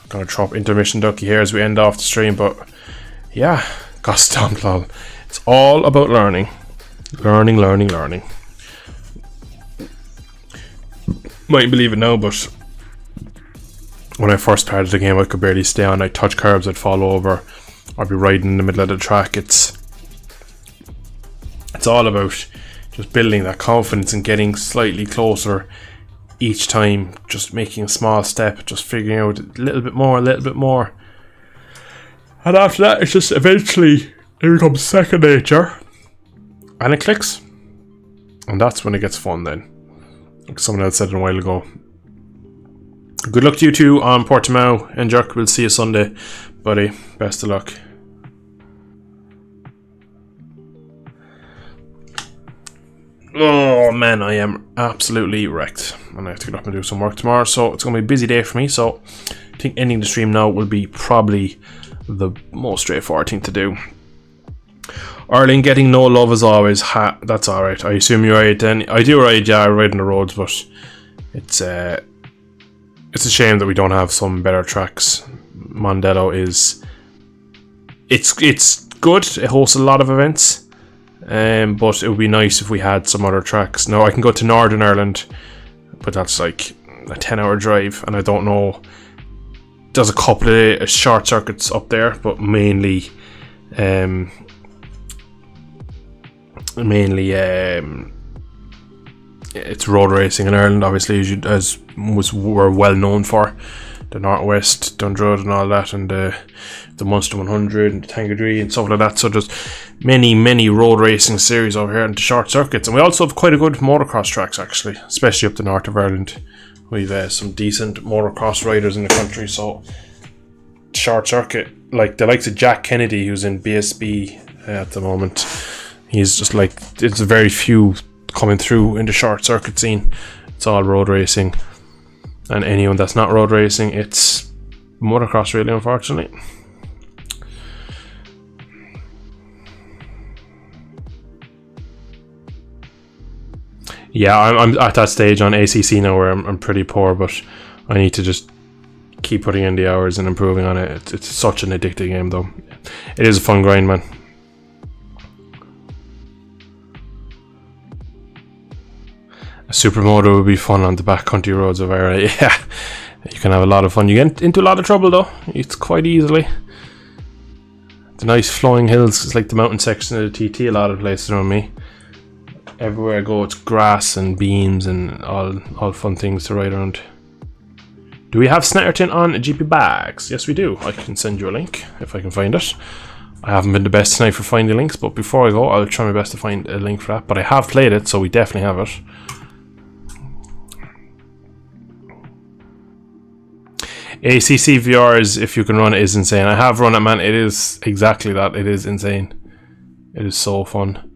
Gonna drop intermission ducky here as we end off the stream, but yeah, gosh, stomp lol. It's all about learning. Learning, learning, learning. Mightn't believe it now, but when I first started the game I could barely stay on. I'd touch curbs, I'd fall over, I'd be riding in the middle of the track. It's all about just building that confidence and getting slightly closer each time, just making a small step, just figuring out a little bit more, and after that it's just eventually Here comes second nature. And it clicks. And that's when it gets fun then. Like someone else said a while ago. Good luck to you two on Portimao and Jerk. We'll see you Sunday, buddy. Best of luck. Oh man, I am absolutely wrecked. And I have to get up and do some work tomorrow, so it's going to be a busy day for me. So I think ending the stream now will be probably the most straightforward thing to do. Arlene getting no love as always. That's alright. I assume you ride then. I do ride, yeah, I ride on the roads, but it's a shame that we don't have some better tracks. Mondello is... It's good. It hosts a lot of events. But it would be nice if we had some other tracks. Now, I can go to Northern Ireland, but that's like a 10-hour drive, and I don't know. There's a couple of short circuits up there, but mainly it's road racing in Ireland, obviously, as we're well known for. The Northwest, Dundrud and all that, and the Munster 100 and the Tangadree and stuff like that. So there's many road racing series over here and the short circuits. And we also have quite a good motocross tracks, actually, especially up the north of Ireland. We've some decent motocross riders in the country, so short circuit, like the likes of Jack Kennedy, who's in BSB at the moment. He's just like, it's very few coming through in the short circuit scene. It's all road racing. And anyone that's not road racing, it's motocross really, unfortunately. Yeah, I'm at that stage on ACC now where I'm pretty poor, but I need to just keep putting in the hours and improving on it. It's such an addictive game, though. It is a fun grind, man. A supermoto would be fun on the backcountry roads of Ireland. Yeah, you can have a lot of fun. You get into a lot of trouble, though. It's quite easily. The nice flowing hills. It's like the mountain section of the TT a lot of places around me. Everywhere I go, it's grass and beams and all fun things to ride around. Do we have Snetterton on GP Bags? Yes, we do. I can send you a link if I can find it. I haven't been the best tonight for finding links, but before I go, I'll try my best to find a link for that. But I have played it, so we definitely have it. ACC VRs, if you can run it, is insane. I have run it, man. It is exactly that. It is insane. It is so fun.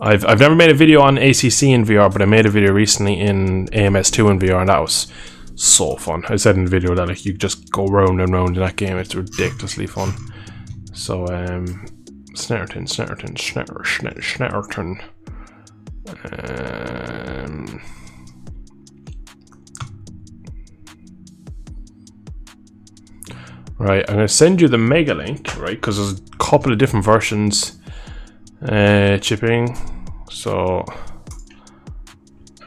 I've never made a video on ACC in VR, but I made a video recently in AMS2 in VR, and that was so fun. I said in the video that like you just go round and round in that game. It's ridiculously fun. So Snetterton. Right, I'm going to send you the mega link, right, because there's a couple of different versions chipping, so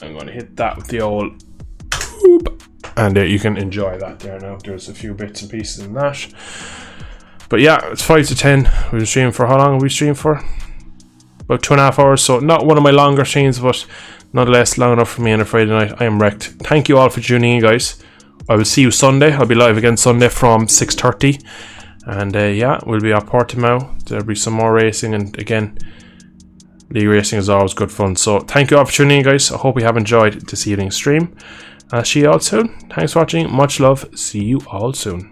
I'm going to hit that with the old boop, and you can enjoy that there now. There's a few bits and pieces in that, but yeah, it's 5 to 10. We've been streaming for how long have we streamed for? About 2.5 hours, so not one of my longer streams, but nonetheless long enough for me on a Friday night. I am wrecked. Thank you all for tuning in, guys. I will see you Sunday. I'll be live again Sunday from 6:30. And yeah, we'll be at Portimao. There'll be some more racing. And again, league racing is always good fun. So thank you all for tuning in, guys. I hope you have enjoyed this evening's stream. I'll see you all soon. Thanks for watching. Much love. See you all soon.